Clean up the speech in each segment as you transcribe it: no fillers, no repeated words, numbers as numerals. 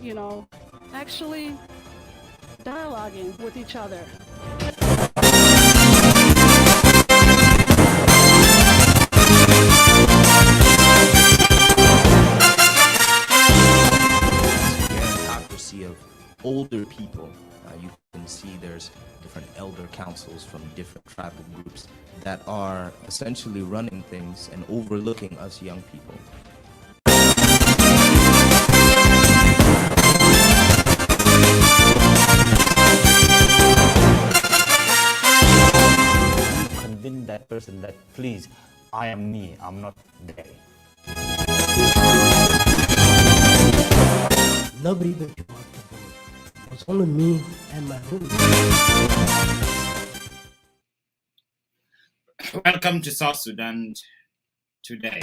you know, actually dialoguing with each other. Meritocracy of older people. You can see there's different elder councils from different tribal groups that are essentially running things and overlooking us young people. Convince that person that, please, I am me, I'm not they. Nobody but you walked the board. It was only me and my room. Welcome to South Sudan today.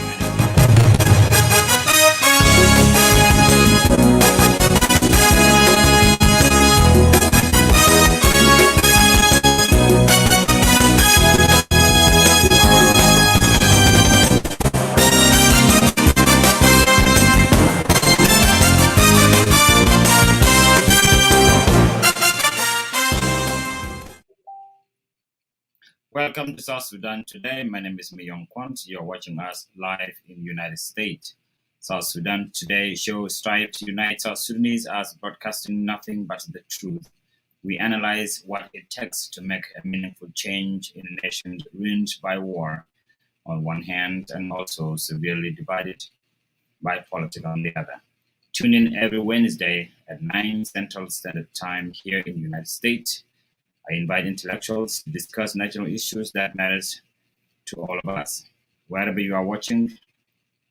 Welcome to South Sudan today. My name is Myong Kwant. You're watching us live in United States. South Sudan today show strive to unite South Sudanese as broadcasting nothing but the truth. We analyze what it takes to make a meaningful change in a nation ruined by war on one hand and also severely divided by politics on the other. Tune in every Wednesday at 9 Central Standard Time here in the United States. I invite intellectuals to discuss national issues that matters to all of us. Wherever you are watching,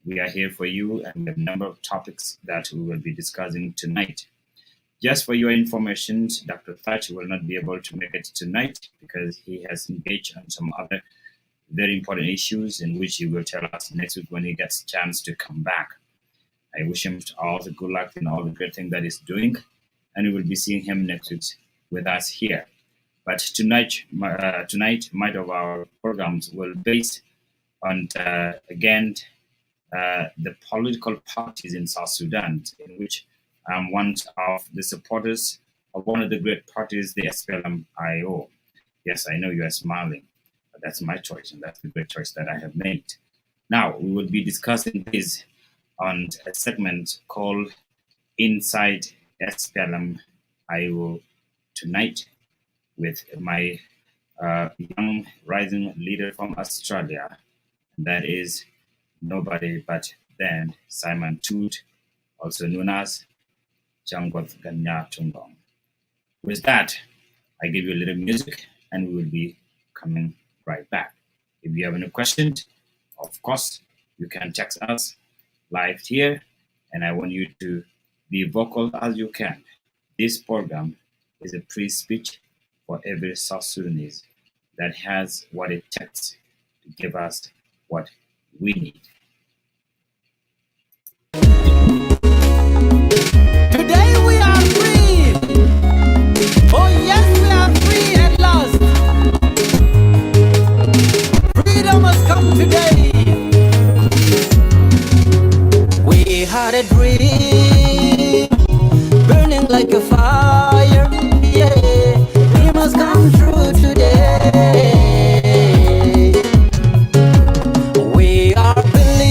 we are here for you and we have a number of topics that we will be discussing tonight. Just for your information, Dr. Thatch will not be able to make it tonight because he has engaged on some other very important issues in which he will tell us next week when he gets a chance to come back. I wish him all the good luck and all the great things that he's doing, and we will be seeing him next week with us here. But tonight, might of our programs will be based on, again, the political parties in South Sudan, in which I'm one of the supporters of one of the great parties, the SPLM-IO. Yes, I know you are smiling, but that's my choice, and that's the great choice that I have made. Now, we will be discussing this on a segment called Inside SPLM-IO tonight, with my young rising leader from Australia, that is nobody but then Simon Toot, also known as Janggoth Ganya Tungong. With that, I give you a little music and we will be coming right back. If you have any questions, of course, you can text us live here, and I want you to be vocal as you can. This program is a free speech for every South Sudanese that has what it takes to give us what we need. Today we are free. Oh yes, we are free at last. Freedom has come today. We had a dream, burning like a fire. Yeah. Has come true today. We are believing.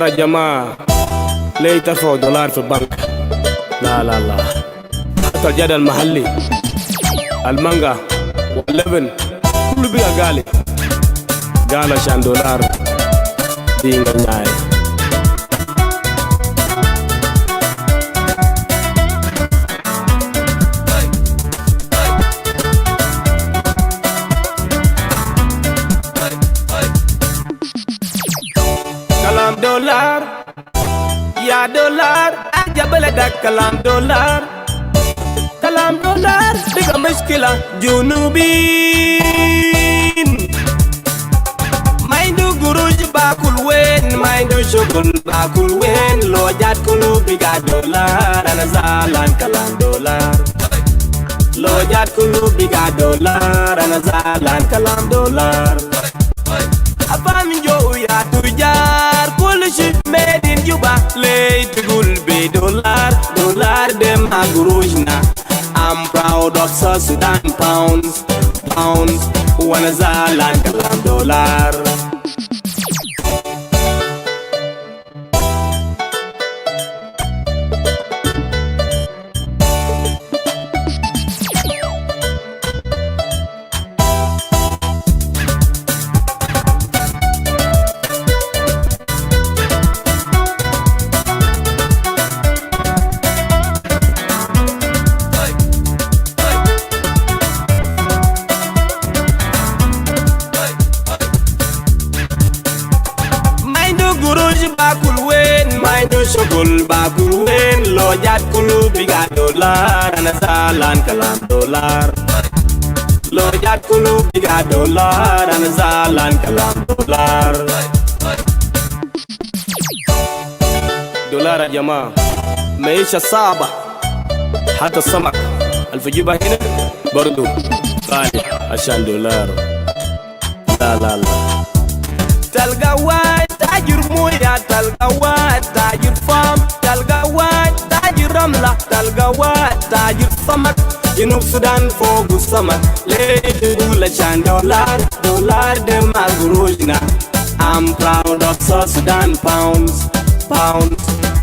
يا جماعة ليه ترفعوا دولار في البنك؟ لا لا لا، حتى الجدل المحلي المانجا واللبن كله بقى غالي. قال عشان دولار دينغا ناي. كلام دولار يا دولار أجاب لك كلام دولار. كلام دولار بقى مشكلة جنوبين ما عنده قروش باكل وين ما عنده شغل باكل وين لو جات كله بقى دولار. أنا زعلان كلام دولار لو جات كله بقى دولار. أنا زعلان كلام دولار. أفهم جو يا تجار كل شيء made in Juba ليه تقول بدولار؟ دولار دم قروشنا. I'm proud of South Sudan pounds وانا زعلان كلام دولار. شغل باكل وين لو جات كله بقى دولار. أنا زعلان كلام دولار لو جات كله بقى دولار. أنا زعلان كلام دولار. دولار يا جماعة معيشة صعبة. حتى السمك الفجيبة هنا برضو غالي عشان دولار. لا لا لا، تلقى واحد تاجر موية، تلقى واحد تاجر فام، تلقى واحد تاجر رملة، تلقى واحد تاجر سمك. جنوب السودان فوق السمك ليه تقول عشان دولار؟ دولار ده ما قروشنا. I'm proud of South Sudan pounds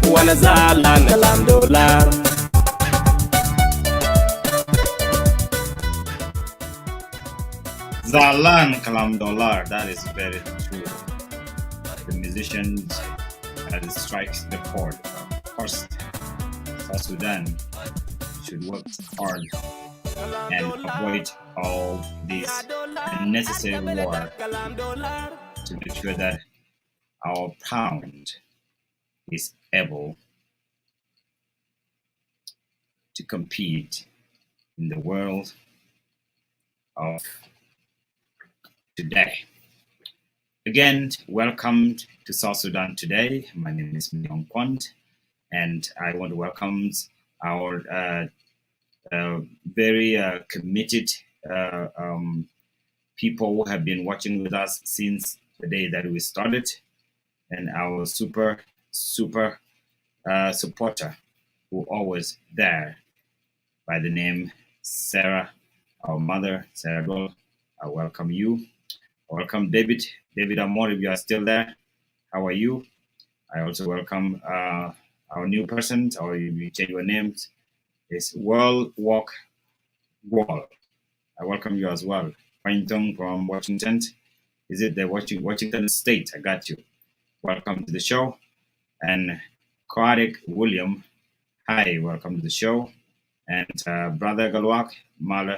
وانا زعلان كلام دولار. Zalan Kalam Dollar, that is very true. The musicians strikes the chord. Of course, South Sudan should work hard and avoid all this unnecessary war to make sure that our pound is able to compete in the world of today. Again, welcome to South Sudan today. My name is Myong Kwant, and I want to welcome our very committed people who have been watching with us since the day that we started, and our super supporter who always there by the name Sarah, our mother, Sarah Dole. I welcome you. Welcome David Amor, if you are still there. How are you? I also welcome our new person, or if you change your names, it's World Walk Wall. I welcome you as well. Paintong from Washington. Is it the Washington State? I got you. Welcome to the show. And Koarik William, hi, welcome to the show. And Brother Galwak Mala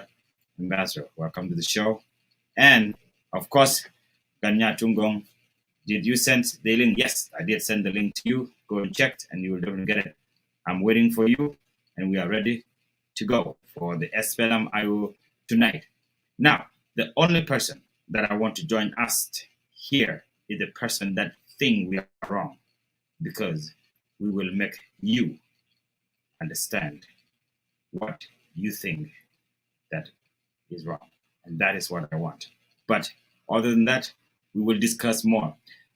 Ambassador, welcome to the show. And of course, Ganya Tungong, did you send the link? Yes, I did send the link to you. Go and check, and you will definitely get it. I'm waiting for you, and we are ready to go for the SPLM IO tonight. Now, the only person that I want to join us here is the person that think we are wrong, because we will make you understand what you think that is wrong. And that is what I want. But other than that, we will discuss more.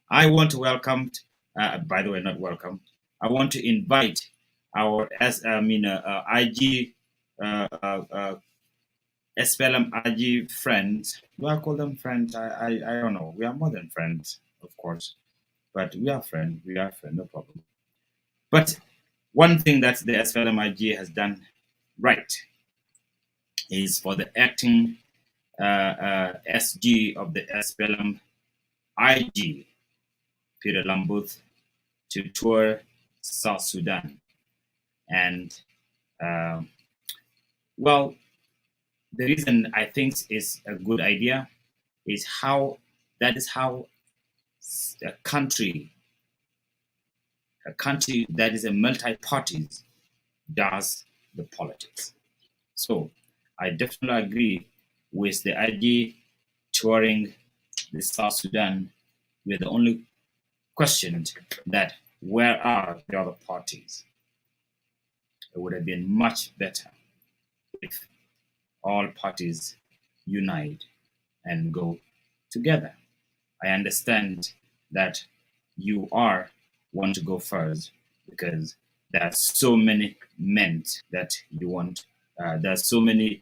I want to welcome, by the way, not welcome. I want to invite our IG, SPLM IG friends. Do I call them friends? I don't know. We are more than friends, of course. But we are friends. We are friends, no problem. But one thing that the SPLM-IG has done right is for the acting SG of the SPLM-IG, Peter Lambuth, to tour South Sudan. And well, the reason I think is a good idea is how that is how a country that is a multi-parties does the politics. So I definitely agree with the idea touring the South Sudan with the only question that where are the other parties? It would have been much better if all parties unite and go together. I understand that you want to go first because there are so many men that you want. There are so many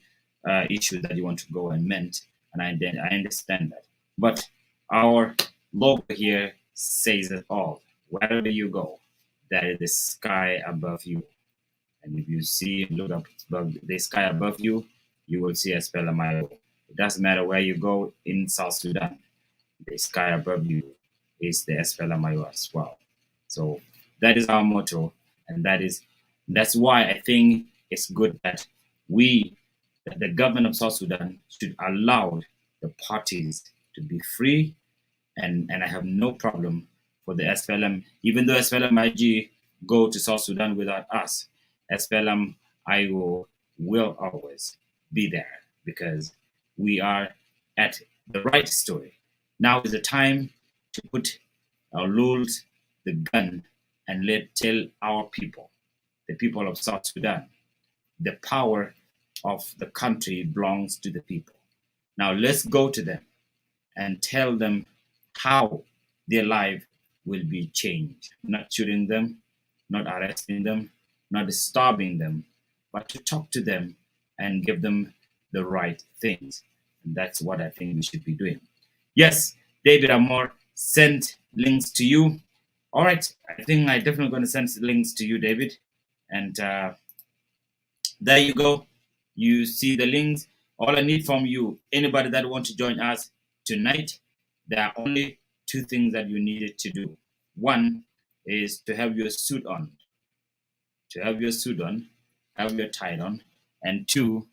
issues that you want to go and mend, and I understand that. But our logo here says it all. Wherever you go, there is the sky above you. And if you look up above the sky above you, you will see a SPLM-IO. It doesn't matter where you go in South Sudan, the sky above you is the SPLM-IO as well. So that is our motto, and that's why I think it's good that the government of South Sudan should allow the parties to be free, and I have no problem for the SPLM, even though SPLM-IG go to South Sudan without us, SPLM-IO will always be there because we are at the right story. Now is the time to put our rules, the gun, and tell our people, the people of South Sudan, the power of the country belongs to the people. Now let's go to them and tell them how their life will be changed. Not shooting them, not arresting them, not starving them, but to talk to them and give them the right things. And that's what I think we should be doing. Yes, David Amor sent links to you. All right, I think I'm definitely going to send links to you, David. And there you go. You see the links. All I need from you, anybody that wants to join us tonight, there are only two things that you needed to do. One is to have your suit on. To have your suit on, have your tie on, and two,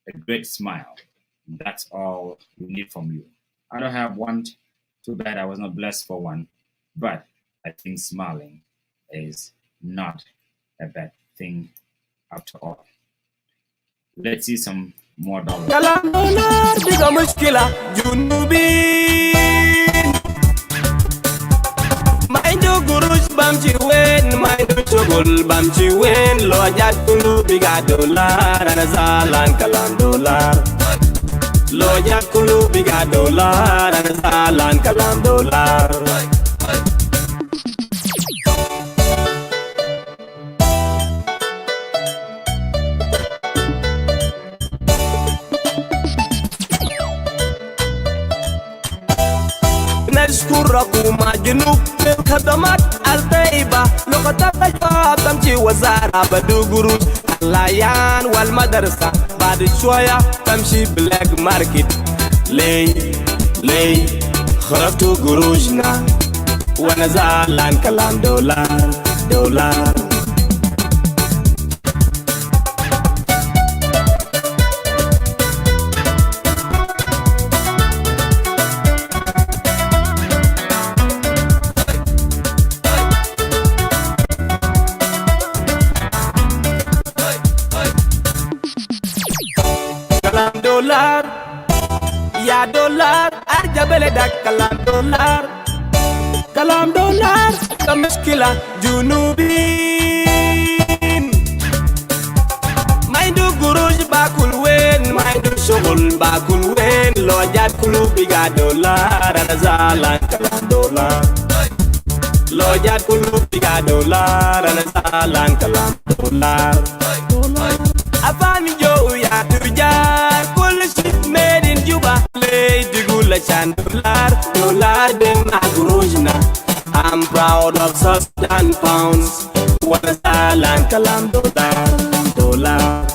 a great smile. That's all we need from you. I don't have one. Too bad I was not blessed for one. But I think smiling is not a bad thing after all. Let's see some more dollars. Bamchi wen, mind chogol bamchi wen, lo jat kulu biga dollar, anazalan kalam dollar. Lo jat kulu biga dollar, anazalan kalam dollar. نشكركم جنوب من خدمات الطيبة لقطة الباب تمشي وزارة بدو قروش الليان والمدرسة بعد شوية تمشي بلاك ماركت لي خرجتوا قروشنا وانا زعلان كلام دولار يا دولار ارجع بلدك كلام دولار كمشكلة جنوبين ما عنده قروش باكل وين ما عنده شغل باكل وين لو جات كله بيجا دولار انا زعلان كلام دولار لو جات كله بيجا دولار انا زعلان كلام دولار أفاني جو يا تجار كل شيء made in Juba ليه تقول عشان دولار دم قروشنا I'm proud of South Sudan pounds. One salan kalam dollar.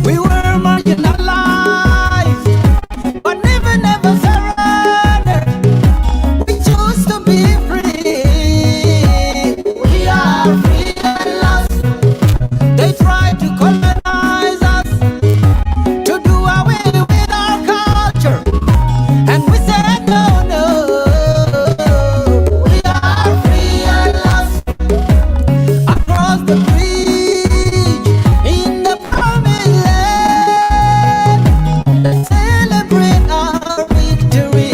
We were marginalized, but never, never surrendered. We choose to be free. We are free at last. They tried to colonize us, to do away with our culture, and we said no, no. We are free at last. Across the bridge, in the promised land, let's celebrate our victory.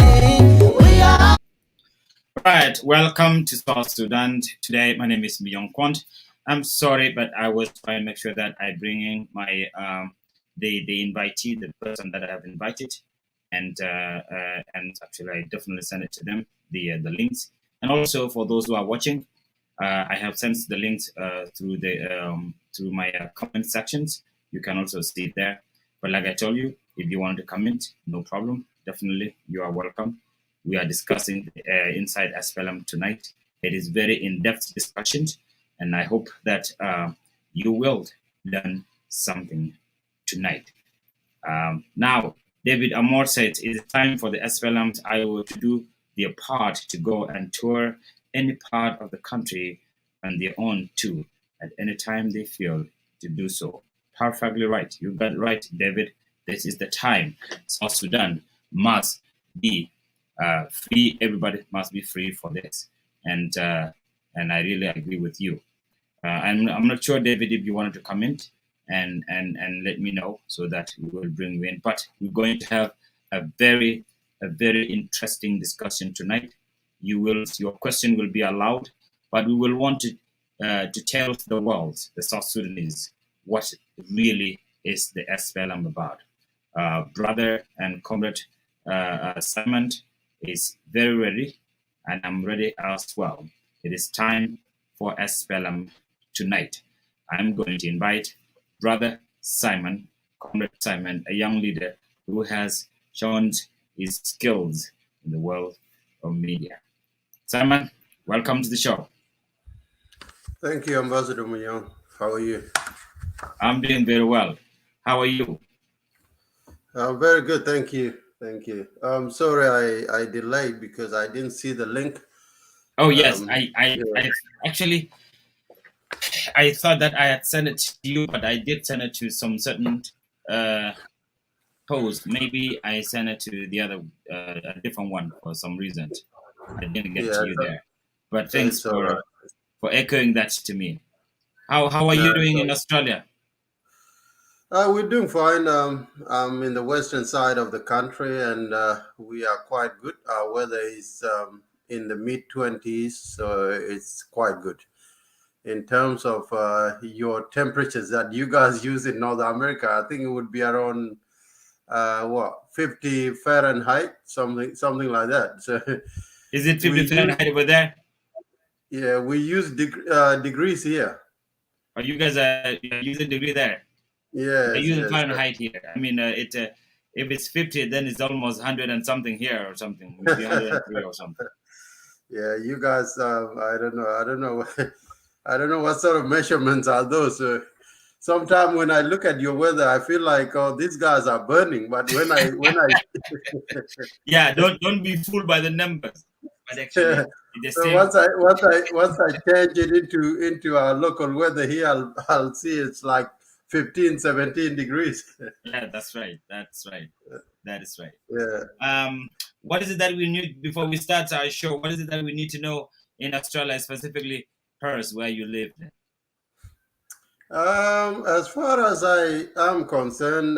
We are. Right, welcome to South Sudan. Today, my name is Myong Kwant. I'm sorry, but I was trying to make sure that I bring in my the invitee, the person that I have invited, and actually I definitely send it to them the links. And also for those who are watching, I have sent the links through my comment sections. You can also see it there. But like I told you, if you want to comment, no problem. Definitely, you are welcome. We are discussing inside SPLM tonight. It is very in-depth discussion, and I hope that you will learn something tonight. Now, David Amor said it is time for the SPLM's Iowa to do their part to go and tour any part of the country on their own too, at any time they feel to do so. Perfectly right. You got it right, David. This is the time. South Sudan must be free. Everybody must be free for this, and I really agree with you. I'm not sure, David, if you wanted to comment and let me know so that we will bring you in. But we're going to have a very interesting discussion tonight. Your question will be allowed, but we will want to tell the world, the South Sudanese, what really is the SPLM about. Brother and comrade Simon is very ready, and I'm ready as well. It is time for SPLM tonight. I'm going to invite Brother Simon, Comrade Simon, a young leader who has shown his skills in the world of media. Simon, welcome to the show. Thank you, Ambassador Myong. How are you? I'm doing very well. How are you? Very good, thank you. Thank you. Sorry I delayed because I didn't see the link. Oh yes, Yeah. I actually I thought that I had sent it to you, but I did send it to some certain post. Maybe I sent it to the other a different one for some reason. I didn't get to you there. But thanks for echoing that to me. How are you doing in Australia? We're doing fine. I'm in the western side of the country, and we are quite good. Our weather is in the mid-20s, so it's quite good. In terms of your temperatures that you guys use in North America, I think it would be around 50 Fahrenheit, something like that. So is it 50 Fahrenheit over there? Yeah, we use degrees here. Are you guys using degree there? Yeah, they're using Fahrenheit here. I mean, if it's 50, then it's almost 100 and something here or something, maybe 103 or something. Yeah, you guys, I don't know I don't know what sort of measurements are those. Sometimes when I look at your weather, I feel like, oh, these guys are burning. But when I yeah, don't be fooled by the numbers. but actually the So same. once I change it into our local weather here, I'll see it's like 15, 17 degrees. Yeah, that's right. That's right. That is right. Yeah. What is it that we need before we start our show? What is it that we need to know in Australia, specifically Perth, where you live? As far as I am concerned,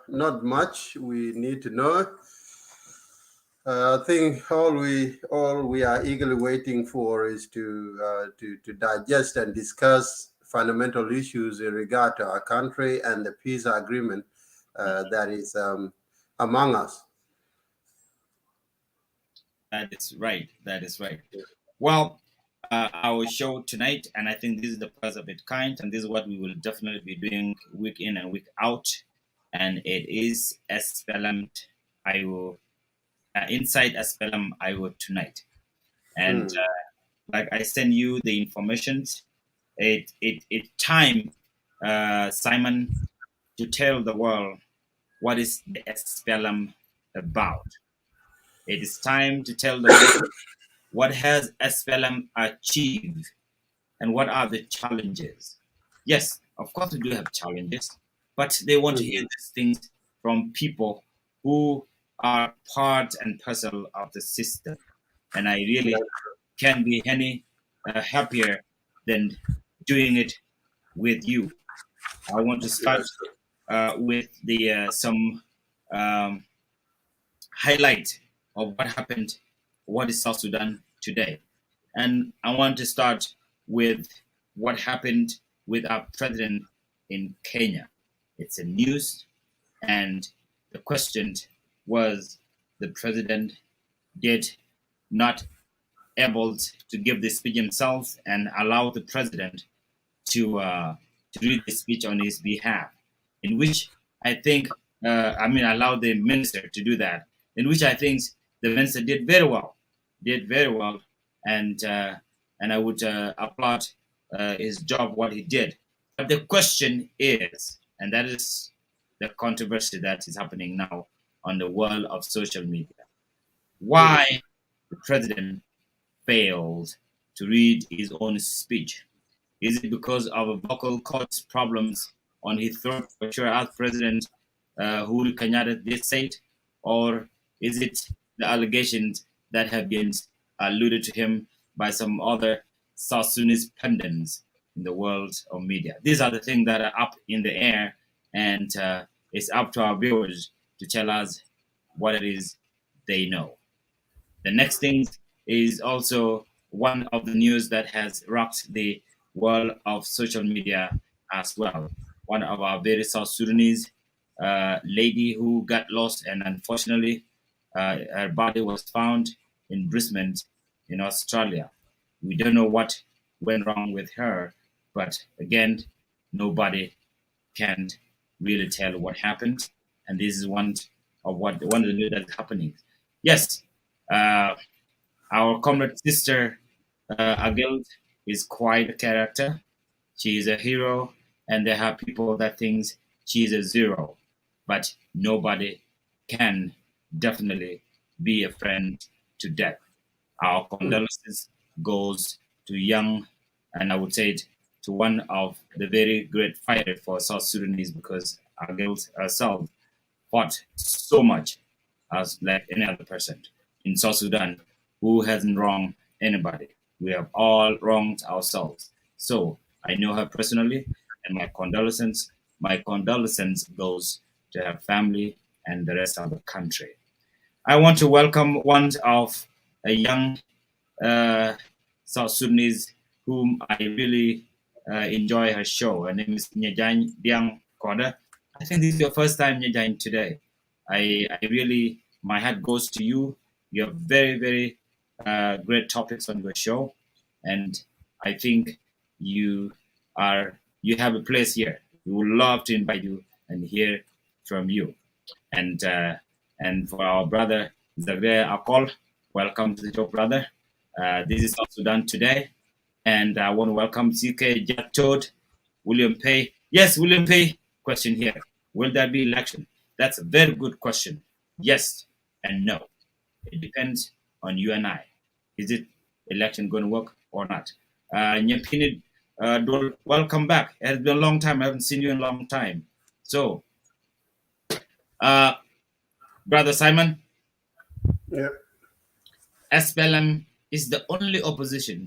not much we need to know. I think all we are eagerly waiting for is to digest and discuss fundamental issues in regard to our country and the peace agreement that is among us. That is right. That is right. Well, our show tonight, and I think this is the first of its kind, and this is what we will definitely be doing week in and week out, and it is SPLM IO, inside SPLM IO tonight. And like I send you the information, it time, Simon, to tell the world what is the SPLM about. It is time to tell the world what has SPLM achieved and what are the challenges. Yes, of course we do have challenges, but they want to hear these things from people who are part and parcel of the system. And I really can't be any happier than doing it with you. I want to start with the some um, highlight of what happened, what is South Sudan today. And I want to start with what happened with our president in Kenya. It's a news, and the question was the president did not able to give the speech himself and allow the president to read the speech on his behalf, in which I think, allow the minister to do that, in which I think the minister did very well, and I would applaud his job, what he did. But the question is, and that is the controversy that is happening now on the world of social media, why the president failed to read his own speech. Is it because of vocal cords problems on his throat, for sure, as President Uhuru Kenyatta did say it, or is it the allegations that have been alluded to him by some other South Sudanese pundits in the world of media? These are the things that are up in the air, and it's up to our viewers to tell us what it is they know. The next thing is also one of the news that has rocked the world of social media as well. One of our very South Sudanese lady who got lost, and unfortunately, her body was found in Brisbane, in Australia. We don't know what went wrong with her, but again, nobody can really tell what happened. And this is one of the news that's happening. Yes, our comrade sister Agil is quite a character. She is a hero, and there are people that think she is a zero, but nobody can definitely be a friend to death. Our condolences goes to young, and I would say it, to one of the very great fighters for South Sudanese, because Agil herself fought so much as like any other person in South Sudan who hasn't wronged anybody. We have all wronged ourselves. So I know her personally, and my condolences goes to her family and the rest of the country. I want to welcome one of a young South Sudanese whom I really enjoy her show. Her name is Nyajany Biang Koda. I think this is your first time, Nyajany, today. I really, my heart goes to you. You have very, very great topics on your show, and I think you have a place here. We would love to invite you and hear from you. And for our brother Zagre Akol, welcome to the show, brother. This is South Sudan today, and I want to welcome CK Jatod, William Pay. Yes, William Pay. Question here: will there be election? That's a very good question. Yes and no. It depends on you and I. Is it election going to work or not? Nyapinid, welcome back. It has been a long time. I haven't seen you in a long time. So, Brother Simon, Yeah. SPLM is the only opposition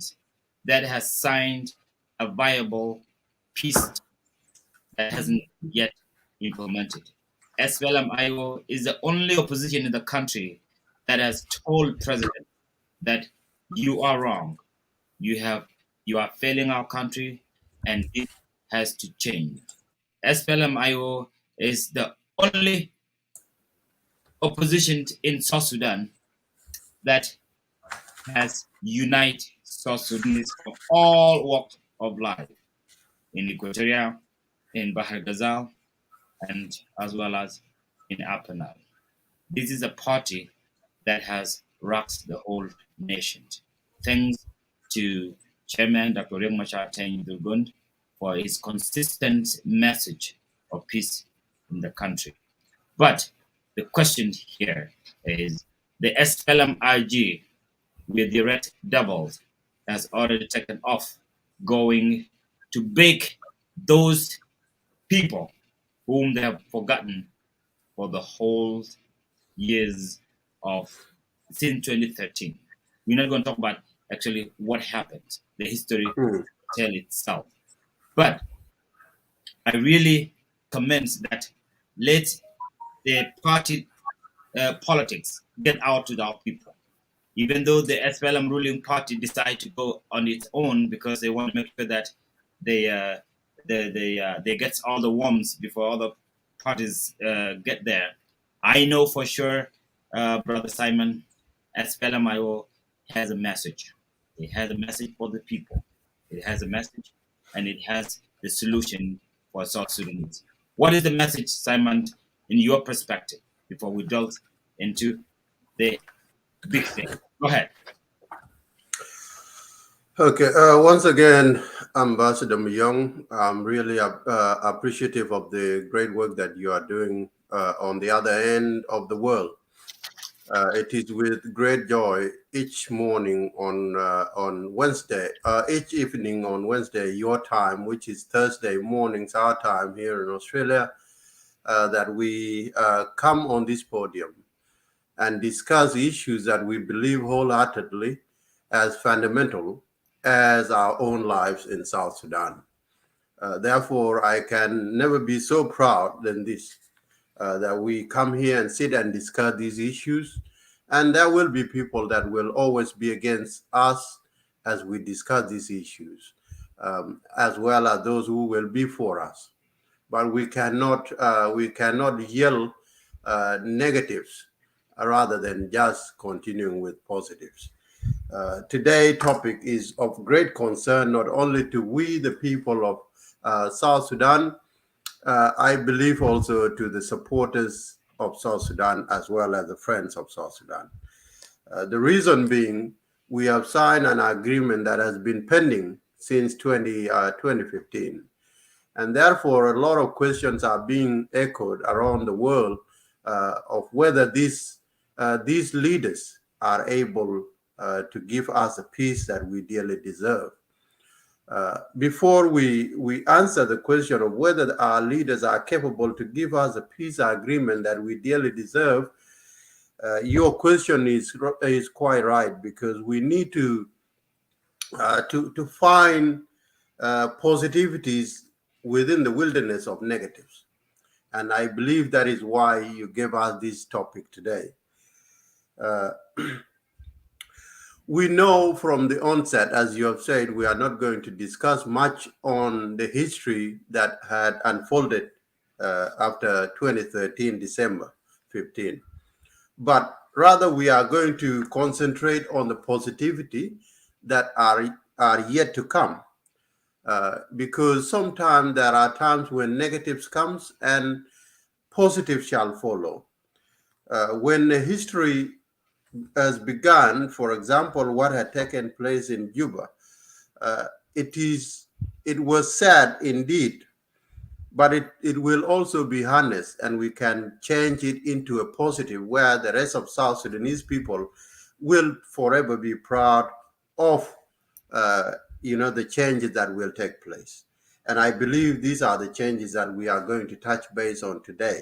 that has signed a viable peace that hasn't yet implemented. SPLM-IO is the only opposition in the country that has told President that you are wrong, you are failing our country, and it has to change. SPLM-IO is the only opposition in South Sudan that has united South Sudanese from all walks of life in Equatoria, in Bahar Ghazal, and as well as in Upper Nile. This is a party that has rocked the whole nation. Thanks to Chairman Dr. Riek Machar Durgund for his consistent message of peace in the country. But the question here is the SPLM-IG with the red devils has already taken off, going to bake those people whom they have forgotten for the whole years of since 2013. We're not going to talk about actually what happened. The history will tell itself. But I really commend that let the party politics get out to our people. Even though the SPLM ruling party decide to go on its own because they want to make sure that they get all the worms before other parties get there. I know for sure, Brother Simon, SPLM-IO has a message. It has a message for the people. It has a message, and it has the solution for South Sudanese. What is the message, Simon, in your perspective, before we delve into the big thing? Go ahead. Okay. Once again, Ambassador Myong, I'm really appreciative of the great work that you are doing on the other end of the world. It is with great joy each morning on Wednesday, each evening on Wednesday, your time, which is Thursday mornings, our time here in Australia, that we come on this podium and discuss issues that we believe wholeheartedly as fundamental as our own lives in South Sudan. Therefore, I can never be so proud than this, that we come here and sit and discuss these issues. And there will be people that will always be against us as we discuss these issues, as well as those who will be for us. But we cannot yell negatives rather than just continuing with positives. Today's topic is of great concern, not only to we, the people of South Sudan, I believe also to the supporters of South Sudan as well as the friends of South Sudan. The reason being, we have signed an agreement that has been pending since 2015. And therefore, a lot of questions are being echoed around the world of whether these leaders are able to give us the peace that we dearly deserve. Before we answer the question of whether our leaders are capable to give us a peace agreement that we dearly deserve, your question is quite right, because we need to find positivities within the wilderness of negatives. And I believe that is why you gave us this topic today. We know from the onset, as you have said, we are not going to discuss much on the history that had unfolded after 2013, December 15. But rather, we are going to concentrate on the positivity that are yet to come. Because sometimes there are times when negatives comes and positive shall follow. When the history has begun, for example, what had taken place in Juba, it was sad indeed, but it will also be harnessed, and we can change it into a positive where the rest of South Sudanese people will forever be proud of the changes that will take place. And I believe these are the changes that we are going to touch base on today.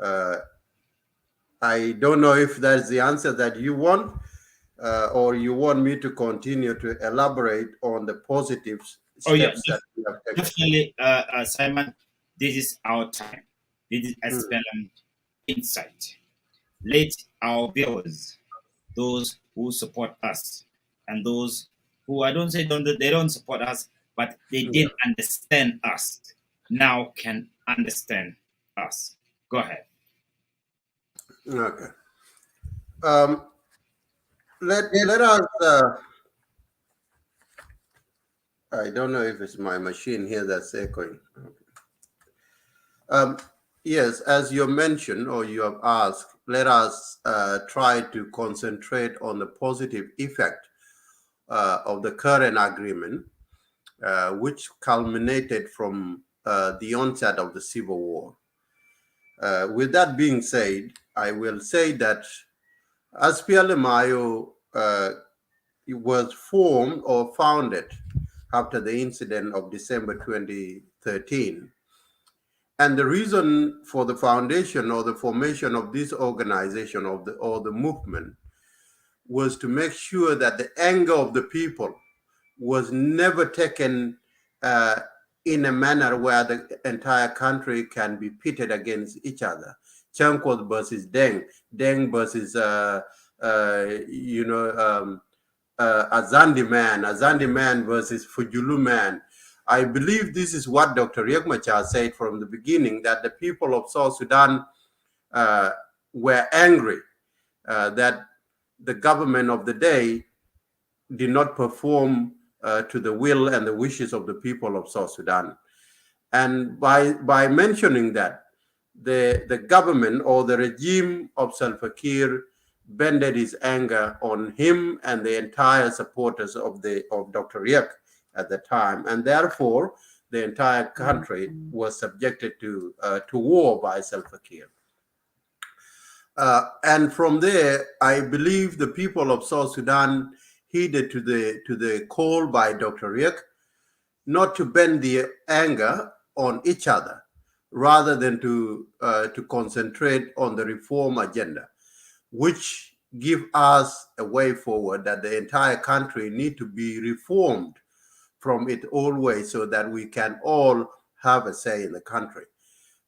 I don't know if that's the answer that you want, or you want me to continue to elaborate on the positive steps that we have taken. Definitely, Simon, this is our time. This is SPLM Insight. Let our viewers, those who support us, and those who I don't say they don't support us, but they didn't understand us, now can understand us. Go ahead. Okay. Let us. I don't know if it's my machine here that's echoing. Yes, as you mentioned or you have asked, let us try to concentrate on the positive effect of the current agreement, which culminated from the onset of the Civil War. With that being said, I will say that SPLM-IO was formed or founded after the incident of December 2013. And the reason for the foundation or the formation of this organization or the movement was to make sure that the anger of the people was never taken in a manner where the entire country can be pitted against each other. Chankos versus Deng, Deng versus Azandi man versus Fujulu man. I believe this is what Dr. Riek Machar said from the beginning, that the people of South Sudan were angry that the government of the day did not perform to the will and the wishes of the people of South Sudan. And by mentioning that, the government or the regime of Salva Kiir bended his anger on him and the entire supporters of Dr. Riek at the time, and therefore the entire country was subjected to war by Salva Kiir. And from there, I believe the people of South Sudan heeded to the call by Dr. Riek not to bend the anger on each other, rather than to concentrate on the reform agenda, which give us a way forward, that the entire country need to be reformed from its old way so that we can all have a say in the country,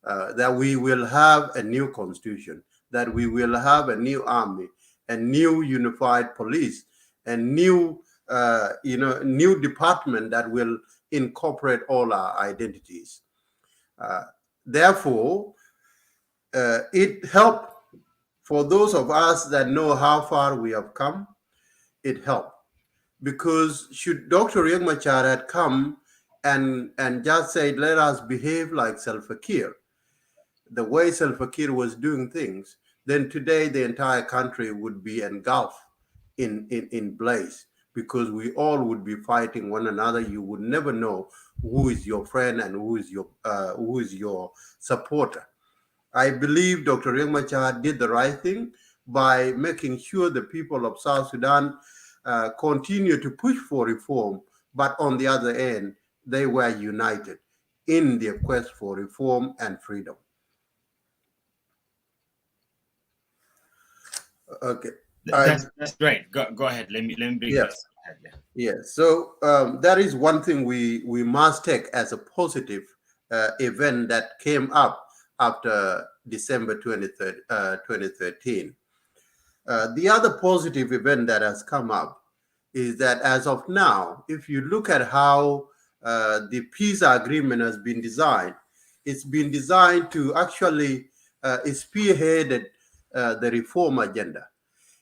that we will have a new constitution, that we will have a new army, a new unified police, a new new department that will incorporate all our identities. Therefore, it helped for those of us that know how far we have come. It helped, because should Dr. Riek Machar had come and just said, let us behave like Salva Kiir, the way Salva Kiir was doing things, then today the entire country would be engulfed in blaze, because we all would be fighting one another. You would never know who is your friend and who is your supporter. I believe Dr. Riek Machar did the right thing by making sure the people of South Sudan continue to push for reform, but on the other end, they were united in their quest for reform and freedom. Okay. That's great. Go ahead. Let me bring this. Yes. So that is one thing we must take as a positive event that came up after December 2013. The other positive event that has come up is that as of now, if you look at how the peace agreement has been designed, it's been designed to actually spearhead the reform agenda.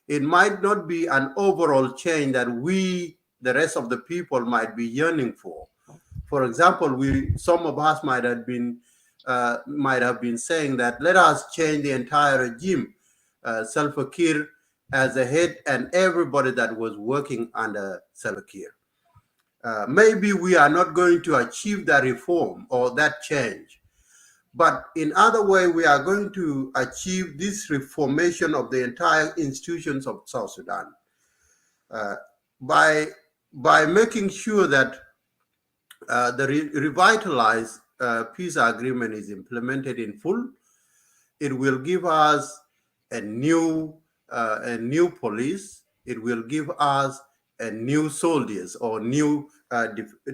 It might not be an overall change that we, the rest of the people, might be yearning for. For example, some of us might have been saying that let us change the entire regime, Salva Kiir as a head and everybody that was working under Salva Kiir. Maybe we are not going to achieve that reform or that change, But in other way, we are going to achieve this reformation of the entire institutions of South Sudan uh, by making sure that the revitalized peace agreement is implemented in full. It will give us a new police. It will give us a new soldiers or new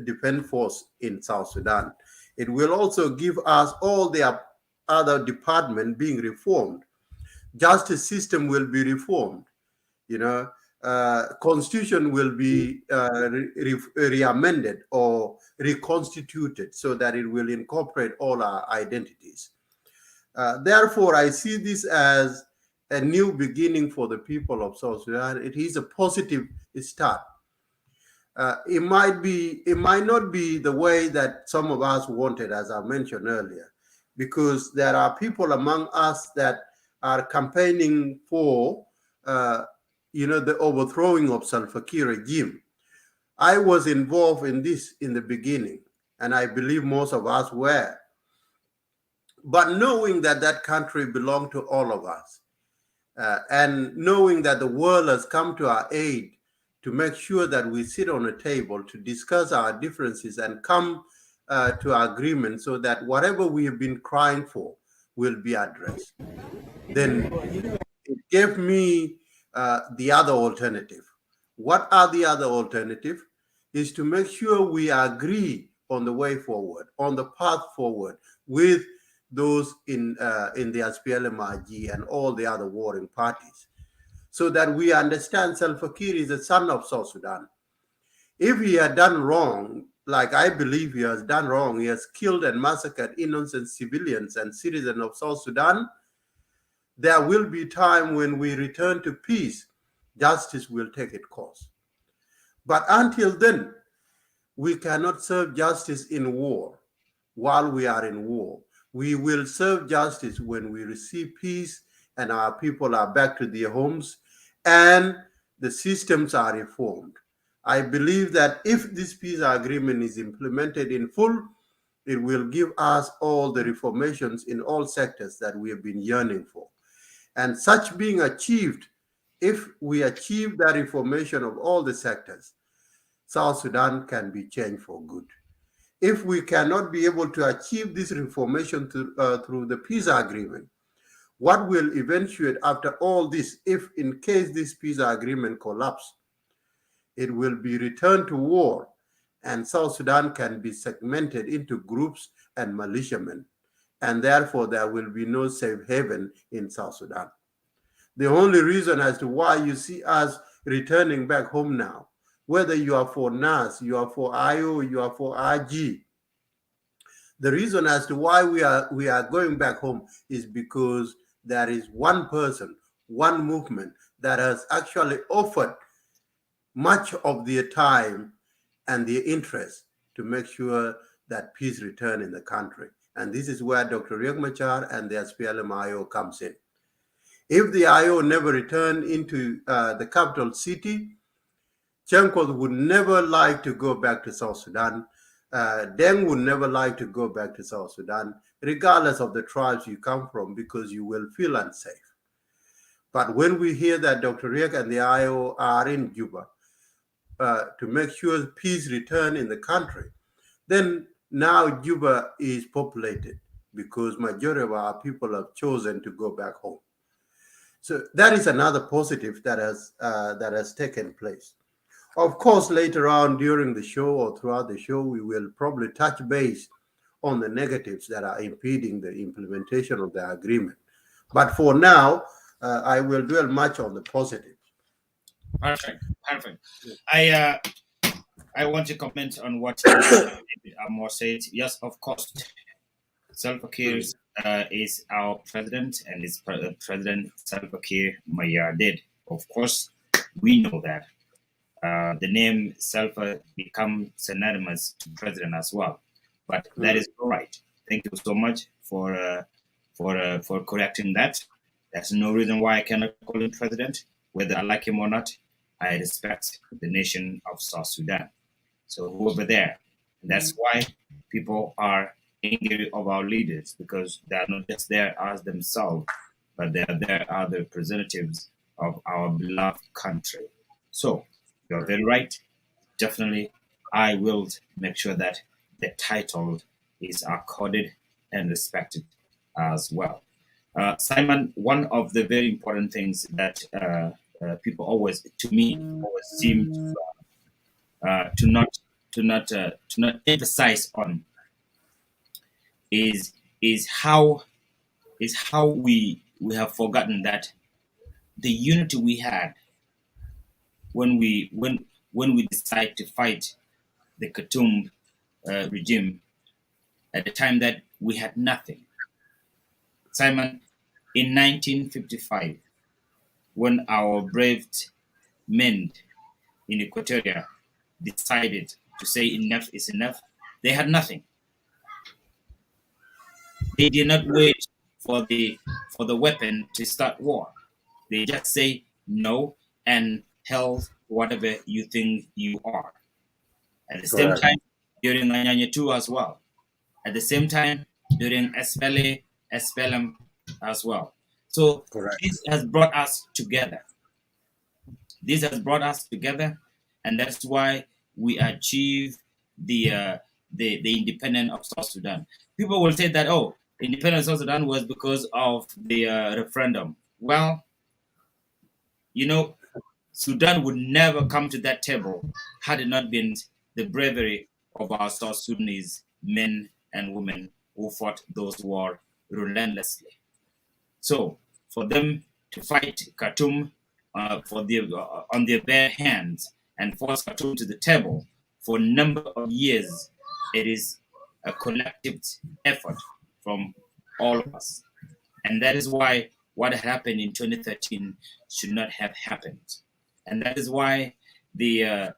defense force in South Sudan. It will also give us all the other departments being reformed. Justice system will be reformed. Constitution will be re-amended or reconstituted so that it will incorporate all our identities. Therefore, I see this as a new beginning for the people of South Sudan. It is a positive start. It might not be the way that some of us wanted, as I mentioned earlier, because there are people among us that are campaigning for, the overthrowing of Salva Kiir regime. I was involved in this in the beginning, and I believe most of us were. But knowing that that country belonged to all of us, and knowing that the world has come to our aid to make sure that we sit on a table to discuss our differences and come to agreement so that whatever we have been crying for will be addressed, then it gave me the other alternative. What are the other alternative? Is to make sure we agree on the way forward, on the path forward with those in the SPLM-IG and all the other warring parties, so that we understand Salva Kiir is the son of South Sudan. If he had done wrong, like I believe he has done wrong, he has killed and massacred innocent civilians and citizens of South Sudan, there will be time when we return to peace, justice will take its course. But until then, we cannot serve justice in war while we are in war. We will serve justice when we receive peace and our people are back to their homes and the systems are reformed. I believe that if this peace agreement is implemented in full, it will give us all the reformations in all sectors that we have been yearning for. And such being achieved, if we achieve that reformation of all the sectors, South Sudan can be changed for good. If we cannot be able to achieve this reformation through the peace agreement, what will eventuate after all this, if in case this peace agreement collapses, it will be returned to war, and South Sudan can be segmented into groups and militiamen, and therefore there will be no safe haven in South Sudan. The only reason as to why you see us returning back home now, whether you are for NAS, you are for IO, you are for RG, the reason as to why we are going back home is because there is one person, one movement that has actually offered much of their time and their interest to make sure that peace return in the country. And this is where Dr. Riek Machar and the SPLM-IO comes in. If the IO never returned into the capital city, Chenkos would never like to go back to South Sudan. Deng would never like to go back to South Sudan, regardless of the tribes you come from, because you will feel unsafe. But when we hear that Dr. Riek and the IO are in Juba to make sure peace return in the country, then now Juba is populated because majority of our people have chosen to go back home. So that is another positive that has taken place. Of course, later on during the show or throughout the show, we will probably touch base on the negatives that are impeding the implementation of the agreement. But for now, I will dwell much on the positives. Perfect. I want to comment on what Amor said. Yes, of course, Salva Kiir is our president, and is President Salva Kiir Mayardit. Of course, we know that. The name Salva become synonymous to president as well, but that is all right. Thank you so much for correcting that. There's no reason why I cannot call him president, whether I like him or not. I respect the nation of South Sudan. So over there, that's why people are injury of our leaders, because they are not just there as themselves, but they are there as the representatives of our beloved country. So you're very right. Definitely, I will make sure that the title is accorded and respected as well. Simon, one of the very important things that people always, to me, always seem to not emphasize on is how we have forgotten that the unity we had when we decide to fight the Khartoum regime at the time that we had nothing. Simon, in 1955, when our brave men in Equatoria decided to say enough is enough, they had nothing. They did not wait for the weapon to start war. They just say no and hell whatever you think you are. At the same time, during Anyanya 2 as well. At the same time, during SPLA, SPLM as well. So this has brought us together. This has brought us together, and that's why we achieved the independence of South Sudan. People will say that, oh, independence of South Sudan was because of the referendum. Well, you know, Sudan would never come to that table had it not been the bravery of our South Sudanese men and women who fought those wars relentlessly. So, for them to fight Khartoum on their bare hands and force Khartoum to the table for a number of years, it is a collective effort from all of us. And that is why what happened in 2013 should not have happened. And that is why the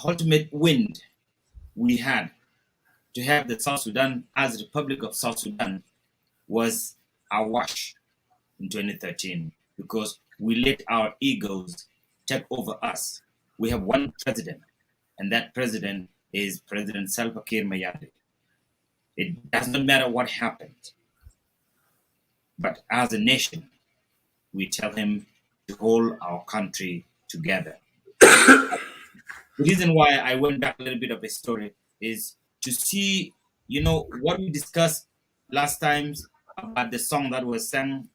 ultimate wind we had to have the South Sudan as the Republic of South Sudan was awash in 2013, because we let our egos take over us. We have one president, and that president is President Salva Kiir Mayardit. It does not matter what happened, but as a nation, we tell him to hold our country together. The reason why I went back a little bit of a story is to see, what we discussed last time about the song that was sung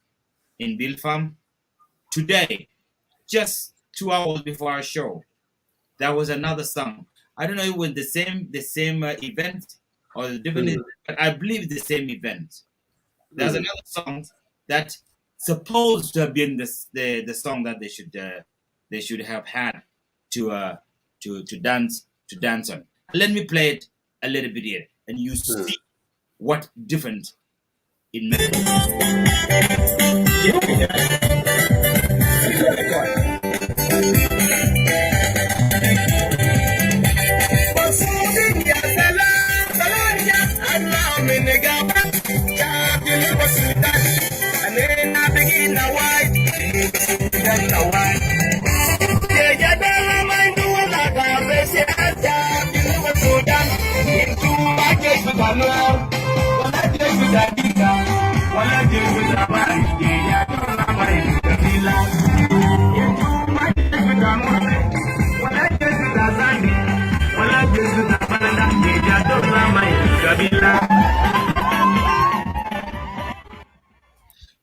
in Bill Farm. Today, just 2 hours before our show, there was another song. I don't know if it was the same event or the different event, but I believe the same event. There's another song that supposed to have been the song that they should have had to dance on. Let me play it a little bit here, and you see what different it makes.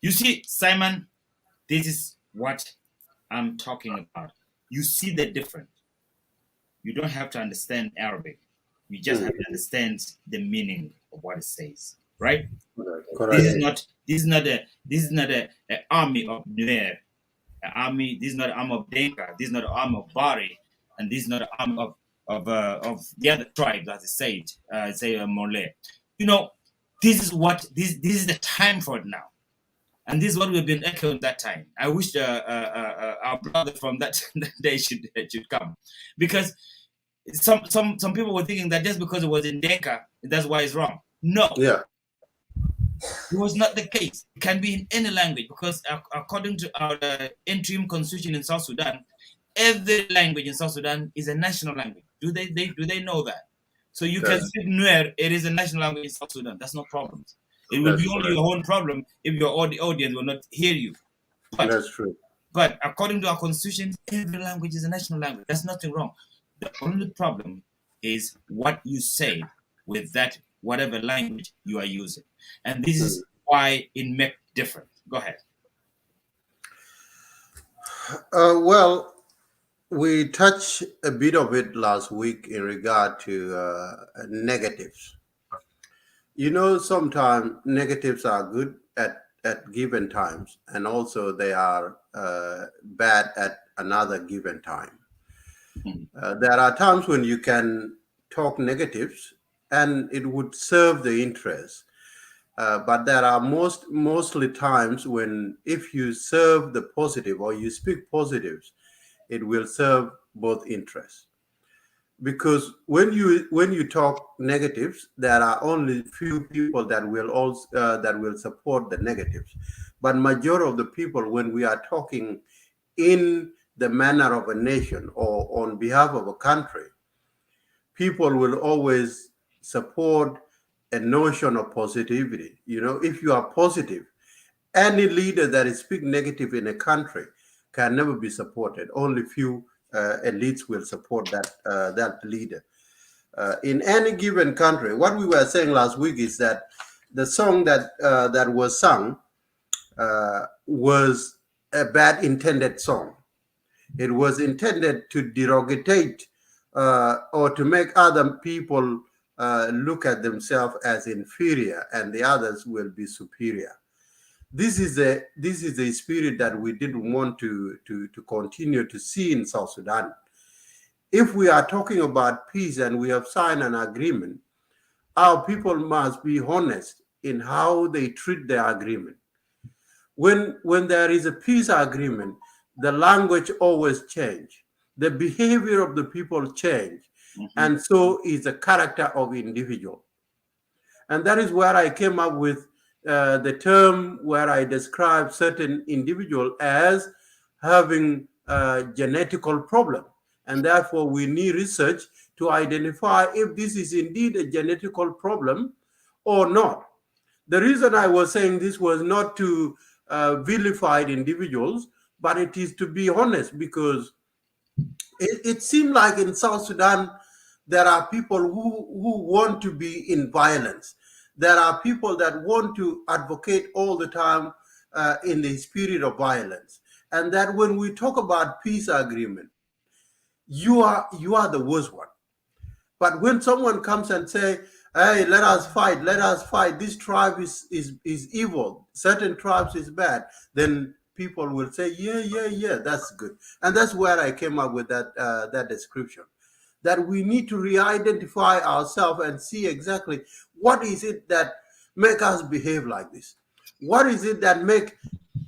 You see, Simon, this is what I'm talking about. You see the difference. You don't have to understand Arabic. You just have to understand the meaning of what it says, right? Correct. This is not a army of Nuer, army. This is not an army of Denka. This is not an army of Bari, and this is not an army of the other tribes, as I say Mole. This is the time for it now. And this is what we've been echoing that time. I wish our brother from that day should come, because some people were thinking that just because it was in Denka, that's why it's wrong. No, it was not the case. It can be in any language, because according to our interim constitution in South Sudan, Every language in South Sudan is a national language. Do they know that? So you can That's speak Nuer, it is a national language in South Sudan. That's no problem. It will that's be only correct. your own problem if your audience will not hear you. But That's true. but according to our constitution, every language is a national language. There's nothing wrong. The only problem is what you say with that whatever language you are using, and this Hmm. is why it makes difference. Go ahead. Well, we touched a bit of it last week in regard to negatives. You know, sometimes negatives are good at given times, and also they are bad at another given time. Mhm. There are times when you can talk negatives, and it would serve the interest. But there are mostly times when if you serve the positive or you speak positives, it will serve both interests. Because when you talk negatives, there are only few people that will also that will support the negatives, but majority of the people, when we are talking in the manner of a nation or on behalf of a country, people will always support a notion of positivity. You know, if you are positive, any leader that is speak negative in a country can never be supported. Only few elites will support that leader. In any given country, what we were saying last week is that the song that was sung was a bad intended song. It was intended to derogate or to make other people look at themselves as inferior, and the others will be superior. This is a spirit that we didn't want to continue to see in South Sudan. If we are talking about peace and we have signed an agreement, our people must be honest in how they treat the agreement. When there is a peace agreement, the language always change, the behavior of the people change, Mhm. and so is the character of individual. And that is where I came up with the term where I describe certain individual as having a genetical problem. And therefore, we need research to identify if this is indeed a genetical problem or not. The reason I was saying this was not to vilify individuals, but it is to be honest, because it seemed like in South Sudan, there are people who want to be in violence. There are people that want to advocate all the time in the spirit of violence. And that when we talk about peace agreement, you are the worst one. But when someone comes and say, "Hey, let us fight. This tribe is evil. Certain tribes is bad," then people will say, "Yeah, yeah, yeah, that's good." And that's where I came up with that description. That we need to re-identify ourselves and see exactly what is it that make us behave like this. What is it that make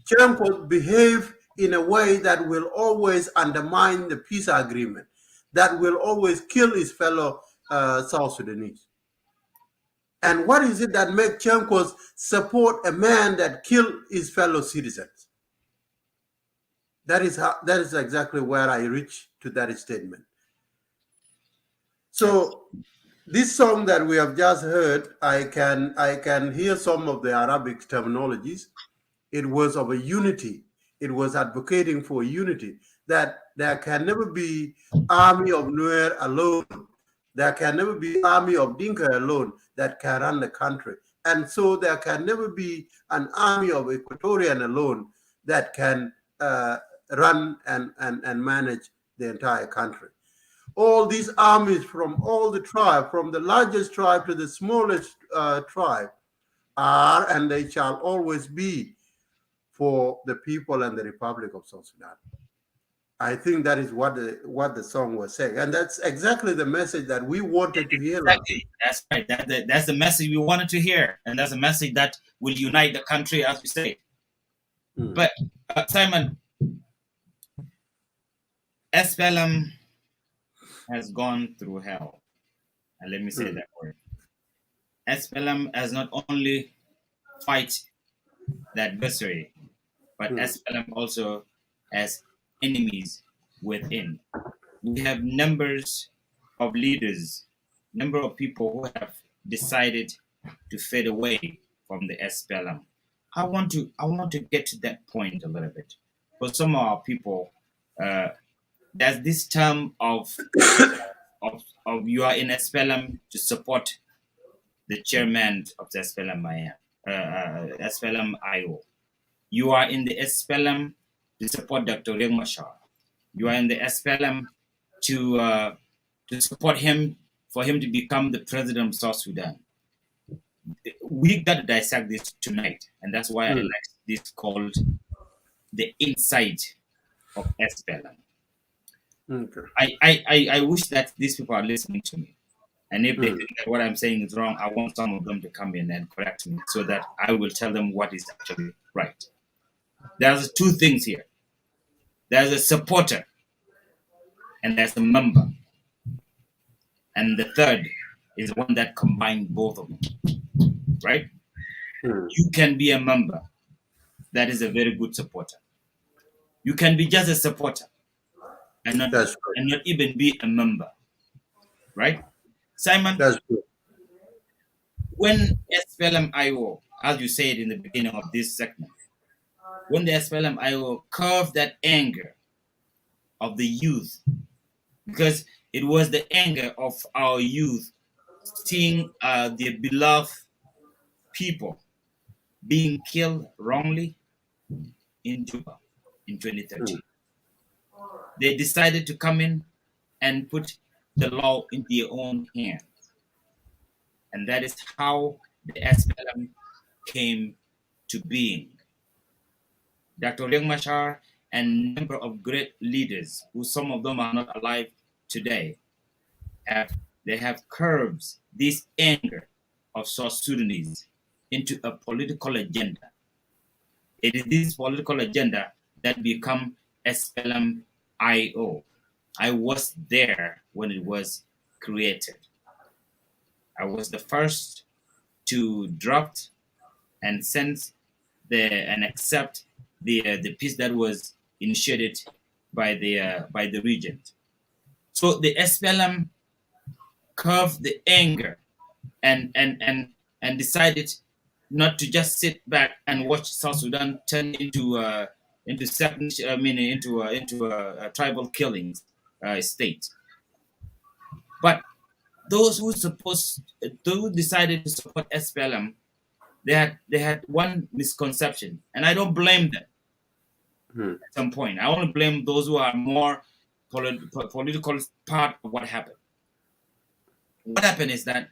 Chemco behave in a way that will always undermine the peace agreement, that will always kill his fellow South Sudanese? And what is it that makes Chemco support a man that killed his fellow citizens? That is exactly where I reach to that statement. Yes. So this song that we have just heard, I can hear some of the Arabic terminologies. It was of a unity. It was advocating for unity, that there can never be army of Nuer alone. There can never be army of Dinka alone that can run the country. And so there can never be an army of Equatorian alone that can run and manage the entire country. All these armies from all the tribe, from the largest tribe to the smallest tribe, are and they shall always be for the people and the Republic of South Sudan. I think that is what the song was saying, and that's exactly the message that we wanted to hear last week. Exactly. That's right. That's the message we wanted to hear, and that's a message that will unite the country, as we say. Hmm. But Simon, SPLM has gone through hell, and let me say Hmm. that word. SPLM has not only fight the adversary, but Hmm. SPLM also has enemies within. We have numbers of leaders, number of people who have decided to fade away from the SPLM. I want to get to that point a little bit. For some of our people, there's this term of you are in SPLM to support the chairman of the SPLM SPLM IO. You are in the SPLM to support Dr. Riek Machar. You are in the SPLM to support him, for him to become the president of South Sudan. We got to dissect this tonight, and that's why I like this called the inside of SPLM. Okay. I wish that these people are listening to me. And if they think that what I'm saying is wrong, I want some of them to come in and correct me so that I will tell them what is actually right. There's two things here. There's a supporter and there's a member. And the third is the one that combines both of them. Right? You can be a member that is a very good supporter. You can be just a supporter and not even be a member. Right? Simon, That's true. When SPLM-IO, as you said in the beginning of this segment, when the SPLM-IO curved that anger of the youth, because it was the anger of our youth seeing their beloved people being killed wrongly in Juba in 2013. They decided to come in and put the law in their own hands. And that is how the SPLM came to being. Dr. Riek Machar and a number of great leaders, who some of them are not alive today, have curbed this anger of South Sudanese into a political agenda. It is this political agenda that become SPLM-IO. I was there when it was created. I was the first to draft and send and accept the piece that was initiated by the regent. So the SPLM curved the anger and decided not to just sit back and watch South Sudan turn into a tribal killings state, but those who decided to support SPLM, they had one misconception, and I don't blame them. At some point, I want to blame those who are more political part of what happened. What happened is that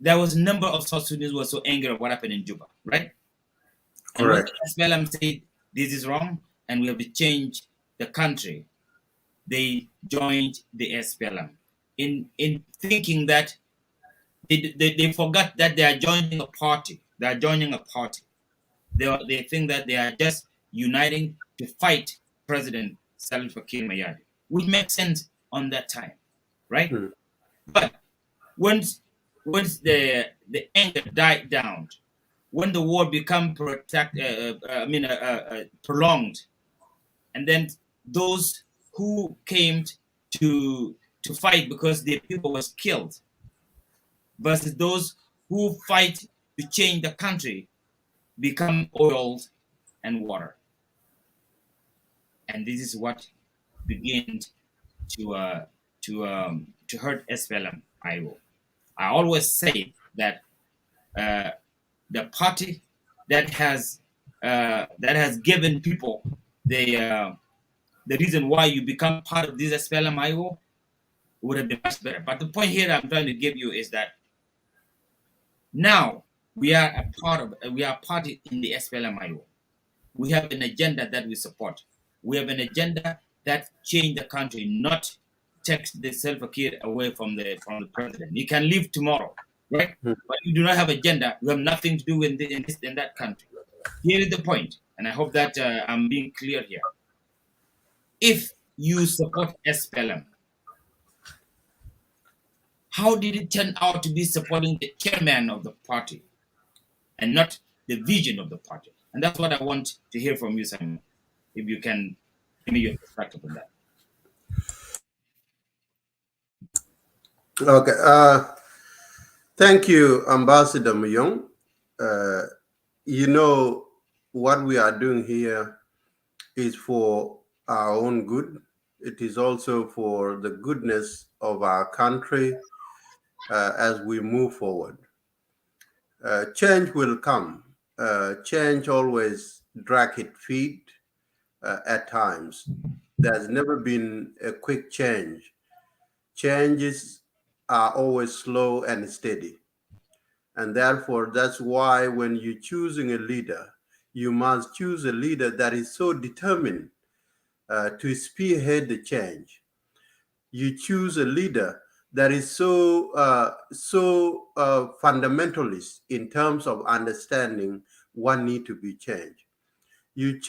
there was a number of South Sudanese who were so angry at what happened in Juba, right? And when SPLM said this is wrong and we have to change the country, they joined the SPLM. In thinking that they forgot that they are joining a party. They are joining a party. They think that they are just uniting to fight President Salva Kiir Mayadi, which makes sense on that time, right? But once the anger died down, when the war became prolonged, and then those who came to fight because their people was killed versus those who fight to change the country become oil and water. And this is what began to hurt SPLM-IO. I always say that the party that has given people the reason why you become part of this SPLM-IO would have been much better. But the point here I'm trying to give you is that now we are a party in the SPLM-IO. We have an agenda that we support. We have an agenda that change the country, not take the Salva Kiir away from the president. You can leave tomorrow, right? But you do not have agenda. You have nothing to do in that country. Here is the point, and I hope that I'm being clear here. If you support SPLM, how did it turn out to be supporting the chairman of the party and not the vision of the party? And that's what I want to hear from you, Simon. If you can Give me your perspective on that. Okay. Thank you, Ambassador Myong. You know, what we are doing here is for our own good. It is also for the goodness of our country as we move forward. Change will come. Change always drag its feet at times. There's never been a quick change. Changes are always slow and steady. And therefore, that's why when you're choosing a leader, you must choose a leader that is so determined to spearhead the change. You choose a leader that is so fundamentalist in terms of understanding what need to be changed. You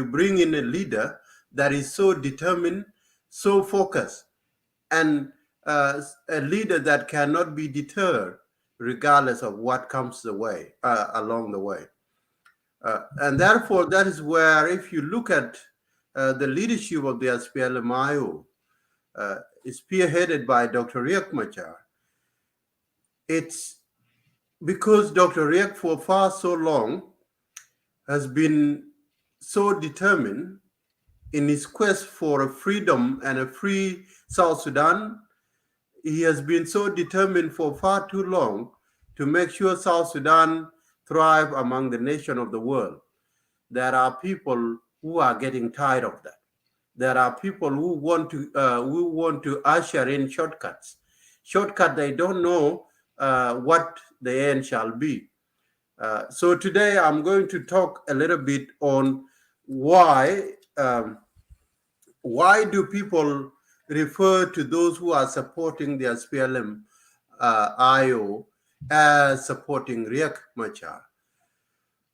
bring in a leader that is so determined, so focused, and a leader that cannot be deterred regardless of what comes the way along the way. And therefore, that is where, if you look at the leadership of the SPLMIO, spearheaded by Dr. Riek Machar, it's because Dr. Riek for far so long has been so determined in his quest for a freedom and a free South Sudan. He has been so determined for far too long to make sure South Sudan thrive among the nations of the world. There are people who are getting tired of that. There are people who want to usher in shortcuts. They don't know what the end shall be. So today I'm going to talk a little bit on why do people refer to those who are supporting the SPLM IO as supporting Riek Machar.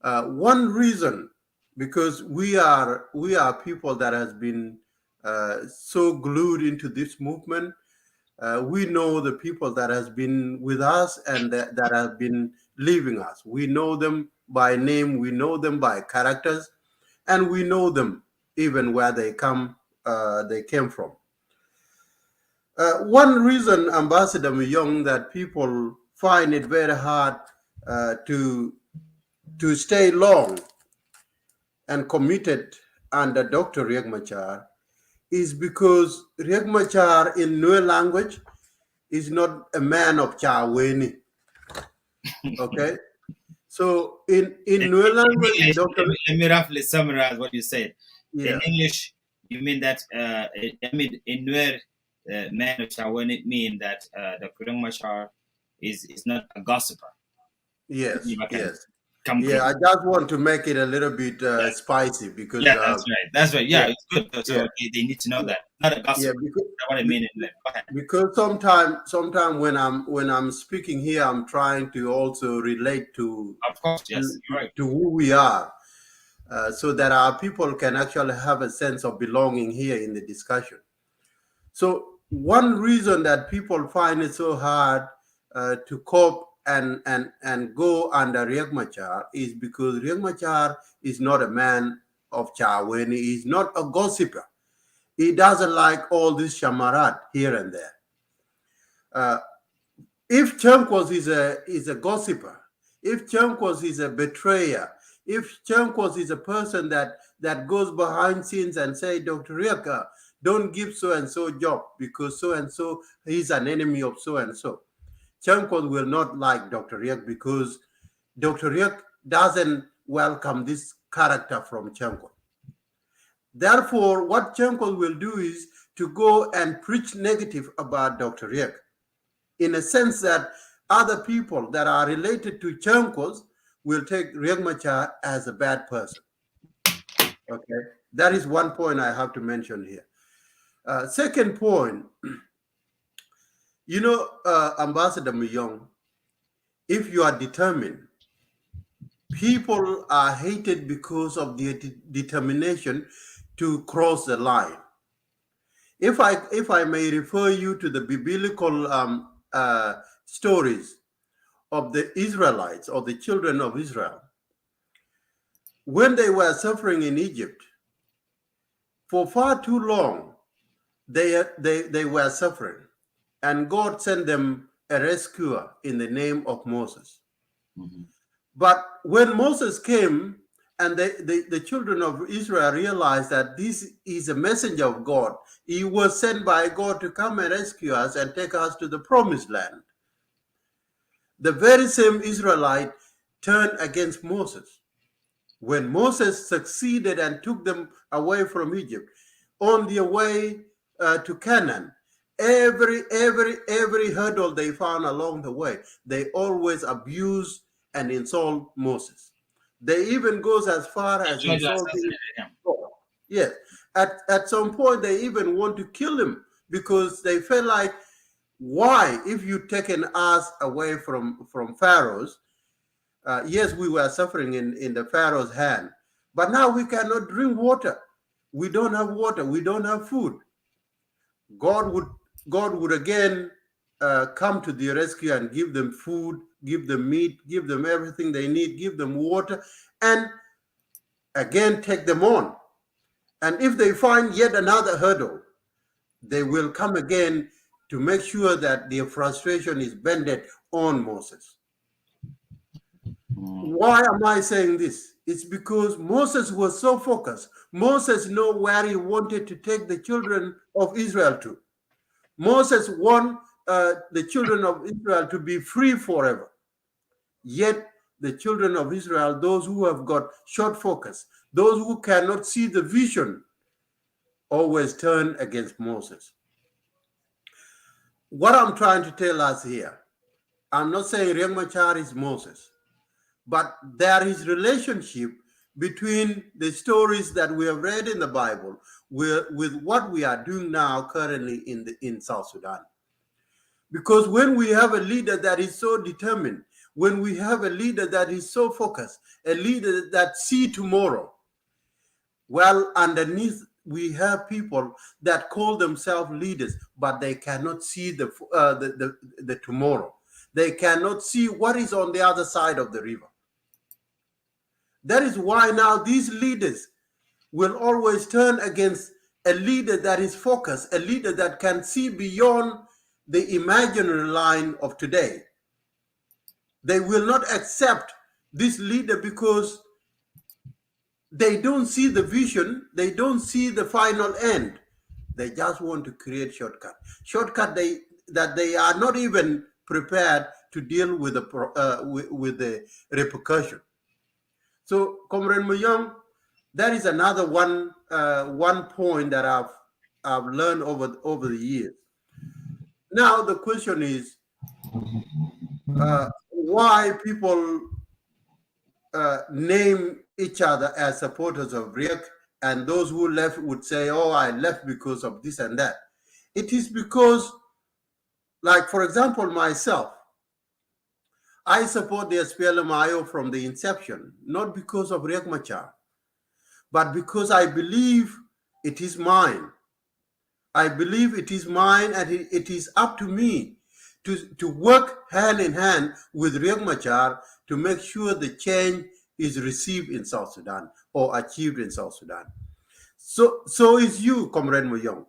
One reason, because we are people that has been so glued into this movement. We know the people that has been with us and that have been leaving us. We know them by name, we know them by characters, and we know them even where they came from. One reason, Ambassador Myong, that people find it very hard to stay long and committed under Dr. Riek Machar is because Riek Machar in Nuer language is not a man of Chaweni. Okay? So in Nuer language, English, Dr. let me roughly summarize what you said. Yeah. In English, you mean that, in Nuer, man of Shawan, it mean that Dr. Riek Machar is not a gossiper. Yes, If I can yes. come Yeah, clean. I just want to make it a little bit spicy because Yeah, that's right. That's right. Yeah, yeah, it's good. So yeah. they need to know that. Not a gossip. Yeah, That's what I mean. Go ahead. because sometime when I'm speaking here, I'm trying to also relate to Of course, yes, you're right. who we are, so that our people can actually have a sense of belonging here in the discussion. So one reason that people find it so hard to cope and go under Riek Machar is because Riek Machar is not a man of Chaweni. He's not a gossiper. He doesn't like all this shamarat here and there. If Chankwas is a gossiper, if Chankwas is a betrayer, if Chankwas is a person that goes behind scenes and say, Dr. Riek, don't give so-and-so job because so-and-so is an enemy of so-and-so. Chankwas will not like Dr. Riek because Dr. Riek doesn't welcome this character from Chankwas. Therefore, what Chankwas will do is to go and preach negative about Dr. Riek, in a sense that other people that are related to Chankwas will take Riek Machar as a bad person. Okay, that is one point I have to mention here. Second point, Ambassador Myong, if you are determined, people are hated because of their determination to cross the line. If I may refer you to the biblical stories of the Israelites or the children of Israel, when they were suffering in Egypt, For far too long, they were suffering, and God sent them a rescuer in the name of Moses. But when Moses came, and the children of Israel realized that this is a messenger of God, he was sent by God to come and rescue us and take us to the promised land. The very same Israelite turned against Moses. When Moses succeeded and took them away from Egypt, on their way to Canaan, every hurdle they found along the way, they always abuse and insult Moses. They even goes as far as insulting God. Yes. At some point, they even want to kill him because they felt like, why, if you taken us away from Pharaoh's, yes, we were suffering in the Pharaoh's hand, but now we cannot drink water. We don't have water. We don't have food. God would again come to the rescue and give them food, give them meat, give them everything they need, give them water, and again take them on. And if they find yet another hurdle, they will come again to make sure that their frustration is bended on Moses. Why am I saying this? It's because Moses was so focused. Moses knew where he wanted to take the children of Israel to. Moses wanted the children of Israel to be free forever. Yet the children of Israel, those who have got short focus, those who cannot see the vision, always turn against Moses. What I'm trying to tell us here, I'm not saying Riek Machar is Moses, but there is relationship between the stories that we have read in the Bible with what we are doing now currently in South Sudan. Because when we have a leader that is so determined, when we have a leader that is so focused, a leader that see tomorrow, well, underneath we have people that call themselves leaders, but they cannot see the tomorrow. They cannot see what is on the other side of the river. That is why now these leaders will always turn against a leader that is focused, a leader that can see beyond the imaginary line of today. They will not accept this leader because they don't see the vision, they don't see the final end. They just want to create shortcut that they are not even prepared to deal with the repercussion. So, Comrade Muyong, that is another one point that I've learned over the years. Now the question is, why people name each other as supporters of Riek, and those who left would say, oh, I left because of this and that. It is because, like, for example, myself, I support the SPLM-IO from the inception, not because of Riek Machar, but because I believe it is mine. I believe it is mine, and it is up to me to work hand in hand with Riek Machar to make sure the change is received in South Sudan or achieved in South Sudan. So is you, Comrade Muyong,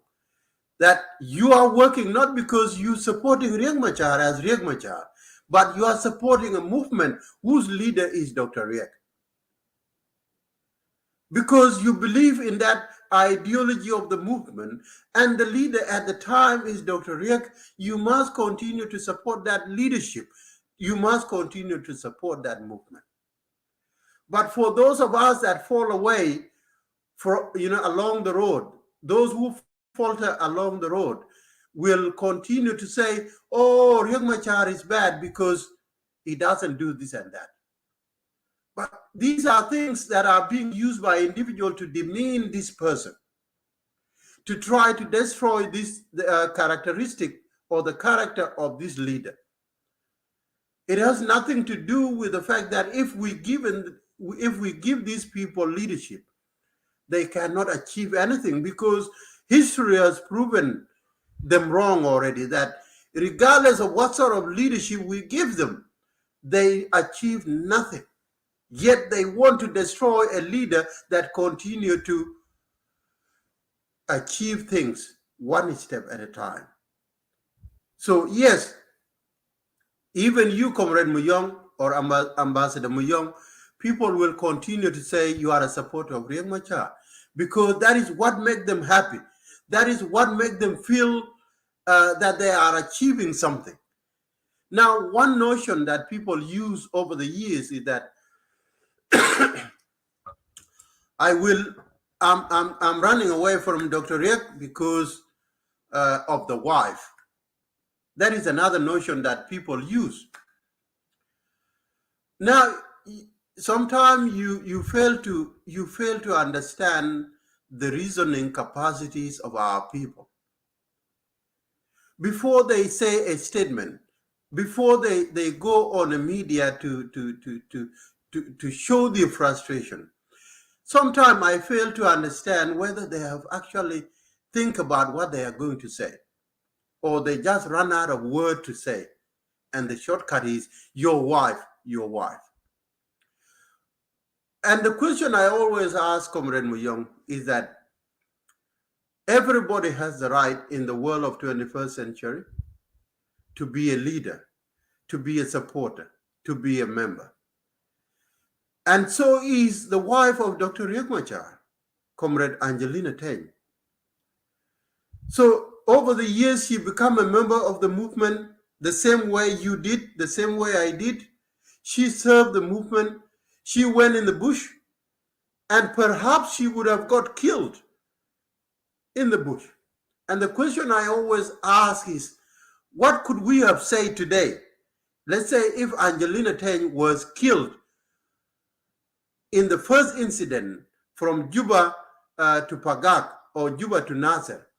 that you are working not because you're supporting Riek Machar as Riek Machar, but you are supporting a movement whose leader is Dr. Riek. Because you believe in that ideology of the movement, and the leader at the time is Dr. Riek, you must continue to support that leadership. You must continue to support that movement. But for those of us that fall away along the road, those who falter along the road will continue to say, oh, Riek Machar is bad because he doesn't do this and that. But these are things that are being used by individuals to demean this person, to try to destroy this characteristic or the character of this leader. It has nothing to do with the fact that if we give these people leadership, they cannot achieve anything, because history has proven them wrong already, that regardless of what sort of leadership we give them, they achieve nothing. Yet they want to destroy a leader that continue to achieve things one step at a time. So yes, even you, Comrade Muyong or Ambassador Muyong, people will continue to say you are a supporter of Riek Machar because that is what makes them happy. That is what makes them feel that they are achieving something. Now, one notion that people use over the years is that I'm running away from Dr. Riek because of the wife. That is another notion that people use. Now, sometimes you fail to understand the reasoning capacities of our people. Before they say a statement, before they go on the media to show their frustration, sometimes I fail to understand whether they have actually think about what they are going to say, or they just run out of word to say, and the shortcut is your wife, your wife. And the question I always ask Comrade Muyong is that everybody has the right in the world of 21st century to be a leader, to be a supporter, to be a member. And so is the wife of Dr. Riek Machar, Comrade Angelina Teng. So over the years, she became a member of the movement the same way you did, the same way I did. She served the movement. She went in the bush, and perhaps she would have got killed in the bush. And the question I always ask is, what could we have said today? Let's say if Angelina Teng was killed in the first incident from Juba to Pagak or Juba to Nasser,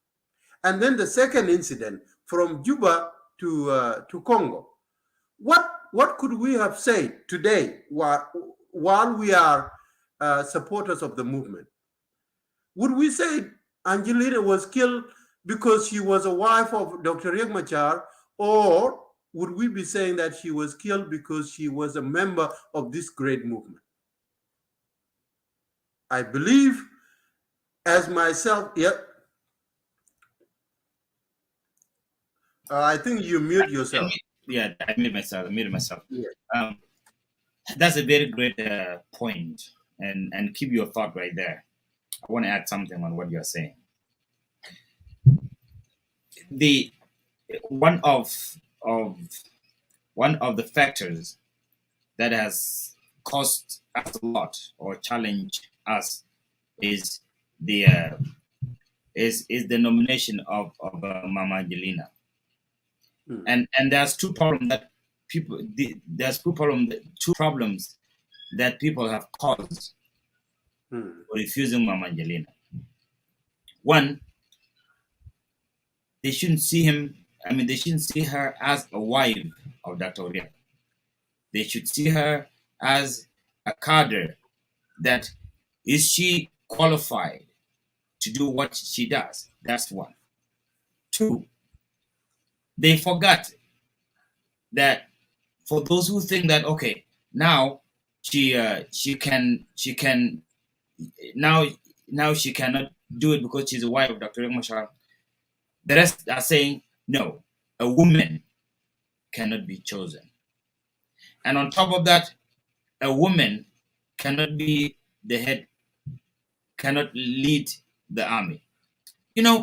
and then the second incident from Juba to Congo. What could we have said today while we are supporters of the movement? Would we say Angelina was killed because she was a wife of Dr. Riek Machar, or would we be saying that she was killed because she was a member of this great movement? I believe, as myself, I think you mute yourself. Yeah, I muted myself. Yeah. That's a very great point, and keep your thought right there. I want to add something on what you're saying. The one of the factors that has cost us a lot or challenged us is the nomination of Mama Angelina. And there's two problems that people have caused for refusing Mama Angelina. One, they shouldn't see her as a wife of Dr. Riek. They should see her as a cadre. That is she qualified to do what she does? That's one. Two, they forgot that for those who think that okay, now she cannot do it because she's a wife of Dr. Riek Machar. The rest are saying no, a woman cannot be chosen. And on top of that, a woman cannot be the head, cannot lead the army.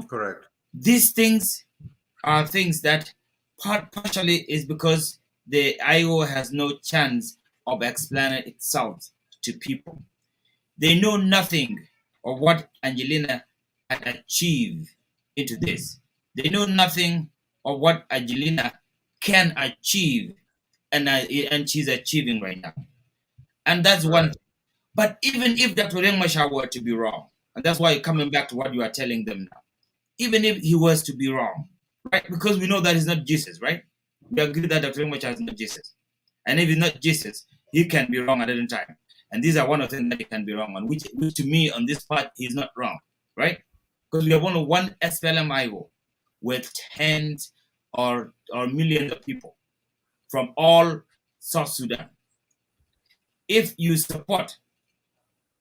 Correct. These things are things that partially is because the IO has no chance of explaining itself to people. They know nothing of what Angelina had achieved into this. They know nothing of what Angelina can achieve and she's achieving right now. And that's one thing. But even if Dr. Riek Machar were to be wrong, and that's why coming back to what you are telling them now, even if he was to be wrong, right? Because we know that he's not Jesus, right? We agree that Dr. Riek Machar is not Jesus. And if he's not Jesus, he can be wrong at any time. And these are one of the things that he can be wrong on, which to me on this part, he's not wrong, right? Because we have only one SPLM-IO with tens or millions of people from all South Sudan. If you support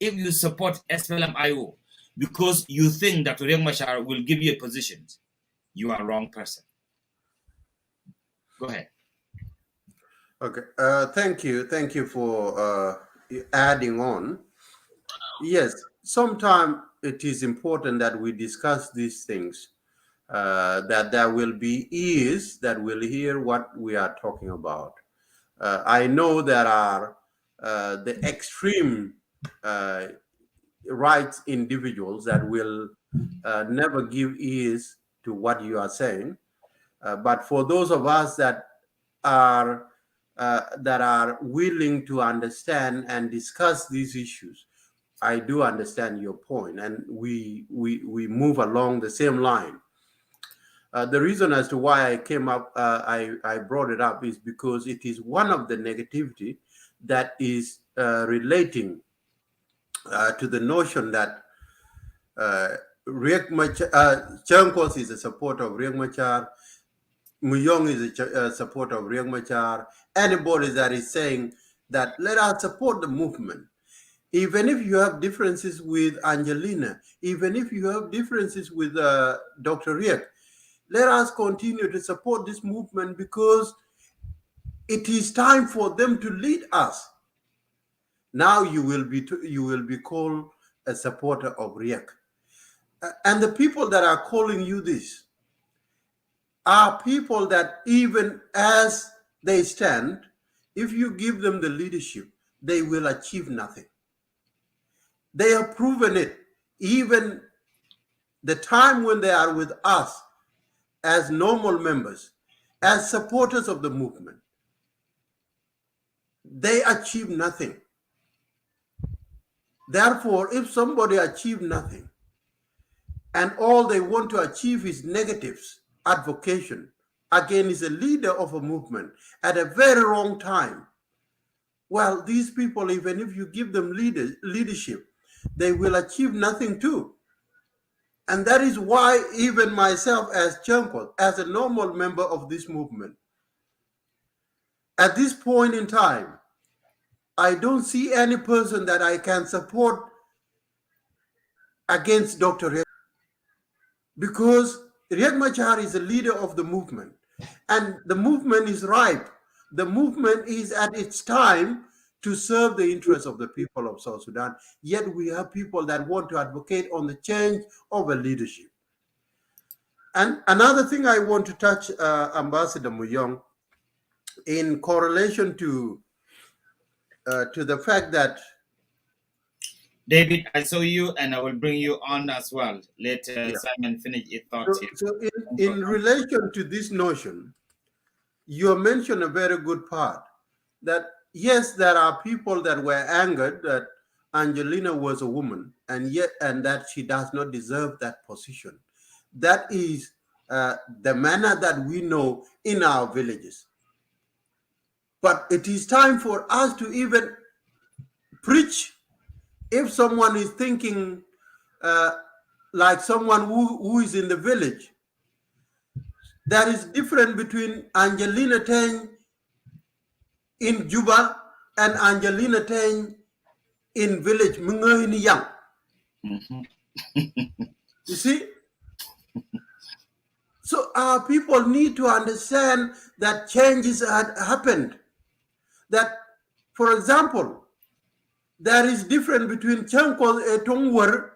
SPLM-IO, because you think that Riek Machar will give you a position, you are wrong person. Go ahead. Okay. Thank you for adding on. Yes, sometimes it is important that we discuss these things. That there will be ears that will hear what we are talking about. I know there are the extreme rights individuals that will never give ears to what you are saying. But for those of us that are willing to understand and discuss these issues, I do understand your point, and we move along the same line. The reason as to why I came up, I brought it up, is because it is one of the negativity that is relating to the notion that Riek Machar, Chankos is a supporter of Riek Machar, Muyong is a supporter of Riek Machar. Anybody that is saying that let us support the movement, even if you have differences with Angelina, even if you have differences with Dr. Riek, let us continue to support this movement because it is time for them to lead us. Now you will be called a supporter of Riek. And the people that are calling you this are people that even as they stand, if you give them the leadership, they will achieve nothing. They have proven it. Even the time when they are with us as normal members, as supporters of the movement, they achieve nothing. Therefore, if somebody achieves nothing and all they want to achieve is negatives, advocation, again is a leader of a movement at a very wrong time, well, these people, even if you give them leadership, they will achieve nothing too. And that is why even myself as Chankot, as a normal member of this movement, at this point in time, I don't see any person that I can support against Dr. Riek, because Riek Machar is a leader of the movement, and the movement is ripe. The movement is at its time to serve the interests of the people of South Sudan. Yet we have people that want to advocate on the change of a leadership. And another thing I want to touch, Ambassador Muyong, in correlation to the fact that David, I saw you and I will bring you on as well. Let Simon finish his thoughts here. So in relation to this notion, you mentioned a very good part, that yes, there are people that were angered that Angelina was a woman and that she does not deserve that position. That is the manner that we know in our villages. But it is time for us to even preach. If someone is thinking like someone who is in the village, there is difference between Angelina Teng in Juba and Angelina Teng in village Mungohini Yang. You see? So our people need to understand that changes had happened. That, for example, there is difference between Chankol Etongwer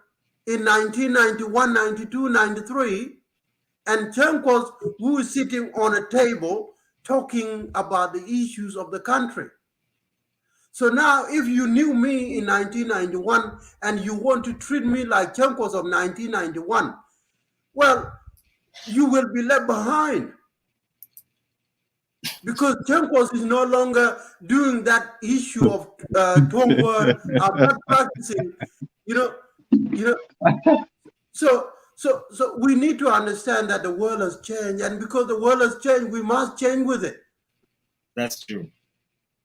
in 1991, 92, 93, and Chankos who is sitting on a table talking about the issues of the country. So now if you knew me in 1991 and you want to treat me like Chankos of 1991, well, you will be left behind. Because Chankos is no longer doing that issue of Tongwer, I'm not practicing, So we need to understand that the world has changed, and because the world has changed, we must change with it. That's true.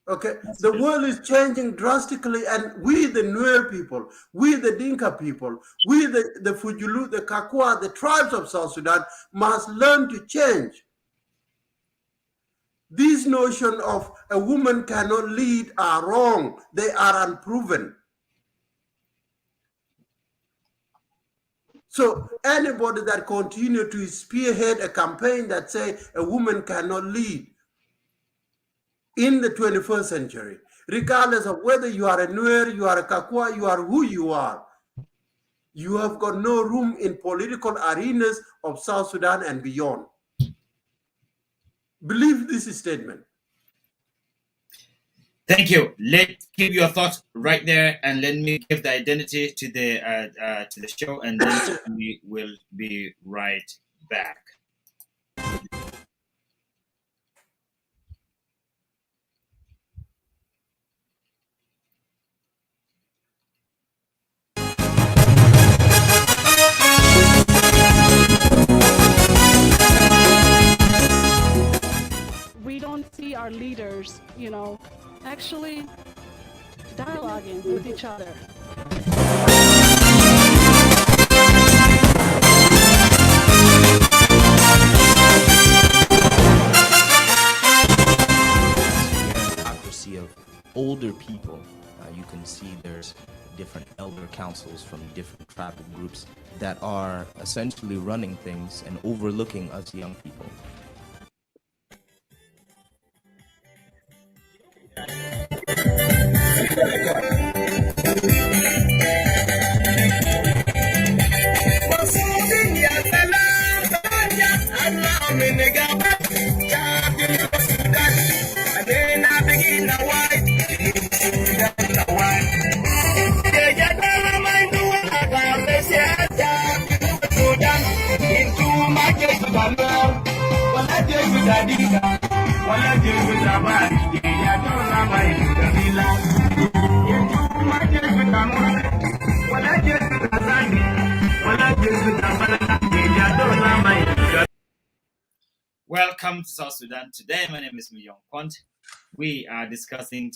Okay, the world is changing drastically, and we, the Nuer people, we, the Dinka people, we, the Fujulu, the Kakwa, the tribes of South Sudan, must learn to change. This notion of a woman cannot lead are wrong. They are unproven. So anybody that continue to spearhead a campaign that say a woman cannot lead in the 21st century, regardless of whether you are a Nuer, you are a Kakwa, you are who you are, you have got no room in political arenas of South Sudan and beyond. Believe this statement. Thank you. Let's keep your thoughts right there, and let me give the identity to the show, and then we will be right back. We don't see our leaders, actually dialoguing with each other. Meritocracy of older people. You can see there's different elder councils from different tribal groups that are essentially running things and overlooking us young people. Welcome to South Sudan. Today, my name is Myong Kwant. We are discussing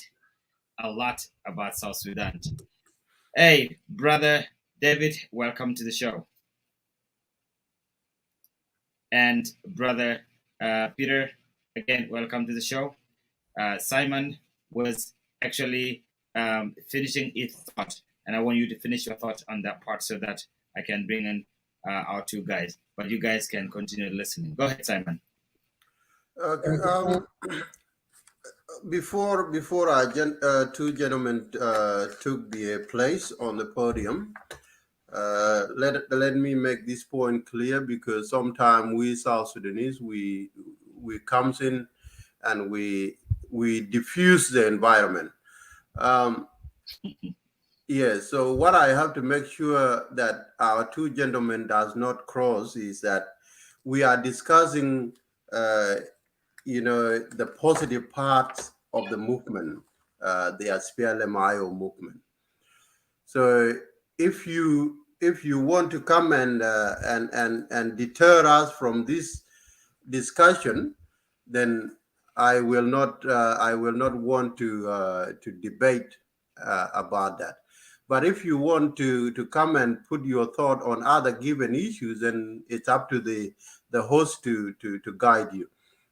a lot about South Sudan. Hey, brother David, welcome to the show. And brother Peter, again, welcome to the show. Simon was actually finishing his thought, and I want you to finish your thought on that part so that I can bring in our two guys. But you guys can continue listening. Go ahead, Simon. Okay. Before our two gentlemen took their place on the podium, let me make this point clear, because sometimes we South Sudanese we comes in and we diffuse the environment. Yes. So what I have to make sure that our two gentlemen does not cross is that we are discussing the positive parts of the movement, the SPLM-IO movement. So if you want to come and deter us from this discussion, then I will not want to debate about that. But if you want to come and put your thought on other given issues, then it's up to the host to guide you.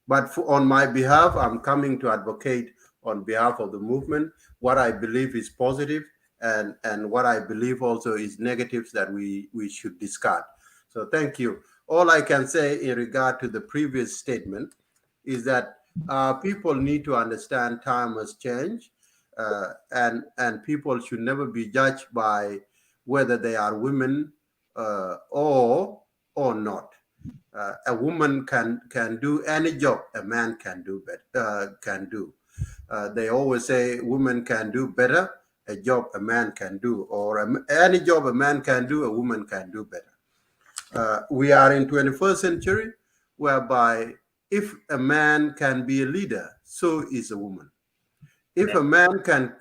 But on my behalf, I'm coming to advocate on behalf of the movement what I believe is positive and what I believe also is negatives that we should discard. So thank you. All I can say in regard to the previous statement is that people need to understand time has changed, and people should never be judged by whether they are women or not. A woman can do any job a man can do. They always say women can do better a job a man can do, or any job a man can do, a woman can do better. We are in 21st century, whereby if a man can be a leader, so is a woman. If a man can,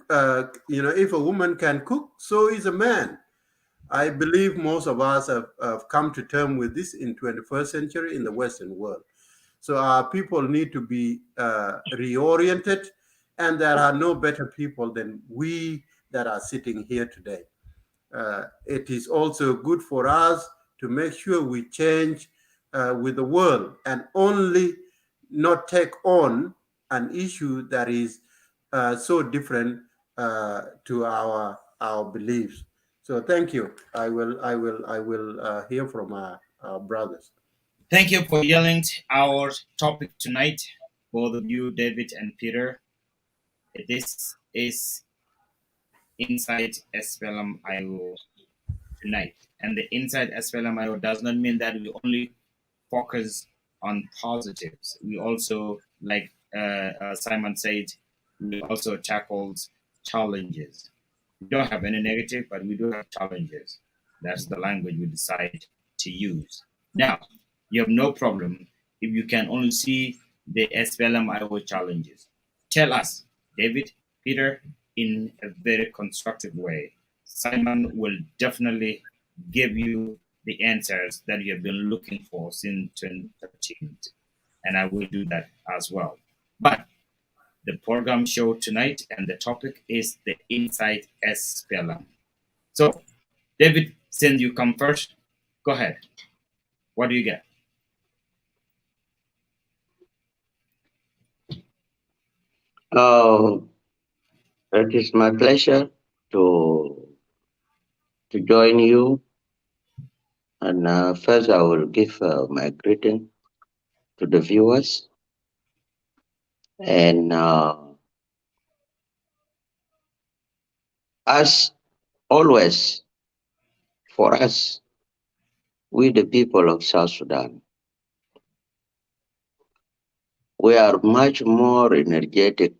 if a woman can cook, so is a man. I believe most of us have come to terms with this in 21st century in the Western world. So our people need to be reoriented, and there are no better people than we that are sitting here today. It is also good for us to make sure we change with the world and only not take on an issue that is so different to our beliefs. So thank you. I will hear from our brothers. Thank you for yelling our topic tonight, both of you, David and Peter. This is Inside SPLM IO tonight. And the Inside SPLM IO does not mean that we only focus on positives. We also, like Simon said, we also tackled challenges. We don't have any negative, but we do have challenges. That's the language we decide to use. Now, you have no problem if you can only see the SPLM IO challenges. Tell us, David, Peter, in a very constructive way. Simon will definitely give you the answers that you have been looking for since 2013. And I will do that as well. But the program show tonight and the topic is the Inside SPLM. So, David, since you come first, go ahead. What do you get? Oh, it is my pleasure to join you. And first, I will give my greeting to the viewers. And as always, for us, we the people of South Sudan, we are much more energetic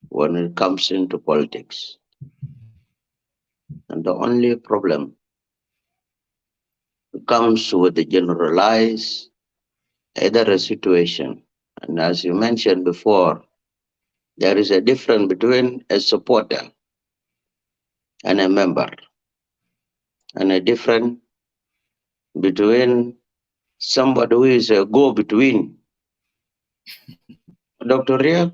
when it comes into politics. And the only problem comes with the generalized either a situation. And as you mentioned before, there is a difference between a supporter and a member, and a difference between somebody who is a go-between. Dr. Riek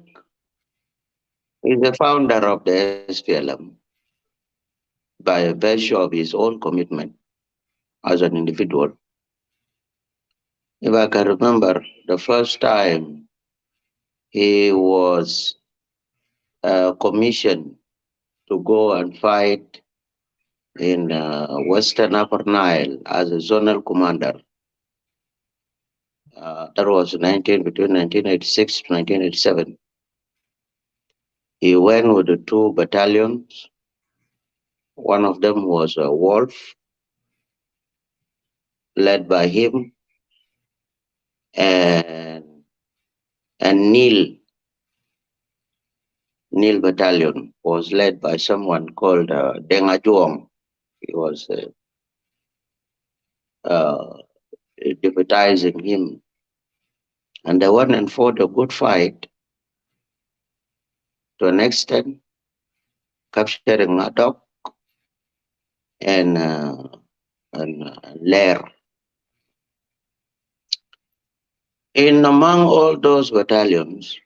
is the founder of the SPLM by virtue of his own commitment as an individual. If I can remember the first time he was commissioned to go and fight in Western Upper Nile as a zonal commander, that was between 1986 to 1987. He went with the 2 battalions. One of them was a Wolf, led by him, and Nil battalion was led by someone called Deng Ajuong. He was deputizing him. And they went and fought a good fight to an extent, capturing Nadok and Lair. In among all those battalions,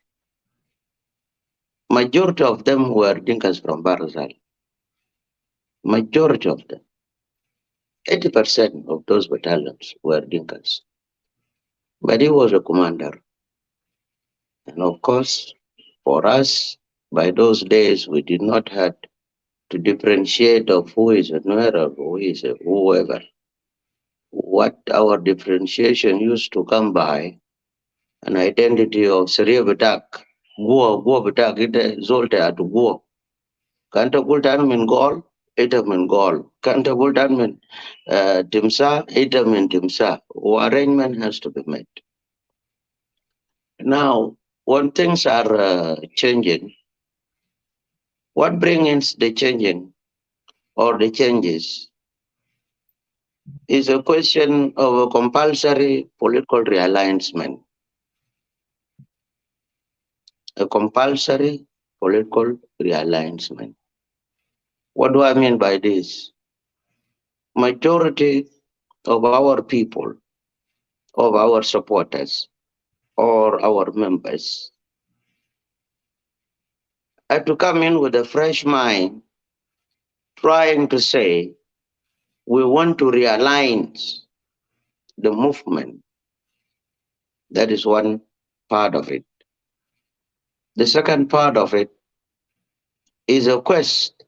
majority of them were Dinkas from Barazal. Majority of them. 80% of those battalions were Dinkas. But he was a commander. And of course, for us, by those days, we did not have to differentiate of who is a Nuer or who is a whoever. What our differentiation used to come by an identity of Syria Batak, Gua Batak, it Zolta at Gua. Kanta Gultan min Gol, ita min Gol. Kanta Gultan min Timsa, ita min Timsa. Arrangement has to be made. Now, when things are changing, what brings the changing or the changes is a question of a compulsory political realignment. A compulsory political realignment. What do I mean by this? Majority of our people, of our supporters, or our members had to come in with a fresh mind, trying to say, we want to realign the movement. That is one part of it. The second part of it is a quest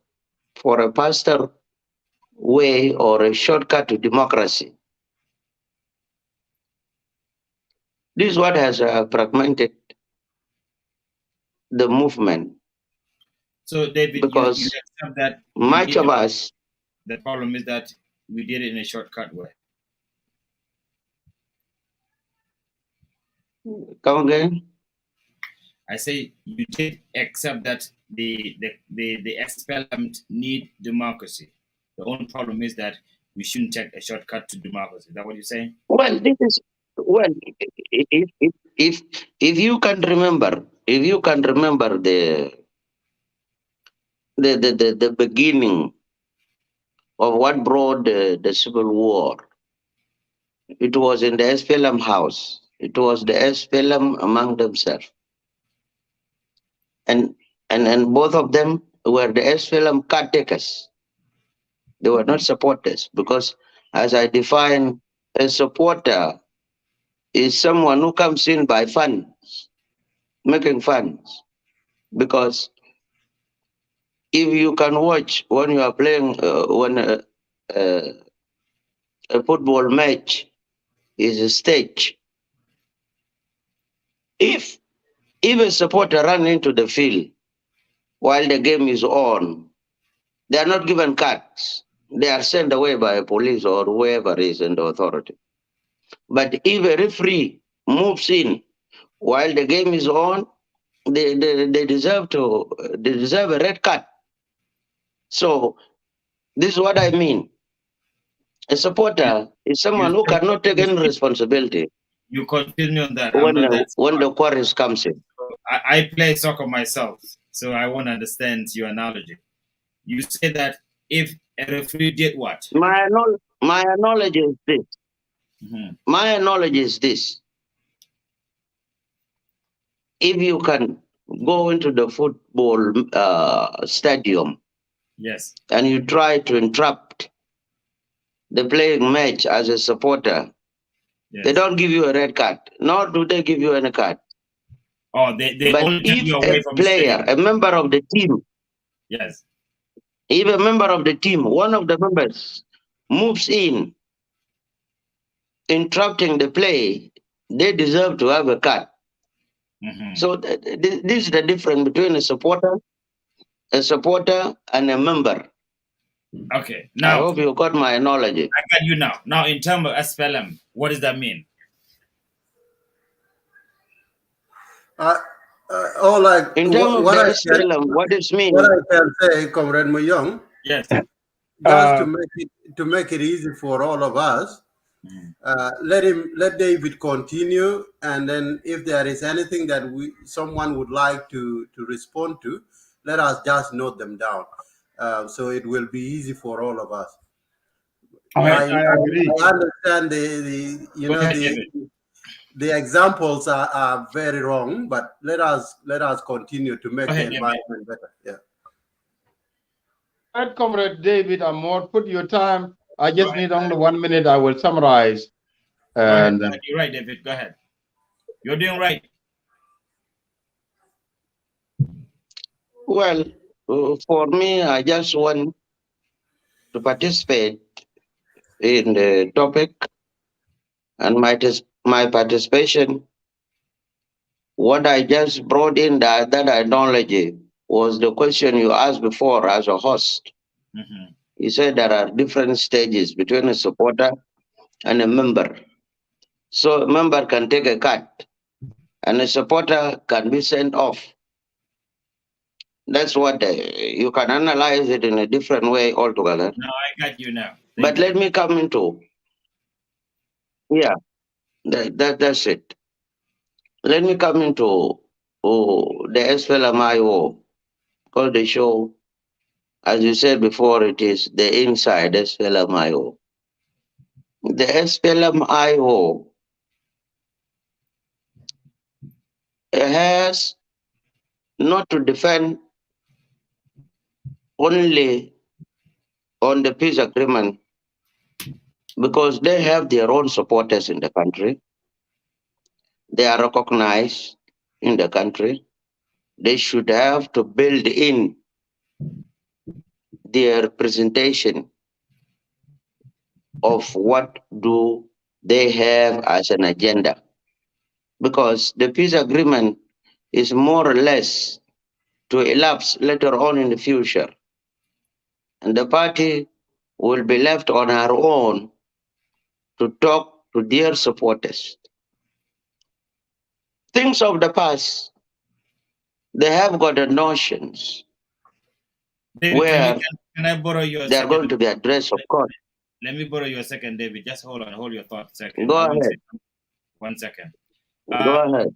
for a pastor way or a shortcut to democracy. This is what has fragmented the movement, So, David, you because accept that we much did of it. us, The problem is that we did it in a shortcut way. come again? I say you did accept that the SPLM need democracy. The only problem is that we shouldn't take a shortcut to democracy. Is that what you're saying? Well, this is well. If you can remember, the beginning of what brought the civil war, it was in the SPLM house. It was the SPLM among themselves, and both of them were the SPLM caretakers. They were not supporters, because, as I define, a supporter is someone who comes in by funds, making funds. Because if you can watch when you are playing, when a football match is a stage, if a supporter run into the field while the game is on, they are not given cards. They are sent away by a police or whoever is in the authority. But if a referee moves in while the game is on, they deserve a red card. So this is what I mean. A supporter is someone who cannot take any responsibility You continue on that. I'm not that when smart. the quarries comes in. I play soccer myself, so I want to understand your analogy. You say that if a referee did what? My knowledge is this. Mhm. My knowledge is this. If you can go into the football stadium Yes. and you try to interrupt the playing match as a supporter, Yes. they don't give you a red card, nor do they give you any card. Oh, they But only take if you a away from the player, stadium. a member of the team, Yes. if a member of the team, one of the members, moves in, interrupting the play, they deserve to have a card. Mhm. So this is the difference between a supporter and a member. Okay. I Now hope you got my analogy. I got you now. Now, in terms of SPLM, what does that mean? All like In terms of what the I can SPLM, what it means, what I can say, Comrade Mayong, Yes. just to make it easy for all of us. Let David continue, and then if there is anything that someone would like to respond to, let us just note them down, so it will be easy for all of us. I agree. I understand the you Go know ahead, David. the examples are very wrong, but let us continue to make Go the ahead, David. environment better. Yeah. Right, Comrade David Amor, put your time. I just need only 1 minute. I will summarize. Go ahead. And You're right, David. Go ahead. You're doing right. well, for me, I just want to participate in the topic, and my participation, what I just brought in that analogy was the question you asked before as a host. Mhm. You said there are different stages between a supporter and a member. So a member can take a cut, and a supporter can be sent off. That's what you can analyze it in a different way altogether. No, I got you now. But let me come into, yeah, that's it. Let me come into the SPLMIO, because the show, as you said before, it is the inside SPLMIO. The SPLMIO has not to defend only on the peace agreement, because they have their own supporters in the country. They are recognized in the country. They should have to build in their presentation of what do they have as an agenda. Because the peace agreement is more or less to elapse later on in the future. And the party will be left on her own to talk to their supporters. Things of the past, they have got the notions David, where can I borrow you a they are going second? to be addressed, of course. Let me borrow you a second, David. Just hold your thought a second. Go I want to ahead. say 1 second. Go ahead.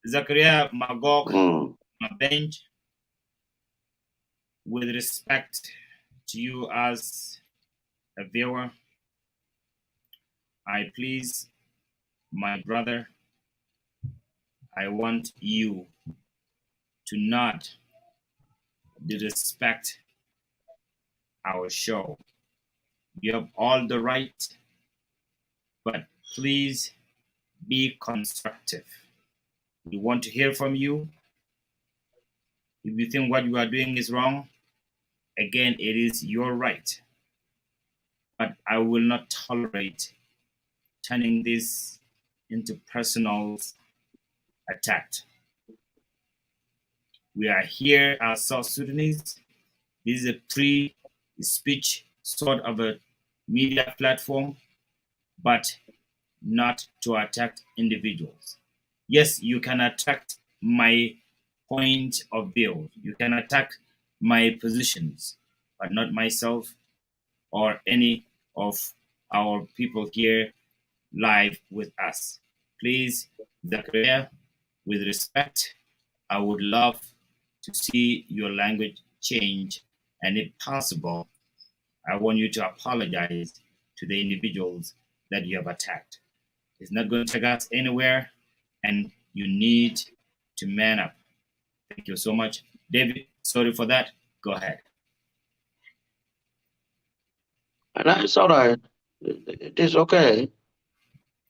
Zachariah Magog, Mm. bench, with respect to you as a viewer, I please, my brother, I want you to not disrespect our show. You have all the right, but please be constructive. We want to hear from you. If you think what you are doing is wrong, again, it is your right. But I will not tolerate turning this into personal attack. We are here as South Sudanese. This is a free speech sort of a media platform, but not to attack individuals. Yes, you can attack my point of view. You can attack my positions, but not myself or any of our people here live with us. Please, Zachariah, with respect, I would love to see your language change, and if possible, I want you to apologize to the individuals that you have attacked. It's not going to take us anywhere, and you need to man up. Thank you so much. David, sorry for that. Go ahead. And that's all right. It is okay.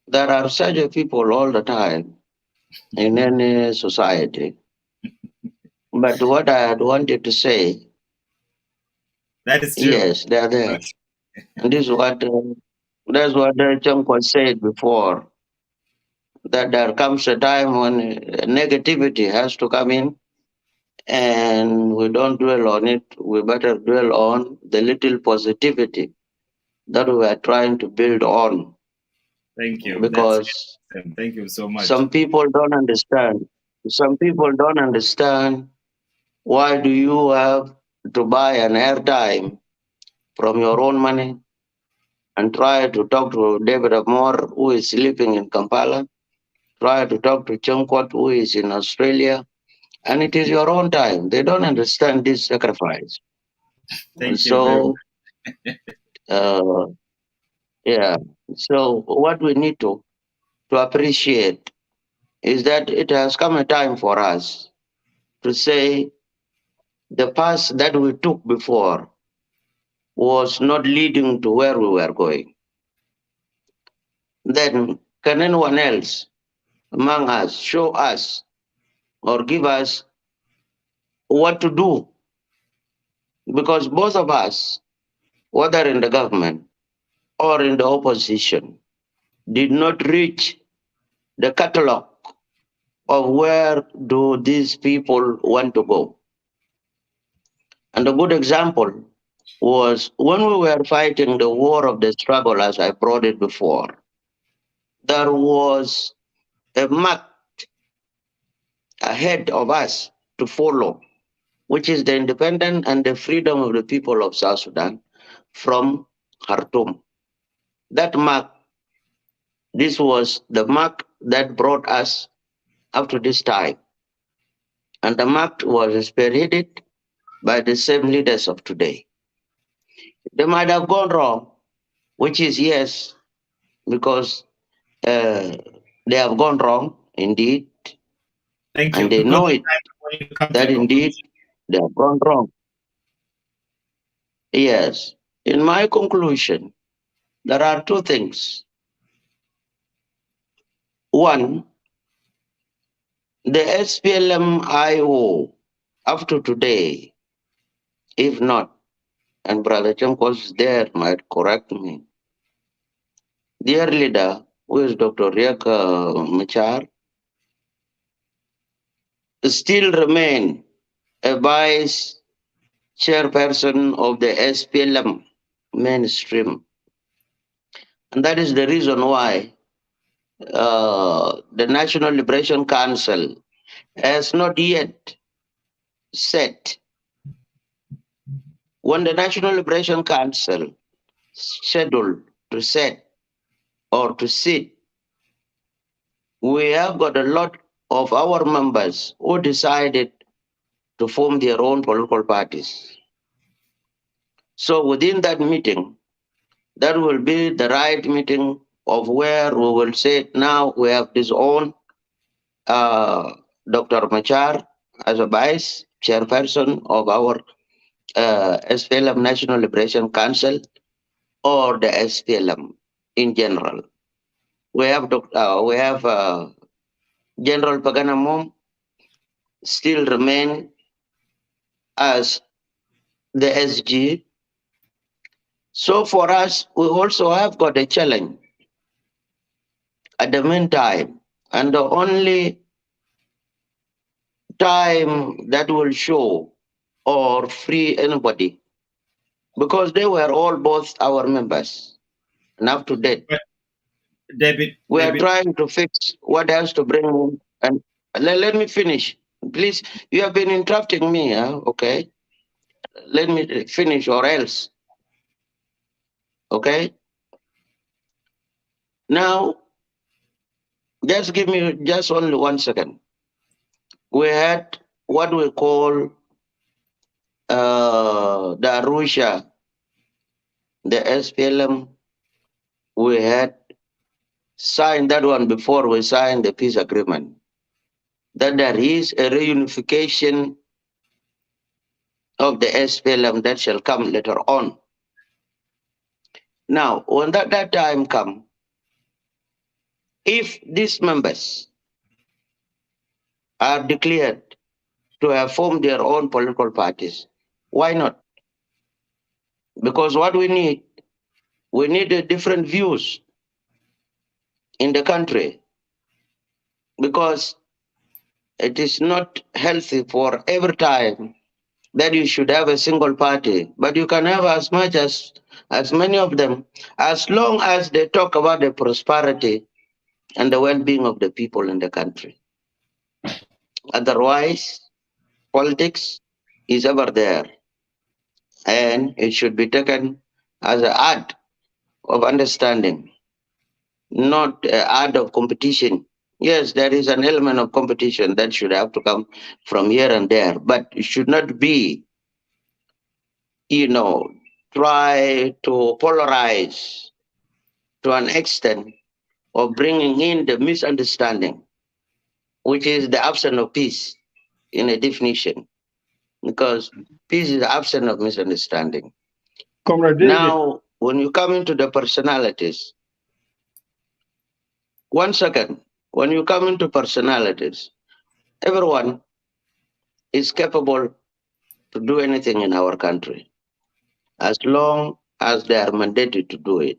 There are such people all the time in any society. But what I had wanted to say, That is true. yes, they are there. And this is what that's what Changkwa said before. That there comes a time when negativity has to come in, and we don't dwell on it. We better dwell on the little positivity that we are trying to build on. Thank you. Because Thank you so much. some people don't understand. Some people don't understand why do you have to buy an airtime from your own money and try to talk to David Amor, who is sleeping in Kampala, try to talk to Chongkot, who is in Australia, and it is your own time. They don't understand this sacrifice. Thank you very So, yeah. So what we need to appreciate is that it has come a time for us to say the path that we took before was not leading to where we were going. Then can anyone else among us show us or give us what to do? Because both of us, whether in the government or in the opposition, did not reach the catalog of where do these people want to go. And a good example was when we were fighting the war of the struggle, as I brought it before, there was a map ahead of us to follow, which is the independence and the freedom of the people of South Sudan from Khartoum. That mark, this was the mark that brought us up to this time. And the mark was spearheaded by the same leaders of today. They might have gone wrong, which is yes, because they have gone wrong indeed, Thank you. and they Because know it, that indeed they have gone wrong. Yes. In my conclusion, there are two things. One, the SPLM-IO up to today, if not, and Brother Chankos there might correct me, their leader, who is Dr. Riek Machar, still remain a vice chairperson of the SPLM mainstream. And that is the reason why the National Liberation Council has not yet set. When the National Liberation Council scheduled to set or to sit, we have got a lot of our members who decided to form their own political parties. So within that meeting, that will be the right meeting of where we will say now we have disowned Dr. Machar as a vice chairperson of our SPLM National Liberation Council or the SPLM in general. We have General Paganamum still remain as the SG. So for us, we also have got a challenge at the meantime, and the only time that will show or free anybody, because they were all both our members and up to date. But David, We are trying to fix what has to bring in. And let me finish. Please, you have been interrupting me, okay? Let me finish or else, okay? Now, just give me just only 1 second. We had what we call the Arusha, the SPLM. We had signed that one before we signed the peace agreement, that there is a reunification of the SPLM that shall come later on. Now, when that time comes, if these members are declared to have formed their own political parties, why not? Because what we need different views in the country, because it is not healthy for every time that you should have a single party, but you can have as much as many of them, as long as they talk about the prosperity and the well-being of the people in the country. Otherwise, politics is ever there, and it should be taken as an art of understanding, not an art of competition. Yes, there is an element of competition that should have to come from here and there, but it should not be, try to polarize to an extent of bringing in the misunderstanding, which is the absence of peace in a definition, because peace is the absence of misunderstanding. Comrade David. Now, when you come into the personalities, 1 second, when you come into personalities, everyone is capable to do anything in our country, as long as they are mandated to do it.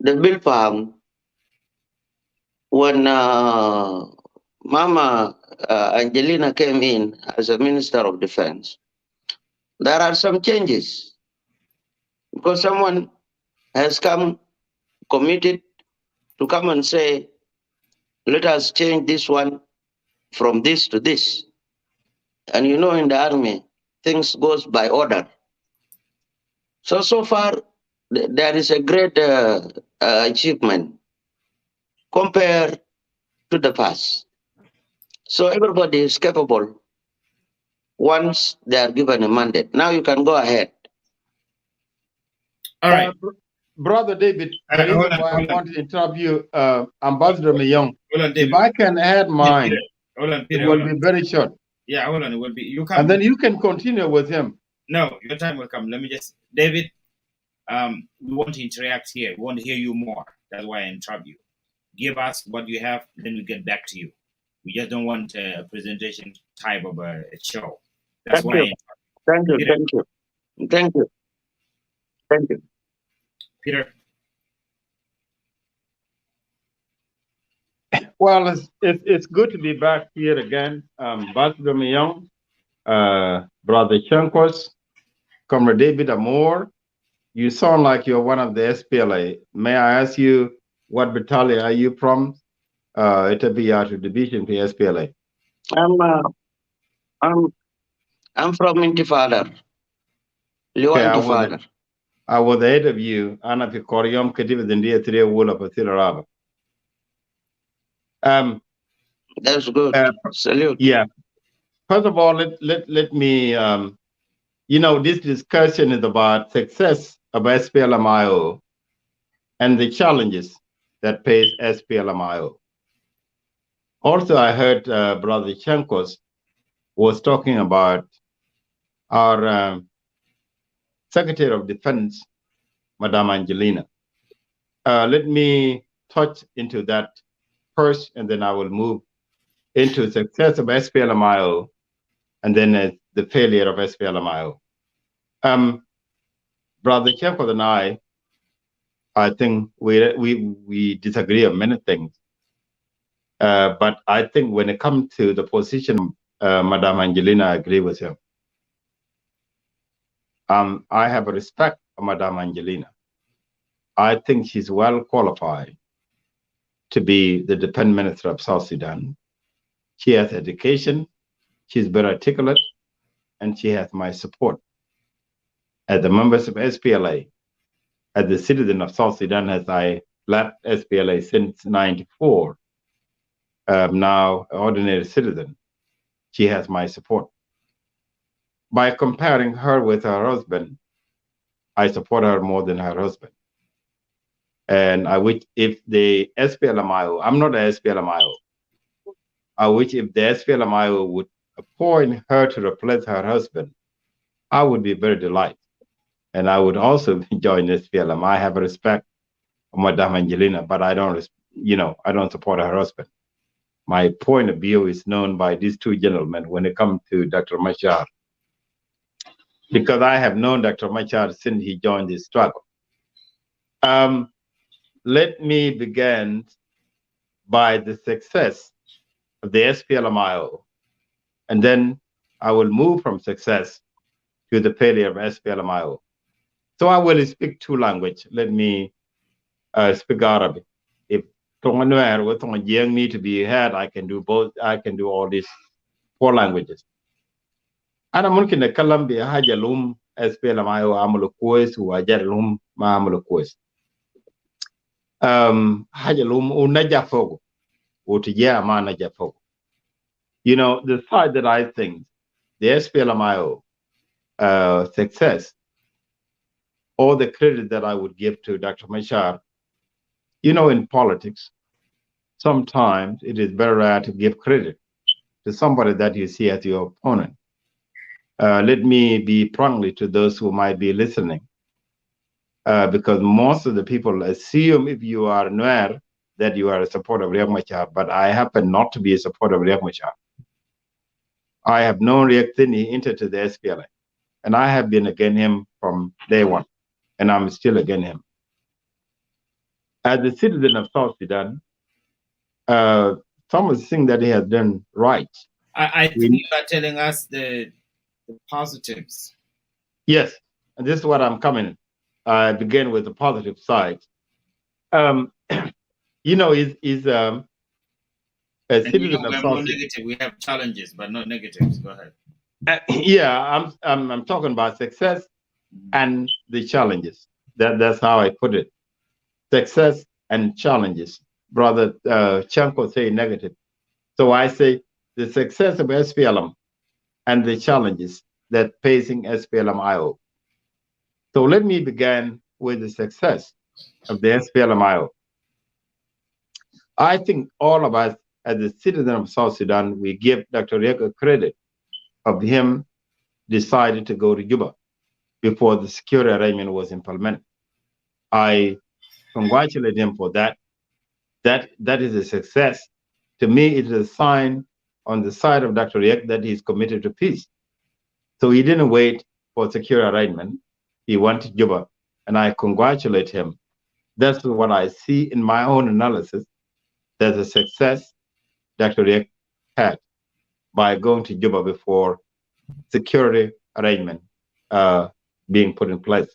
The bill farm, when Mama Angelina came in as a Minister of Defense, there are some changes, because someone has come committed to come and say, let us change this one from this to this. And in the army, things goes by order. So far, there is a great achievement compared to the past. So everybody is capable once they are given a mandate. Now you can go ahead. all right. Brother David, the reason why I want to interrupt you, Ambassador Mayong, Hold on, David. if I can add mine, Hold on, Peter. it will be very short. Yeah, hold on. It will be. You come. And then you can continue with him. No, your time will come. Let me just, David. We want to interact here. We want to hear you more. That's why I interrupt you. Give us what you have, then we get back to you. We just don't want a presentation type of a show. That's Thank why. you. Thank you. Peter. Thank you. Thank you. Thank you. Peter. Well, it's good to be back here again. Ambassador Myong, Brother Chankos, Comrade David Amor. You sound like you're one of the SPLA. May I ask you what battalion are you from? It'll be out of division to SPLA. I'm I'm from Intifada. Liwa Intifada. I was the head of you. Ana Picorium Kativ the India 3 wool of Pathila. That's good. Salute. Yeah. First of all, let me this discussion is about success of SPLMIO and the challenges that face SPLMIO. Also, I heard Brother Chankos was talking about our Secretary of Defense, Madame Angelina. Let me touch into that first, and then I will move into success of SPLMIO, and then the failure of SPLMIO. Brother Chankos and I think we disagree on many things. But I think when it comes to the position of Madame Angelina, I agree with him. I have a respect for Madame Angelina. I think she's well qualified to be the Defense Minister of South Sudan. She has education, she's very articulate, and she has my support. As the members of SPLA, as the citizen of South Sudan, as I led SPLA since '94, now an ordinary citizen, she has my support. By comparing her with her husband, I support her more than her husband. And I wish if the SPLMIO, I'm not a SPLMIO, I wish if the SPLMIO would appoint her to replace her husband, I would be very delighted. And I would also join SPLM. I have respect for Madame Angelina, but I don't, I don't support her husband. My point of view is known by these two gentlemen when it comes to Dr. Machar, because I have known Dr. Machar since he joined the struggle. Let me begin by the success of the SPLMIO, and then I will move from success to the failure of SPLMIO. So I will speak two languages. Let me speak Arabic. If Tonganuer or Tongajiang need to be heard, I can do both. I can do all these 4 languages. أنا ممكن أتكلم بحاجة لهم SPLMIO عملوا كويس وأجر لهم ما عملوا كويس. حاجة لهم ونجح فوق وتجاه ما نجح فوق. The side that I think the SPLMIO success, all the credit that I would give to Dr. Machar, in politics, sometimes it is very rare to give credit to somebody that you see as your opponent. Let me be friendly to those who might be listening, because most of the people assume if you are Nuer that you are a supporter of Riek Machar, but I happen not to be a supporter of Riek Machar. I have known Riek since he entered to the SPLA, and I have been against him from day one, and I'm still against him. As a citizen of South Sudan, some of the things that he has done right. I think you are telling us the positives. Yes, and this is what I'm coming. I begin with the positive side. Is a citizen of South Sudan. We have challenges, but not negatives. Go ahead. I'm talking about success and the challenges. That's how I put it. Success and challenges. Brother Chanko say negative. So I say the success of SPLM and the challenges that facing SPLM-IO. So let me begin with the success of the SPLM-IO. I think all of us as a citizen of South Sudan, we give Dr. Riek credit of him decided to go to Juba before the security arrangement was implemented. I congratulate him for that. That is a success. To me, it is a sign on the side of Dr. Riek that he's committed to peace. So he didn't wait for security arrangement. He went to Juba, and I congratulate him. That's what I see in my own analysis. there's a success Dr. Riek had by going to Juba before security arrangement being put in place.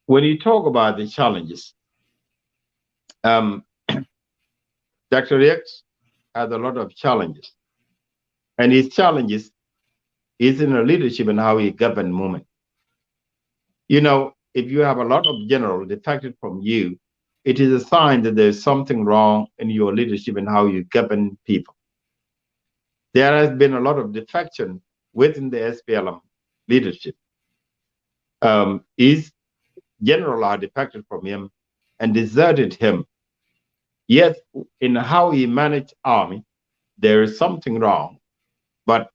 When you talk about the challenges, Dr. Riek has a lot of challenges, and his challenges is in a leadership and how he governed movement. You know, if you have a lot of generals defected from you, it is a sign that there's something wrong in your leadership and how you govern people. There has been a lot of defection within the SPLM leadership. His general are defected from him and deserted him. Yes, in how he managed army, there is something wrong. But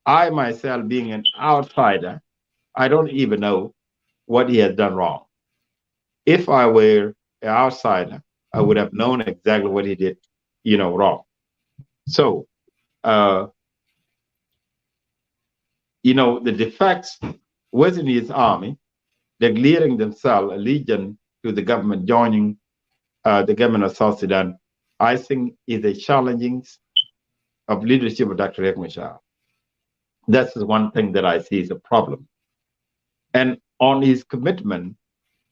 I myself, being an outsider, I don't even know what he has done wrong. If I were an outsider, I would have known exactly what he did, wrong. So, the defects within his army, declaring themselves allegiance to the government, joining the government of South Sudan, I think is a challenging of leadership of Dr. Riek Machar. That's the one thing that I see is a problem. And on his commitment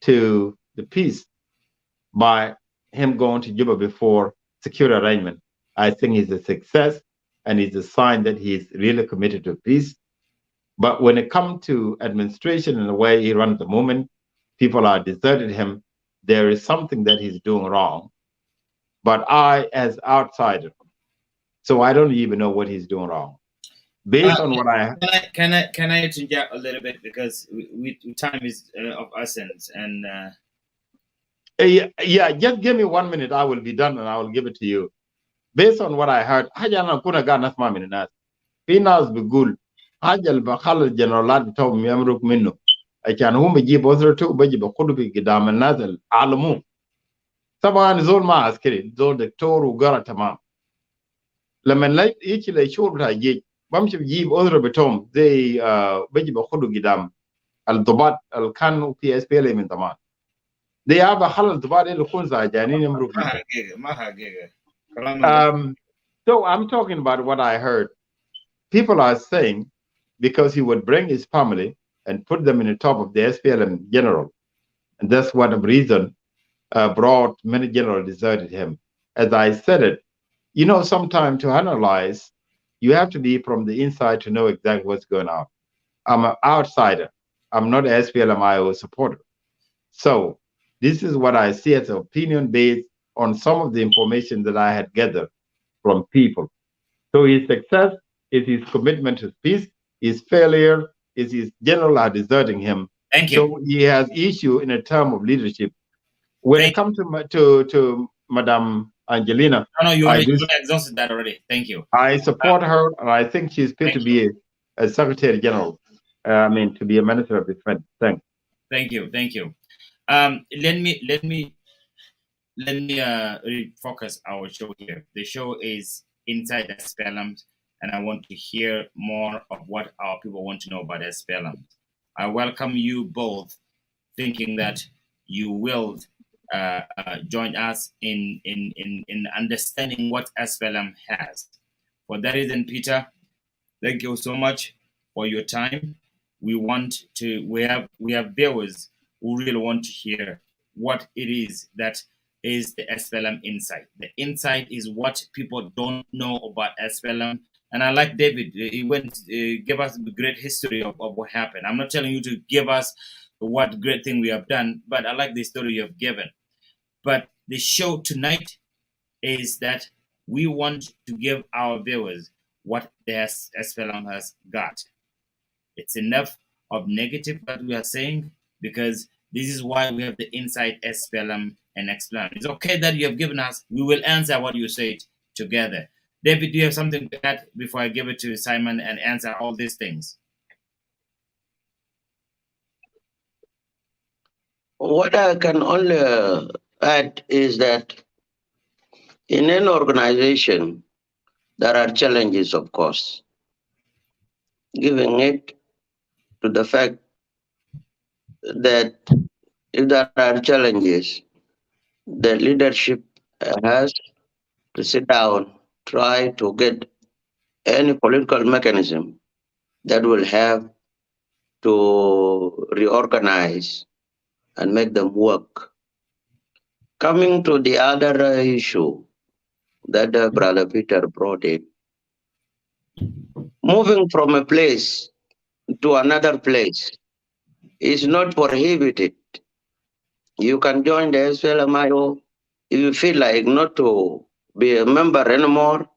to the peace by him going to Juba before security arrangement, I think is a success and is a sign that he's really committed to peace. But when it comes to administration and the way he runs the movement, people are deserted him. There is something that he's doing wrong. But I, as outsider, so I don't even know what he's doing wrong. Based on what can I interject a little bit, because time is of essence, and yeah, just give me 1 minute. I will be done and I will give it to you. Based on what I heard, hajana kuna ga nasma min nas. Finas bigul hajal bakhal generalat bitaw yamruk minnu. Akan hum bajib wasratu bajib khudu bi qidam an-nas al-alamu. طبعا زول ما عسكري زول دكتور وقرا تمام. لما يجي للشغل بتاع الجيش بمشي بجيب أذرة بتوم زي بجي باخده قدام الضباط اللي كانوا في اس بي ال من زمان. دي أبا خلى الضباط اللي يكون زعجانين يمروا. ما حقيقة. So I'm talking about what I heard. People are saying because he would bring his family and put them in the top of the SPLM general, and that's what the reason brought many generals deserted him. As I said it, sometimes to analyze, you have to be from the inside to know exactly what's going on. I'm an outsider. I'm not an SPLM-IO supporter. So this is what I see as an opinion based on some of the information that I had gathered from people. So his success is his commitment to peace. His failure is his general are deserting him. Thank you. So he has issue in a term of leadership. When it comes to Madame Angelina, no, you exhausted that already. Thank you. I support her, and I think she's fit to be a Secretary General. To be a Minister of Defense. Thanks. Thank you. Let me refocus our show here. The show is Inside SPLM, and I want to hear more of what our people want to know about SPLM. I welcome you both, thinking that you will join us in understanding what SPLM has. For that reason, Peter, thank you so much for your time. We have viewers who really want to hear what it is that is the SPLM insight. The insight is what people don't know about SPLM. And I like David. He went give us a great history of what happened. I'm not telling you to give us what great thing we have done, but I like the story you have given. But the show tonight is that we want to give our viewers what the SPLM has got. It's enough of negative that we are saying, because this is why we have the Inside SPLM and explain. It's okay that you have given us. We will answer what you said together. David, do you have something to add before I give it to Simon and answer all these things? What I can only add is that in an organization, there are challenges, of course. Giving it to the fact that if there are challenges, the leadership has to sit down, try to get any political mechanism that will have to reorganize and make them work. Coming to the other issue that Brother Peter brought in, moving from a place to another place is not prohibited. You can join the SLMIO if you feel like not to be a member anymore,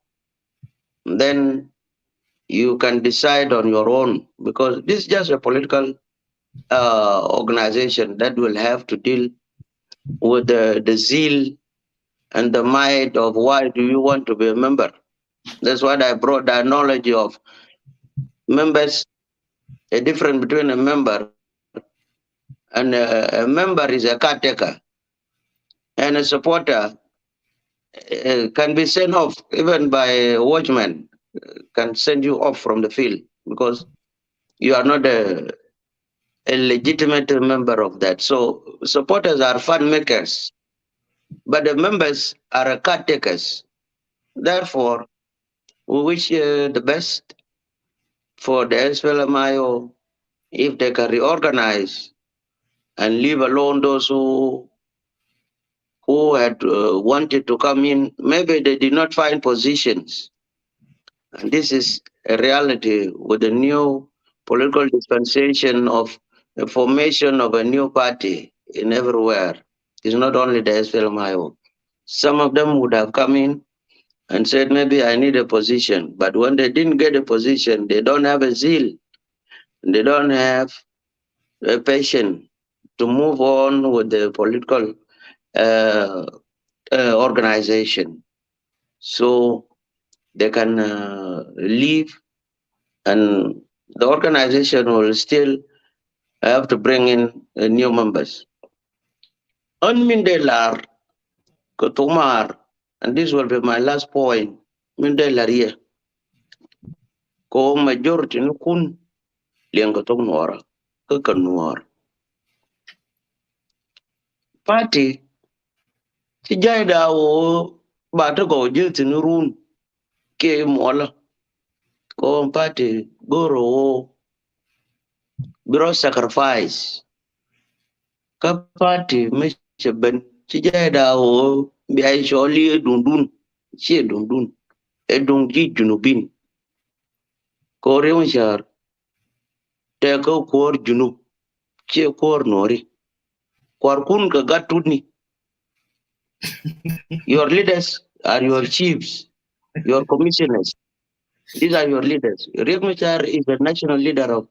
then you can decide on your own, because this is just a political organization that will have to deal with the zeal and the might of why do you want to be a member. That's what I brought the analogy of members, a difference between a member and a member is a caretaker, and a supporter can be sent off even by a watchman, can send you off from the field because you are not a legitimate member of that. So supporters are fund makers, but the members are caretakers. Therefore, we wish the best for the SPLMIO if they can reorganize and leave alone those who had wanted to come in. Maybe they did not find positions. And this is a reality with the new political dispensation of the formation of a new party in everywhere. It's not only the SPLMIO. Some of them would have come in and said, maybe I need a position. But when they didn't get a position, they don't have a zeal. They don't have a patience to move on with the political organization. So they can leave, and the organization will still have to bring in new members. Unmindelar, Kotumar, and this will be my last point. Mindelaria, ko majority nukun liang katong nuara, nuar. Party, si jai da wo ba ta go jil tinurun ke mola. Ko party goro wo biro sacrifice. Ka party me ben si jai da wo bi ai sholi dundun, si dundun. Edung ji junubin. Ko rewan shar te ko kor junub, si kor nori. Kwar kun ka gatuni. Your leaders are your chiefs, your commissioners. These are your leaders. Riek Machar is the national leader of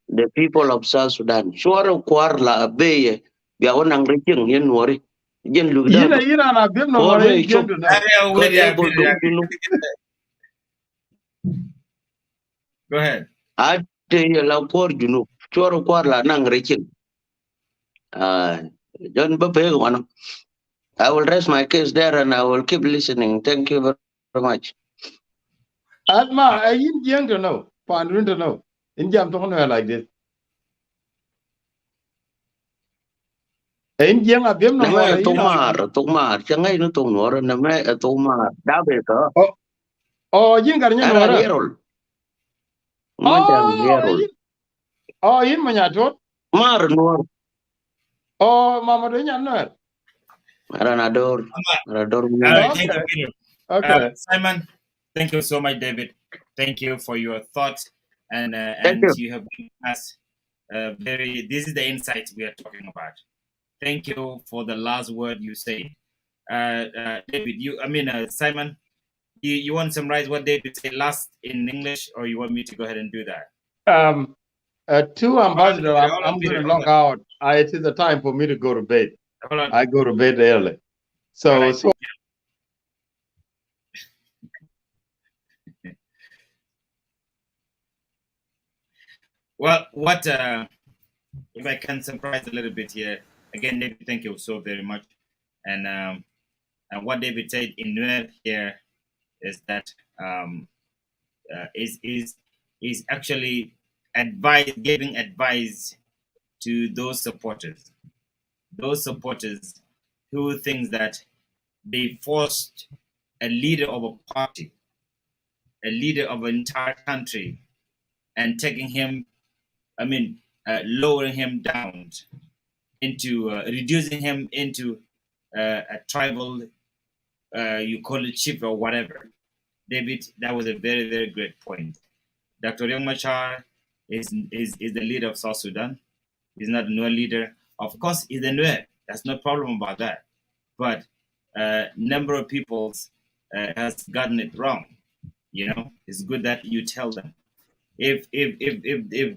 the people of South Sudan. Shuaro kwar la beye biya wanang reking yen wari. Jen lugda Ina na bim no kor more me in chop to know. ko able dum dinu. Go ahead. Ate ye la kor junu. Shuaro kwar la nang reking. John Bape one. I will rest my case there and I will keep listening. Thank you very much. Adma, I in young to know. Pandun to know. In jam to know like this. In young a bim no more. Nama tumar, changai no tumor, nama tumar, dabe ka. Oh, yin garnya Ara no. herol. Monjang herol. Oh, in manyatot. Mar nor. Oh, mama do no. Aranador. Thank you, Peter. Okay. Simon, thank you so much, David. Thank you for your thoughts, and you have given us this is the insight we are talking about. Thank you for the last word you said. David, Simon, you want to summarize what David said last in English, or you want me to go ahead and do that? Two ambassador, I'm going to log out. It is the time for me to go to bed. I go to bed early. So well, what if I can summarize a little bit here? Again, David, thank you so very much. And what David said in Nuer here is that is actually giving advice to those supporters who think that they forced a leader of a party, a leader of an entire country, and taking him, lowering him down into, reducing him into a tribal, you call it chief or whatever. David, that was a very, very great point. Dr. Riek Machar is the leader of South Sudan. He's not a Nuer leader. Of course, he's a Nuer. That's no problem about that. But number of people has gotten it wrong. It's good that you tell them. If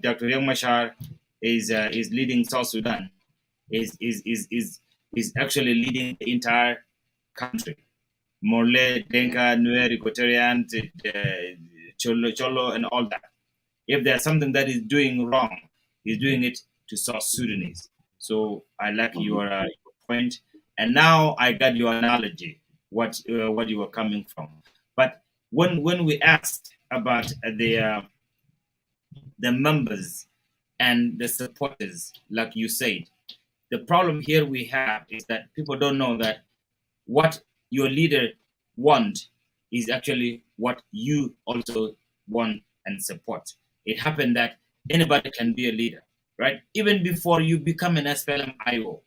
Dr. Riek Machar is leading South Sudan, is actually leading the entire country. Morle, Denka, Nuer, Equatorian, Cholo, and all that. If there's something that is doing wrong, he's doing it to South Sudanese. So I like your point. And now I got your analogy, what you were coming from. But when we asked about the members and the supporters, like you said, the problem here we have is that people don't know that what your leader want is actually what you also want and support. It happened that anybody can be a leader, right? Even before you become an SPLM IO.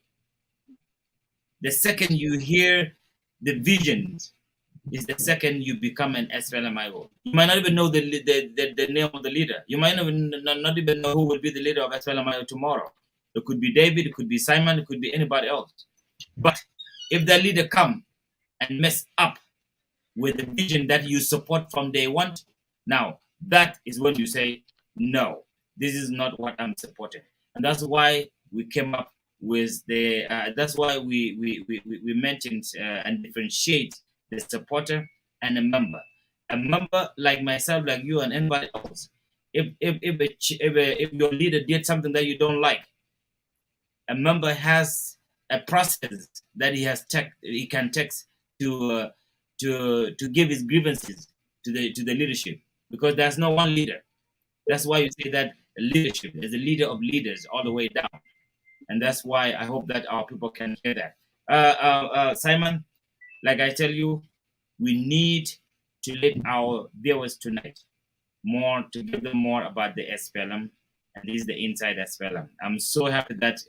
The second you hear the visions is the second you become an SPLM IO. You might not even know the name of the leader. You might not even know who will be the leader of SPLM IO tomorrow. It could be David, it could be Simon, it could be anybody else. But if the leader come and mess up with the vision that you support from day one, now that is when you say, no, this is not what I'm supporting. And that's why we came up with the, that's why we mentioned and differentiate the supporter and a member. A member like myself, like you and anybody else, if your leader did something that you don't like, a member has a process that he can text to give his grievances to the leadership, because there's no one leader. That's why you say that leadership is a leader of leaders all the way down, and that's why I hope that our people can hear that. Simon, like I tell you, we need to let our viewers tonight to give them more about the SPLM, and this is the inside SPLM. I'm so happy that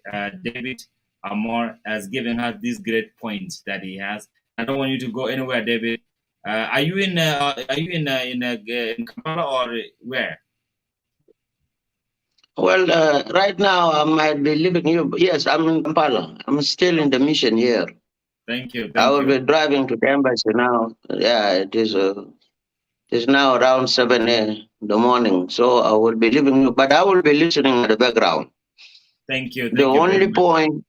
David Amor has given us these great points that he has. I don't want you to go anywhere, David. Are you in Kampala or where? Well, right now I might be leaving you. Yes, I'm in Kampala. I'm still in the mission here. Thank you. I will be driving to the embassy now. Yeah, it is now around 7 in the morning. So I will be leaving you, but I will be listening in the background. Thank you. The only point,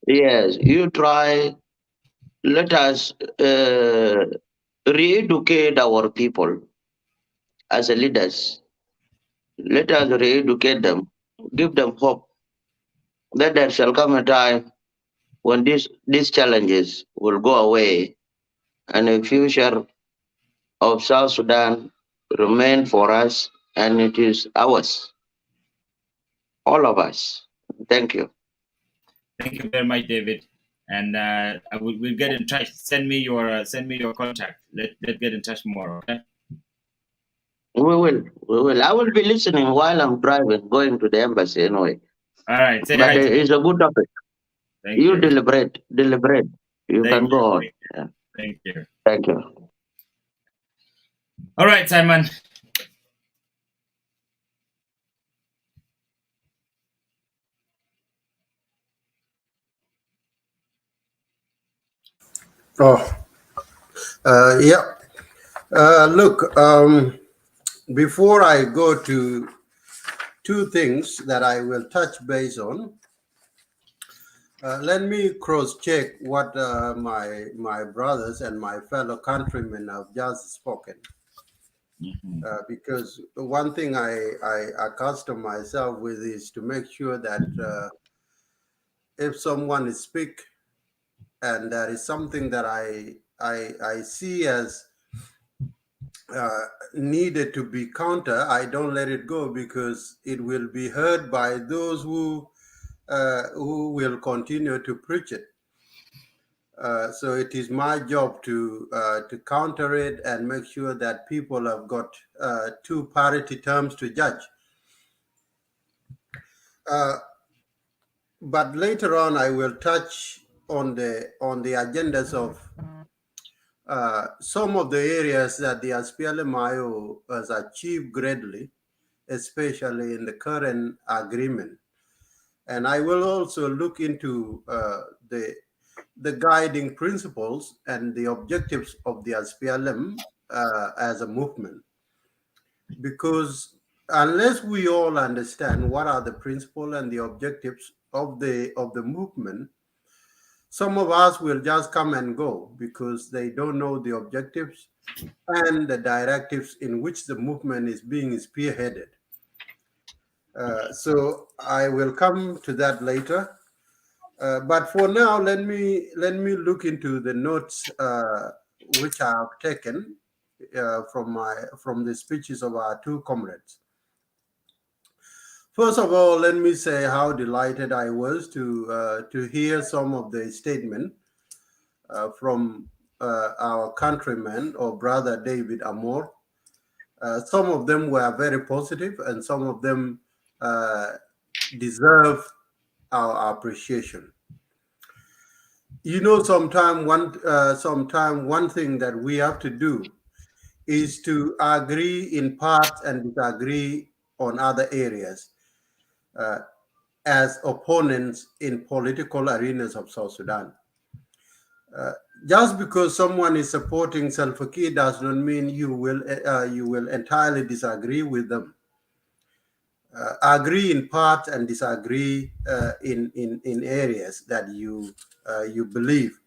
yes, you try, let us re-educate our people as leaders. Let us re-educate them, give them hope that there shall come a time when these challenges will go away and the future of South Sudan remain for us, and it is ours, all of us. Thank you. Thank you very much, David. And we'll get in touch. Send me your contact. Let's get in touch more. Okay. We will. I will be listening while I'm driving, going to the embassy anyway. All right. But it's a good topic. Thank you. Deliberate. You can go on. Yeah. Thank you. Thank you. All right, Simon. Yeah. Look, before I go to two things that I will touch base on, let me cross-check what my brothers and my fellow countrymen have just spoken. Because one thing I accustom myself with is to make sure that if someone speak and there is something that I see as needed to be counter, I don't let it go, because it will be heard by those who will continue to preach it. So it is my job to counter it and make sure that people have got two parity terms to judge. But later on, I will touch on the agendas of some of the areas that the SPLMIO has achieved greatly, especially in the current agreement. And I will also look into the guiding principles and the objectives of the SPLM as a movement. Because unless we all understand what are the principles and the objectives of the movement, some of us will just come and go because they don't know the objectives and the directives in which the movement is being spearheaded. So I will come to that later. But for now, let me look into the notes which I have taken from the speeches of our two comrades. First of all, let me say how delighted I was to hear some of the statement from our countryman or brother David Amor. Some of them were very positive, and some of them deserve our appreciation. You know, sometime one thing that we have to do is to agree in part and disagree on other areas as opponents in political arenas of South Sudan. Just because someone is supporting Salva Kiir does not mean you will entirely disagree with them. Agree in part and disagree in areas that you believe.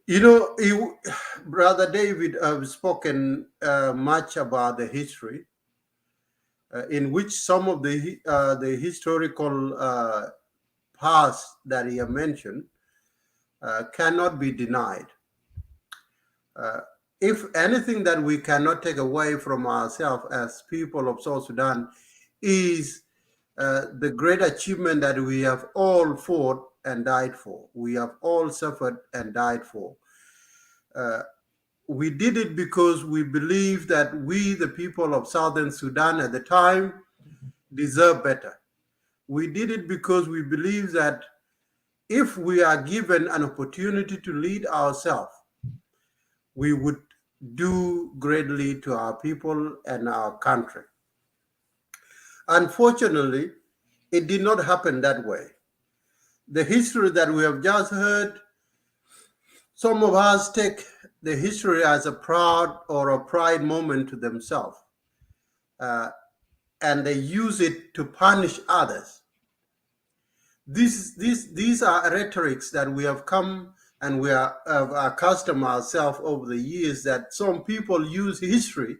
You know, Brother David have spoken much about the history, in which some of the historical past that he have mentioned cannot be denied. If anything that we cannot take away from ourselves as people of South Sudan is the great achievement that we have all fought and died for. We have all suffered and died for. We did it because we believe that we, the people of Southern Sudan at the time, deserve better. We did it because we believe that if we are given an opportunity to lead ourselves, we would do greatly to our people and our country. Unfortunately, it did not happen that way. The history that we have just heard, some of us take the history as a proud or a pride moment to themselves, and they use it to punish others. These are rhetorics that we have come and we have accustomed ourselves over the years, that some people use history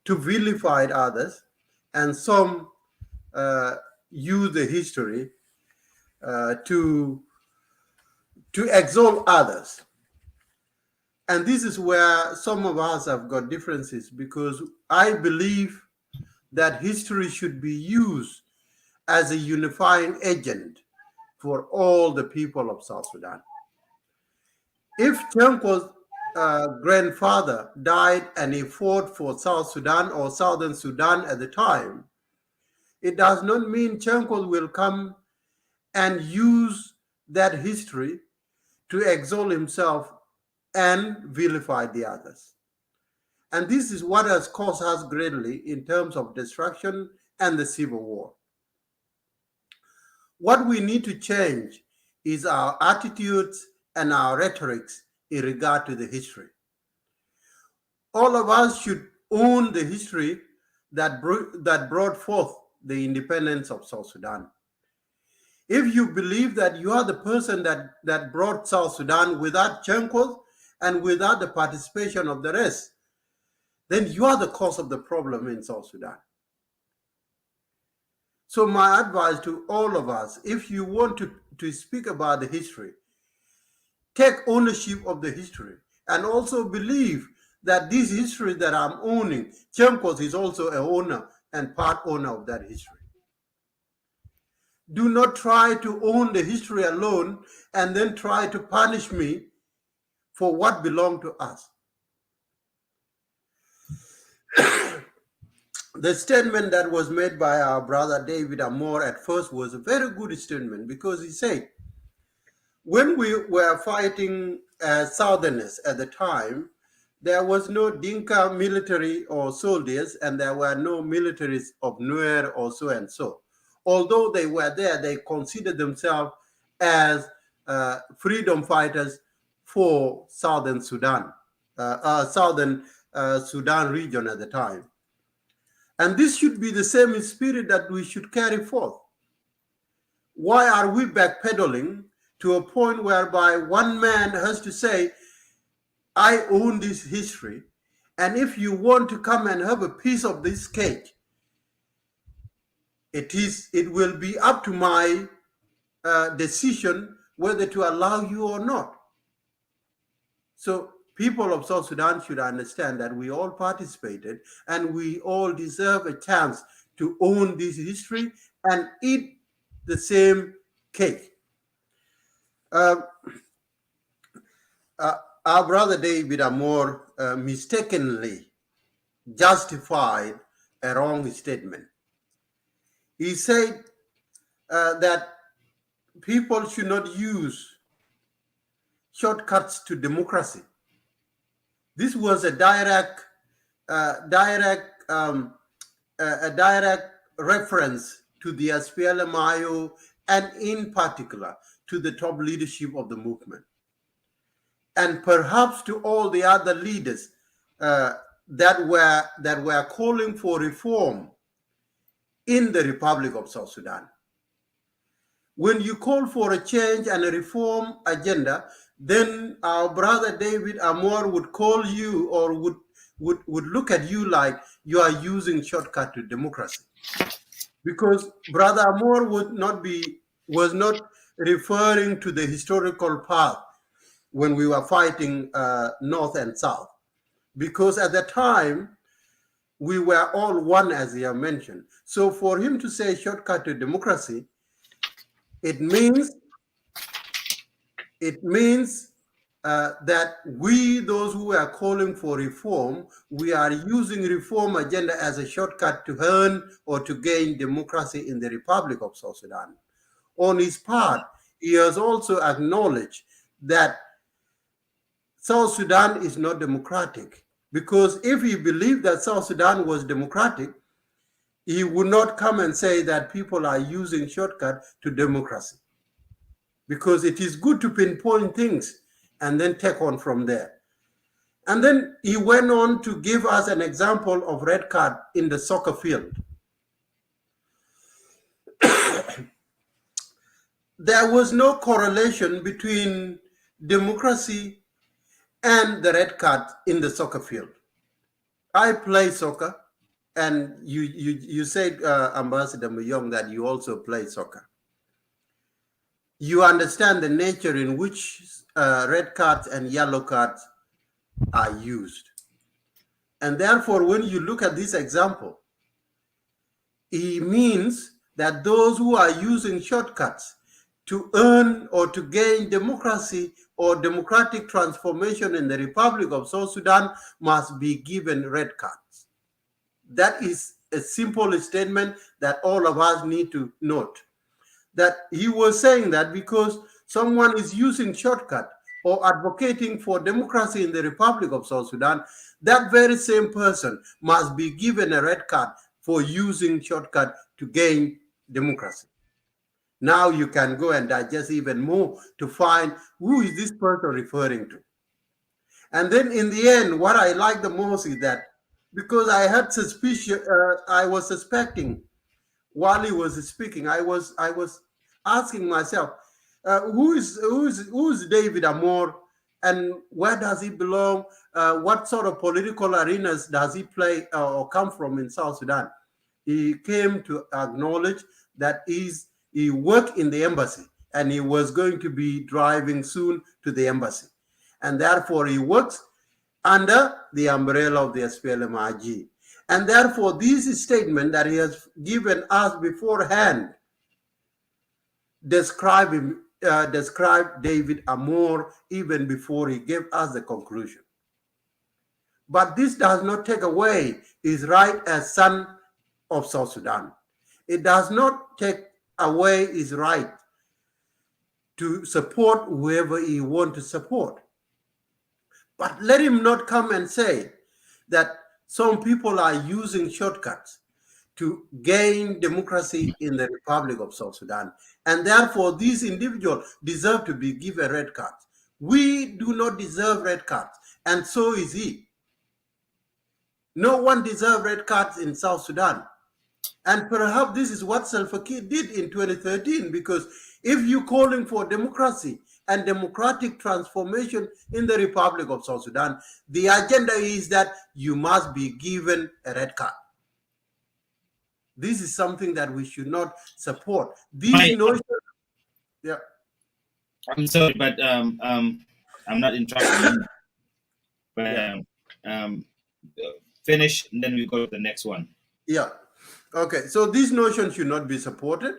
to vilify others, and some use the history to exalt others. And this is where some of us have got differences, because I believe that history should be used as a unifying agent for all the people of South Sudan. If Chenko's grandfather died and he fought for South Sudan or Southern Sudan at the time, it does not mean Chenko will come and use that history to exalt himself and vilify the others. And this is what has caused us greatly in terms of destruction and the civil war. What we need to change is our attitudes and our rhetorics in regard to the history. All of us should own the history that brought forth the independence of South Sudan. If you believe that you are the person that brought South Sudan without Chenko and without the participation of the rest, then you are the cause of the problem in South Sudan. So my advice to all of us, if you want to speak about the history, take ownership of the history, and also believe that this history that I'm owning, Chemkos is also a owner and part owner of that history. Do not try to own the history alone and then try to punish me for what belonged to us. The statement that was made by our brother David Amor at first was a very good statement, because he said, when we were fighting Southerners at the time, there was no Dinka military or soldiers, and there were no militaries of Nuer or so and so. Although they were there, they considered themselves as freedom fighters for Southern Sudan, Southern Sudan region at the time. And this should be the same spirit that we should carry forth. Why are we backpedaling to a point whereby one man has to say, I own this history, and if you want to come and have a piece of this cake, it will be up to my decision whether to allow you or not. So people of South Sudan should understand that we all participated and we all deserve a chance to own this history and eat the same cake. Our brother David Amor mistakenly justified a wrong statement. He said that people should not use shortcuts to democracy. This was a direct reference to the SPLMIO, and in particular to the top leadership of the movement, and perhaps to all the other leaders that were calling for reform in the Republic of South Sudan. When you call for a change and a reform agenda, then our brother David Amor would call you, or would look at you like you are using shortcut to democracy. Because brother Amor was not referring to the historical path when we were fighting North and South. Because at the time, we were all one, as he mentioned. So for him to say shortcut to democracy, it means that we, those who are calling for reform, we are using reform agenda as a shortcut to earn or to gain democracy in the Republic of South Sudan. On his part, he has also acknowledged that South Sudan is not democratic, because if he believed that South Sudan was democratic, he would not come and say that people are using shortcut to democracy, because it is good to pinpoint things and then take on from there. And then he went on to give us an example of red card in the soccer field. There was no correlation between democracy and the red card in the soccer field. I play soccer, and you said, Ambassador Muyong, that you also play soccer. You understand the nature in which red cards and yellow cards are used. And therefore, when you look at this example, it means that those who are using shortcuts to earn or to gain democracy or democratic transformation in the Republic of South Sudan must be given red cards. That is a simple statement that all of us need to note. That he was saying that because someone is using shortcut or advocating for democracy in the Republic of South Sudan, that very same person must be given a red card for using shortcut to gain democracy. Now you can go and digest even more to find who is this person referring to. And then in the end, what I like the most is that because I had suspicion, I was suspecting while he was speaking, I was asking myself, who is David Amor, and where does he belong? What sort of political arenas does he play or come from in South Sudan? He came to acknowledge that he worked in the embassy, and he was going to be driving soon to the embassy. And therefore, he works under the umbrella of the SPLM-IG. And therefore, this statement that he has given us beforehand describe him, describe David Amor even before he gave us the conclusion. But this does not take away his right as son of South Sudan. It does not take away his right to support whoever he wants to support. But let him not come and say that some people are using shortcuts to gain democracy in the Republic of South Sudan. And therefore, these individuals deserve to be given red cards. We do not deserve red cards, and so is he. No one deserves red cards in South Sudan. And perhaps this is what Salva Kiir did in 2013, because if you're calling for democracy and democratic transformation in the Republic of South Sudan, the agenda is that you must be given a red card. This is something that we should not support. These notions, yeah. I'm sorry, but I'm not interrupting you. But finish, and then we go to the next one. Yeah. Okay. So these notions should not be supported.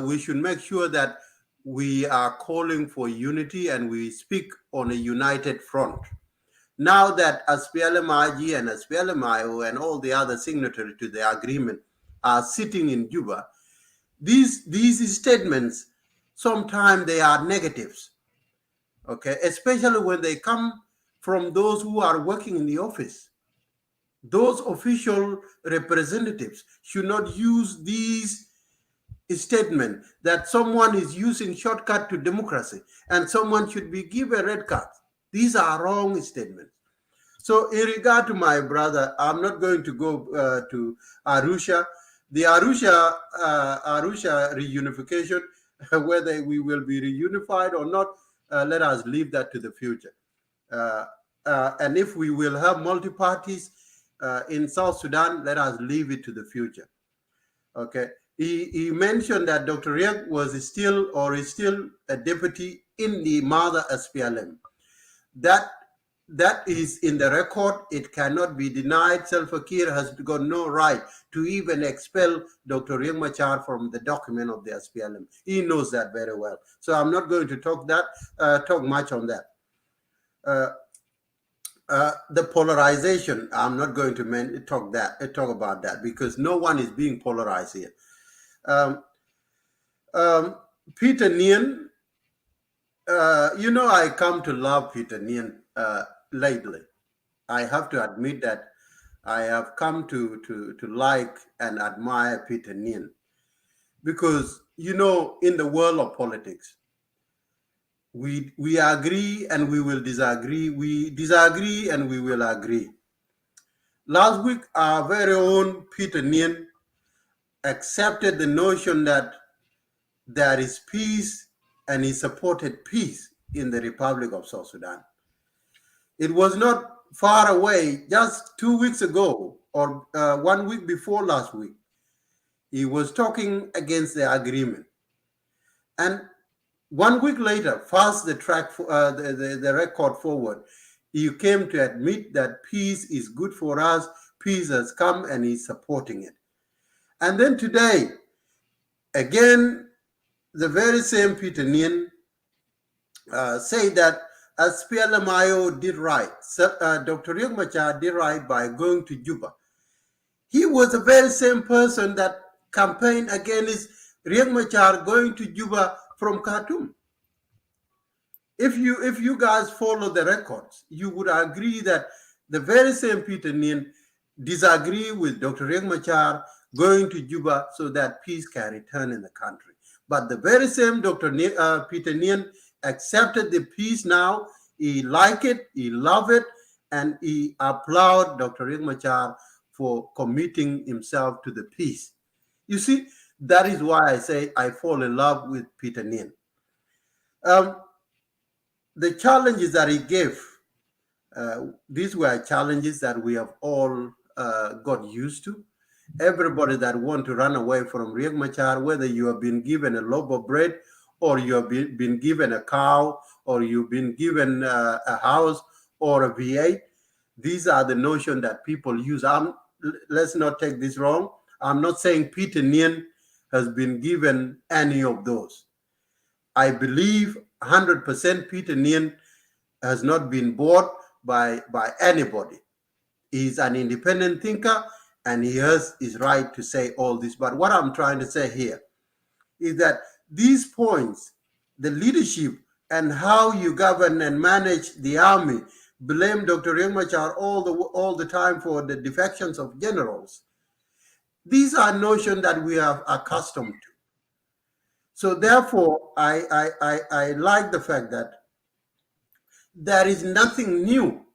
We should make sure that we are calling for unity and we speak on a united front. Now that SPLM-IG and SPLM-IO and all the other signatories to the agreement are sitting in Juba, these statements, sometimes they are negatives, okay, especially when they come from those who are working in the office. Those official representatives should not use these statements that someone is using shortcut to democracy and someone should be given red card. These are wrong statements. So in regard to my brother, I'm not going to go to Arusha. The Arusha reunification, whether we will be reunified or not, let us leave that to the future. And if we will have multi-parties in South Sudan, let us leave it to the future. Okay. He mentioned that Dr. Riek was still or is still a deputy in the mother SPLM. That is in the record. It cannot be denied. Salva Kiir has got no right to even expel Dr. Riek Machar from the document of the SPLM. He knows that very well. So I'm not going to talk much on that. The polarization, I'm not going to talk about that because no one is being polarized here. Peter Nien, I come to love Peter Nien lately. I have to admit that I have come to like and admire Peter Nien because, in the world of politics, we agree and we will disagree. We disagree and we will agree. Last week, our very own Peter Nien accepted the notion that there is peace and he supported peace in the Republic of South Sudan. It was not far away, just 2 weeks ago or 1 week before last week, he was talking against the agreement. And 1 week later, fast the record forward, he came to admit that peace is good for us, peace has come and he's supporting it. And then today, again, the very same Peter Nien say that SPLM-IO did right. Dr. Riek Machar did right by going to Juba. He was the very same person that campaigned against Riek Machar going to Juba from Khartoum. If you guys follow the records, you would agree that the very same Peter Nien disagree with Dr. Riek Machar going to Juba so that peace can return in the country. But the very same Peter Nien accepted the peace now. He like it, he love it, and he applaud Dr. Riek Machar for committing himself to the peace. You see, that is why I say I fall in love with Peter Nien. The challenges that he gave, these were challenges that we have all got used to. Everybody that want to run away from Riek Machar, whether you have been given a loaf of bread or you have been given a cow or you've been given a house or a V8, these are the notion that people use. Let's not take this wrong. I'm not saying Peter Nien has been given any of those. I believe 100% Peter Nien has not been bought by anybody. He's an independent thinker, and he has his right to say all this. But what I'm trying to say here is that these points, the leadership and how you govern and manage the army, blame Dr. Riek Machar all the time for the defections of generals. These are notions that we are accustomed to. So therefore, I like the fact that there is nothing new.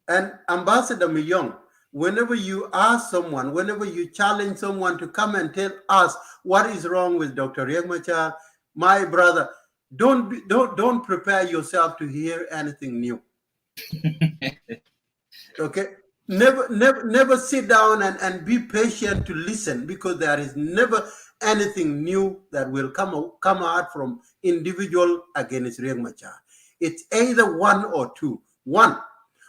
And Ambassador Miyong, whenever you ask someone, whenever you challenge someone to come and tell us what is wrong with Dr. Riek Machar, my brother, don't prepare yourself to hear anything new. Okay? Never sit down and be patient to listen, because there is never anything new that will come out from individual against Riek Machar. It's either one or two. One,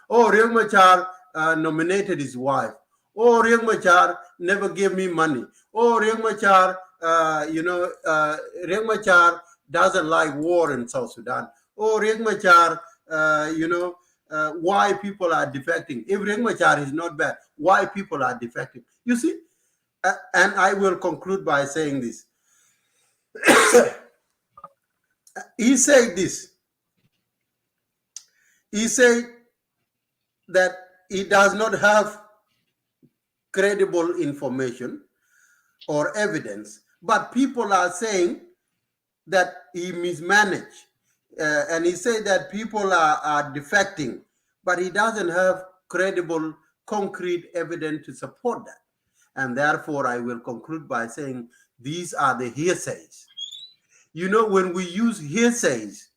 oh, Riek Machar nominated his wife. Oh, Riek Machar never gave me money. Oh, Riek Machar, Riek Machar doesn't like war in South Sudan. Oh, Riek Machar, why people are defecting. If Riek Machar is not bad, why people are defecting? You see? And I will conclude by saying this. He said this. He said that he does not have credible information or evidence, but people are saying that he mismanaged. And he said that people are defecting, but he doesn't have credible, concrete evidence to support that. And therefore, I will conclude by saying these are the hearsays. You know, when we use hearsays,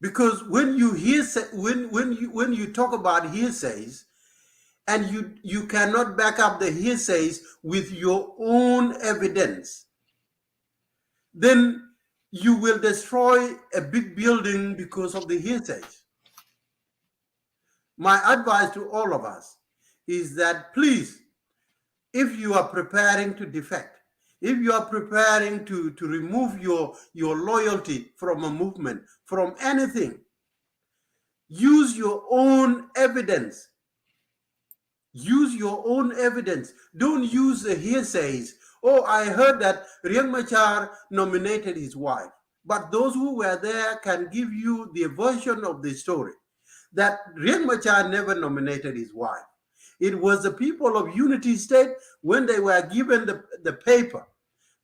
because when you hear, when you talk about hearsays, and you cannot back up the hearsays with your own evidence, then you will destroy a big building because of the hearsays. My advice to all of us is that, please, if you are preparing to defect, if you are preparing to remove your loyalty from a movement, from anything, use your own evidence. Use your own evidence. Don't use the hearsays. Oh, I heard that Riek Machar nominated his wife. But those who were there can give you the version of the story, that Riek Machar never nominated his wife. It was the people of Unity State, when they were given the paper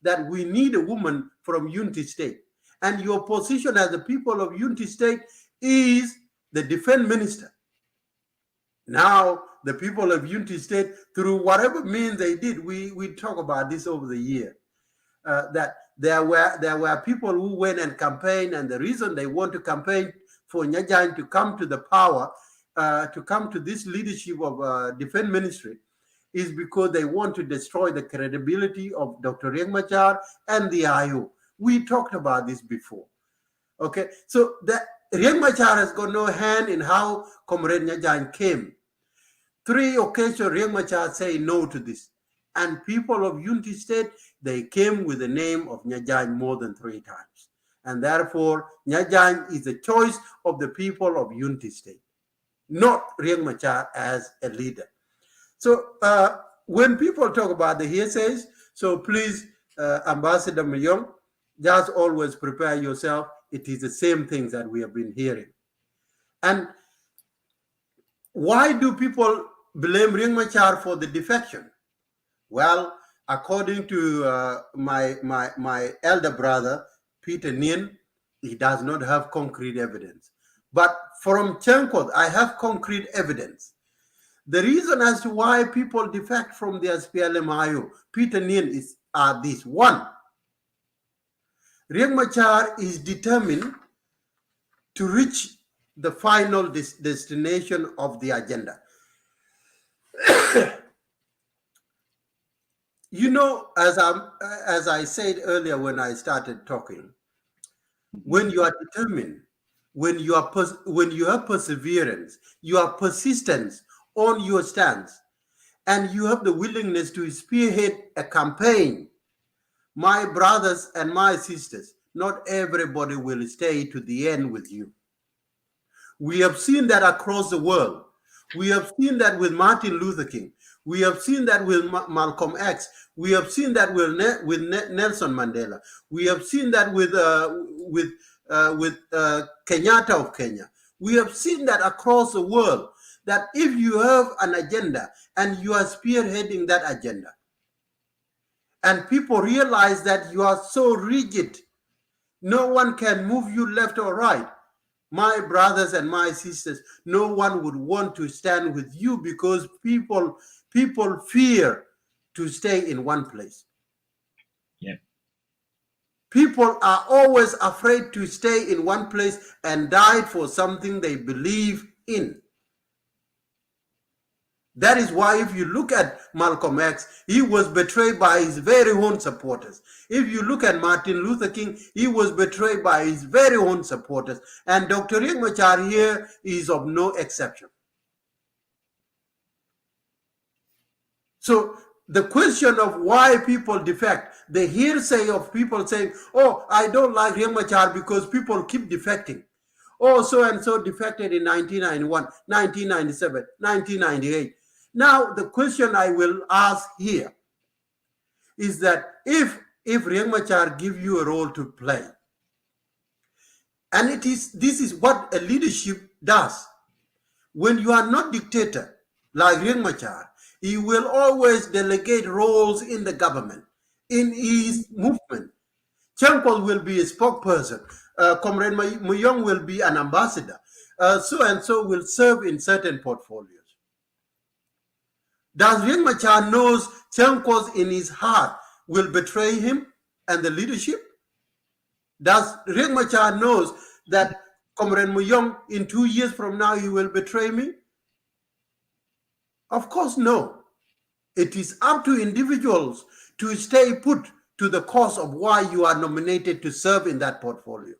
that we need a woman from Unity State. And your position as the people of Unity State is the defense minister. Now, the people of Unity State, through whatever means they did, we talk about this over the year, that there were people who went and campaigned, and the reason they want to campaign for Nyajang to come to the power, to come to this leadership of defense ministry, is because they want to destroy the credibility of Dr. Riek Machar and the IO. We talked about this before. Okay, so that Riek Machar has got no hand in how Comrade Nyajang came. 3 occasions, Riek Machar say no to this. And people of Unity State, they came with the name of Nyajang more than 3 times. And therefore, Nyajang is the choice of the people of Unity State, not Riek Machar as a leader. So when people talk about the hearsays, so please, Ambassador Mayong, just always prepare yourself. It is the same things that we have been hearing. And why do people blame Riek Machar for the defection? Well, according to my elder brother, Peter Nien, he does not have concrete evidence. But from Chenkot, I have concrete evidence. The reason as to why people defect from the SPLM-IO, Peter Nien, are this. One, Riek Machar is determined to reach the final destination of the agenda. You know, as I said earlier when I started talking, when you are determined, when you have perseverance, you are persistence on your stance, and you have the willingness to spearhead a campaign, my brothers and my sisters, not everybody will stay to the end with you. We have seen that across the world. We have seen that with Martin Luther King. We have seen that with Malcolm X. We have seen that with Nelson Mandela. We have seen that with Kenyatta of Kenya. We have seen that across the world, that if you have an agenda and you are spearheading that agenda, and people realize that you are so rigid, no one can move you left or right. My brothers and my sisters, no one would want to stand with you because people fear to stay in one place. Yeah. People are always afraid to stay in one place and die for something they believe in. That is why if you look at Malcolm X, he was betrayed by his very own supporters. If you look at Martin Luther King, he was betrayed by his very own supporters. And Dr. Riek Machar here is of no exception. So the question of why people defect, the hearsay of people saying, oh, I don't like Riek Machar because people keep defecting. Oh, so-and-so defected in 1991, 1997, 1998. Now, the question I will ask here is that if Riek Machar give you a role to play, and this is what a leadership does. When you are not dictator like Riek Machar, he will always delegate roles in the government, in his movement. Chankol will be a spokesperson. Comrade Muyong will be an ambassador. So-and-so will serve in certain portfolios. Does Riek Machar knows Chankos in his heart will betray him and the leadership? Does Riek Machar knows that Comrade Muyong in 2 years from now he will betray me? Of course, no. It is up to individuals to stay put to the cause of why you are nominated to serve in that portfolio.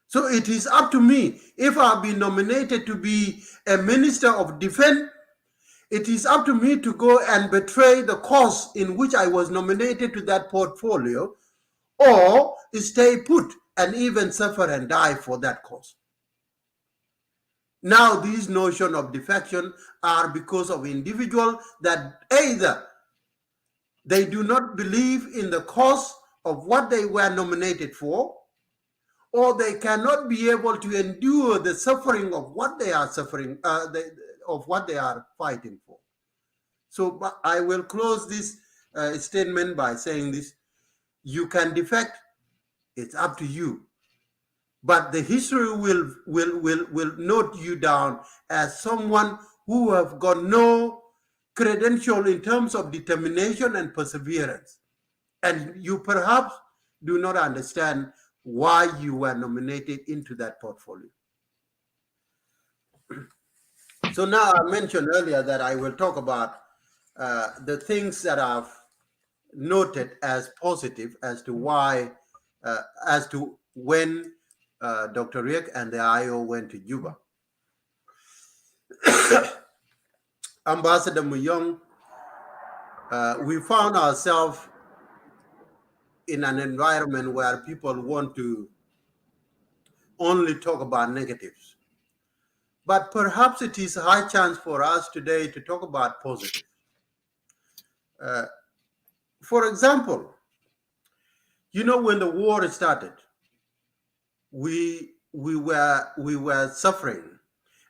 So it is up to me. If I've been nominated to be a minister of defense, it is up to me to go and betray the cause in which I was nominated to that portfolio, or stay put and even suffer and die for that cause. Now, these notions of defection are because of individuals that either they do not believe in the cause of what they were nominated for, or they cannot be able to endure the suffering of what they are suffering, of what they are fighting for. So I will close this statement by saying this: you can defect, it's up to you. But the history will note you down as someone who have got no credential in terms of determination and perseverance. And you perhaps do not understand why you were nominated into that portfolio. So now I mentioned earlier that I will talk about the things that I've noted as positive as to why, as to when Dr. Riek and the IO went to Juba. Ambassador Muyong, we found ourselves in an environment where people want to only talk about negatives. But perhaps it is a high chance for us today to talk about positive. For example, you know, when the war started, we were suffering.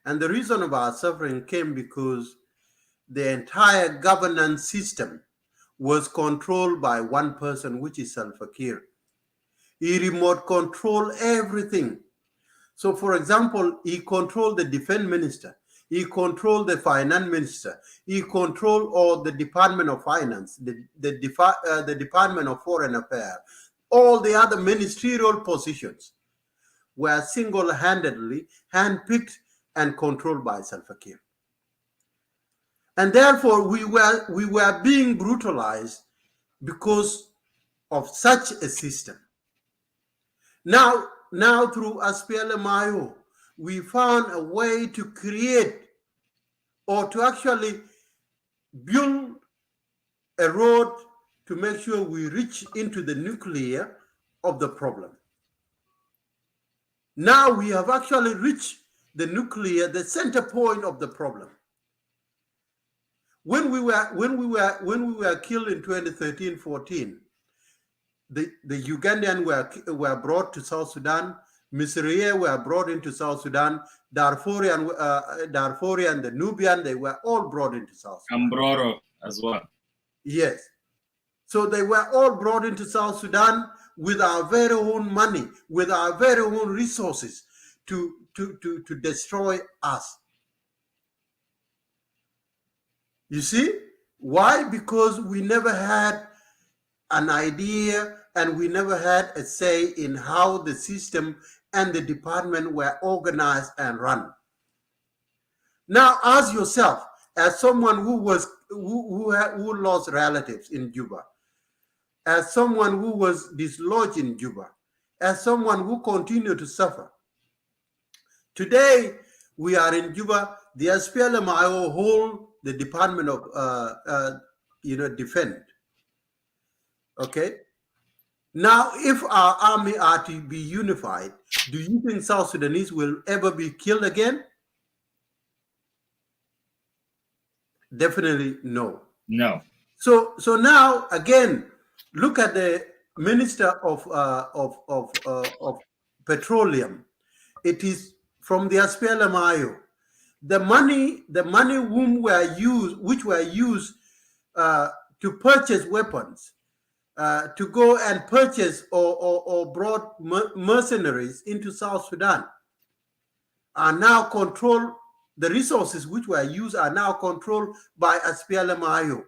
And the reason of our suffering came because the entire governance system was controlled by one person, which is Salva Kiir. He remote controlled everything. So, for example, he controlled the defense minister. He controlled the finance minister. He controlled all the Department of Finance, the Department of Foreign Affairs. All the other ministerial positions were single-handedly handpicked and controlled by Salva Kiir. And therefore, we were being brutalized because of such a system. Now through SPLMIO, we found a way to create or to actually build a road to make sure we reach into the nuclear of the problem. Now we have actually reached the nuclear, the center point of the problem. When we were killed in 2013-14, the Ugandan were brought to South Sudan, Misriye were brought into South Sudan, Darfurian, the Nubian, they were all brought into South Sudan. Ambroro as well. Yes. So they were all brought into South Sudan with our very own money, with our very own resources to destroy us. You see? Why? Because we never had an idea and we never had a say in how the system and the department were organized and run. Now, ask yourself, as someone who lost relatives in Juba, as someone who was dislodged in Juba, as someone who continued to suffer. Today, we are in Juba. The SPLM-IO hold the Department of Defense. Okay. Now, if our army are to be unified, do you think South Sudanese will ever be killed again? Definitely no. No. So now again, look at the Minister of Petroleum. It is from the SPLM-IO. The money which were used to purchase weapons, to go and purchase or brought mercenaries into South Sudan, are now controlled. The resources which were used are now controlled by SPLM-IO.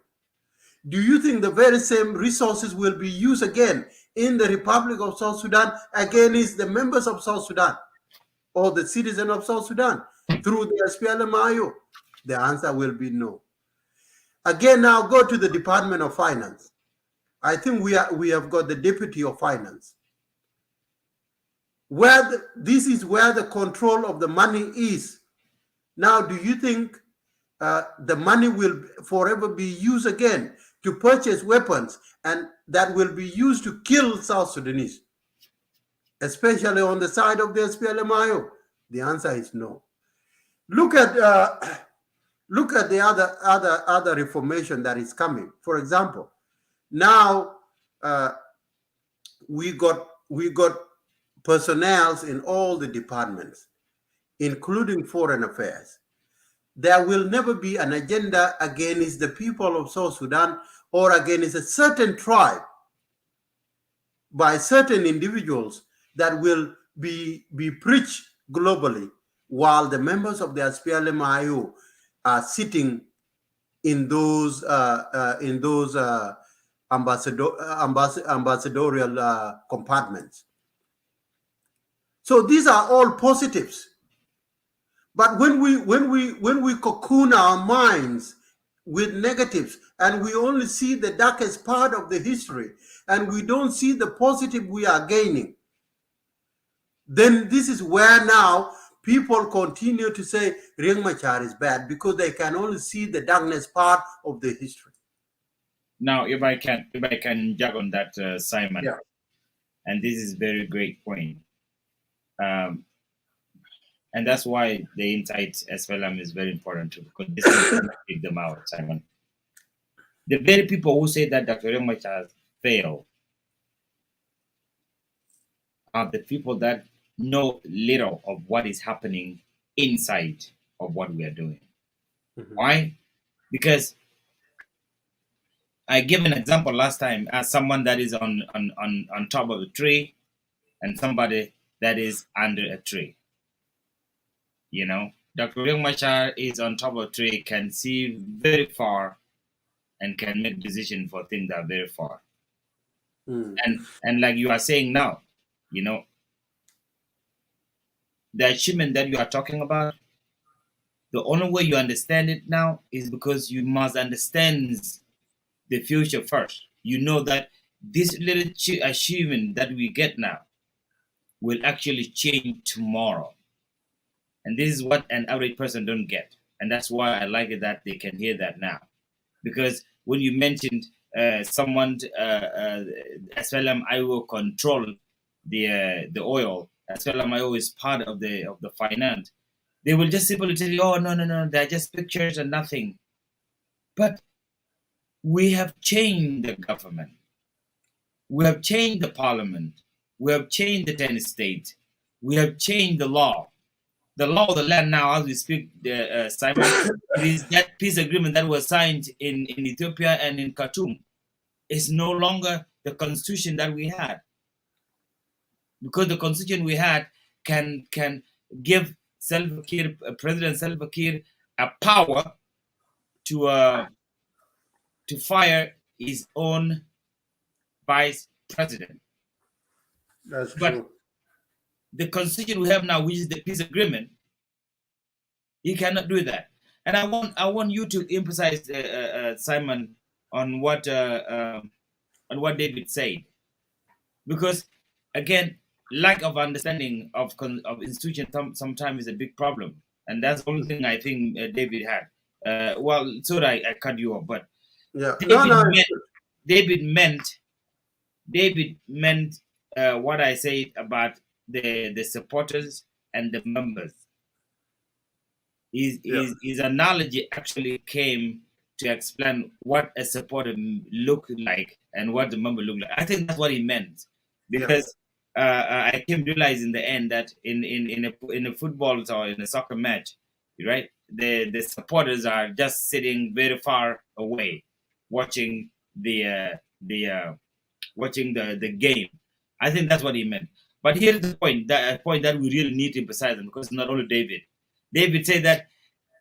Do you think the very same resources will be used again in the Republic of South Sudan against the members of South Sudan or the citizens of South Sudan through the SPLM-IO? The answer will be no. Again, now go to the Department of Finance. I think we have got the Deputy of Finance. This is where the control of the money is. Now, do you think the money will forever be used again to purchase weapons and that will be used to kill South Sudanese, especially on the side of the SPLM-IO? The answer is no. Look at the other reformation that is coming. For example, now we got personnel in all the departments, including foreign affairs. There will never be an agenda against the people of South Sudan or against a certain tribe by certain individuals that will be preached globally, while the members of the SPLM-IO are sitting in those ambassadorial compartments. So these are all positives. But when we cocoon our minds with negatives and we only see the darkest part of the history and we don't see the positive we are gaining, then this is where now people continue to say Riek Machar is bad, because they can only see the darkness part of the history. Now, if I can jump on that, Simon, yeah. And this is very great point. And that's why the insight SPLM is very important too, because this is take them out, Simon. The very people who say that Dr. Riek Machar failed are the people that know little of what is happening inside of what we are doing. Mm-hmm. Why? Because I gave an example last time as someone that is on top of a tree and somebody that is under a tree. You know, Dr. Riek Machar is on top of a tree, can see very far and can make decisions for things that are very far. Mm. And like you are saying now, you know, the achievement that you are talking about, the only way you understand it now is because you must understand the future first. You know that this little achievement that we get now will actually change tomorrow. And this is what an average person don't get. And that's why I like it that they can hear that now. Because when you mentioned someone, SLM IO control the oil, SLM IO is part of the finance, they will just simply tell you, oh, no, they're just pictures and nothing. But we have changed the government. We have changed the parliament. We have changed the 10 states. We have changed the law. The law of the land now, as we speak, Simon, it is that peace agreement that was signed in Ethiopia and in Khartoum. It's no longer the constitution that we had. Because the constitution we had can give President Salva Kiir a power to fire his own vice president. That's But true. the constitution we have now, which is the peace agreement, he cannot do that. And I want you to emphasize, Simon, on what David said, because again, lack of understanding of institution sometimes is a big problem, and that's the only thing I think David had. Well, sorry, I cut you off, but Yeah. David meant what I said about the supporters and the members. His analogy actually came to explain what a supporter looked like and what the member looked like. I think that's what he meant, because I came to realize in the end that in a football or in a soccer match, right, the supporters are just sitting very far away, watching the game. I think that's what he meant. But here's the point that we really need to emphasize on, because not only David. David said that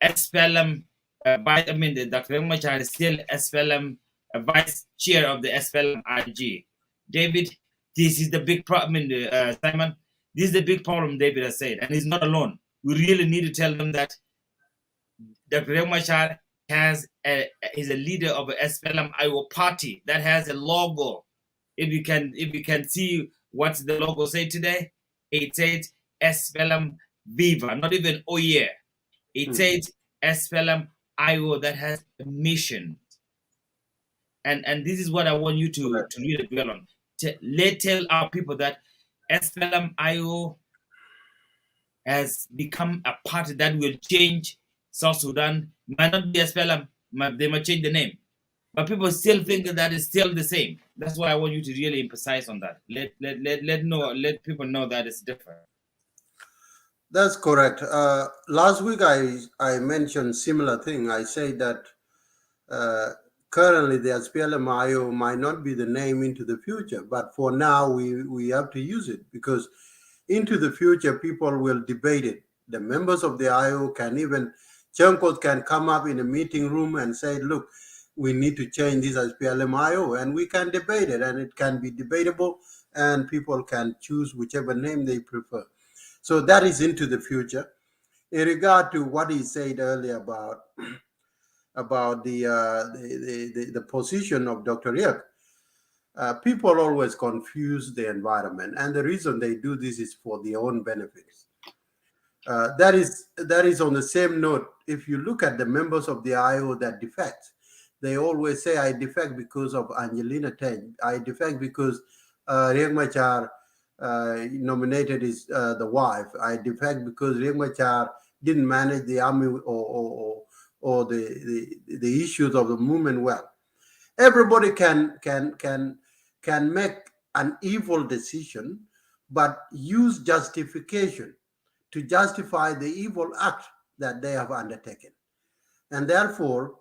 SPLM, Dr. Machar is still SPLM vice chair of the SPLM IG. David, this is the big problem, Simon. This is the big problem, David has said, and he's not alone. We really need to tell them that Dr. Machar is a leader of a SPLM IO party that has a logo. If you can see what the logo say today, it says SPLM Viva, not even Oye. It says SPLM IO that has a mission. And this is what I want you to really dwell on. Tell our people that SPLM IO has become a party that will change South Sudan. Might not be SPLM, they might change the name. But people still think that it's still the same. That's why I want you to really emphasize on that. Let people know that it's different. That's correct. Last week I mentioned similar thing. I said that currently the SPLM-IO might not be the name into the future, but for now we have to use it, because into the future people will debate it. The members of the IO can even, Chunkos can come up in a meeting room and say, look, we need to change this as PLM-IO, and we can debate it, and it can be debatable, and people can choose whichever name they prefer. So that is into the future. In regard to what he said earlier about the position of Dr. Riek, people always confuse the environment, and the reason they do this is for their own benefits. That is on the same note. If you look at the members of the IO that defect, they always say, I defect because of Angelina Teng. I defect because Riek Machar nominated the wife. I defect because Riek Machar didn't manage the army or the issues of the movement well. Everybody can make an evil decision, but use justification to justify the evil act that they have undertaken. And therefore,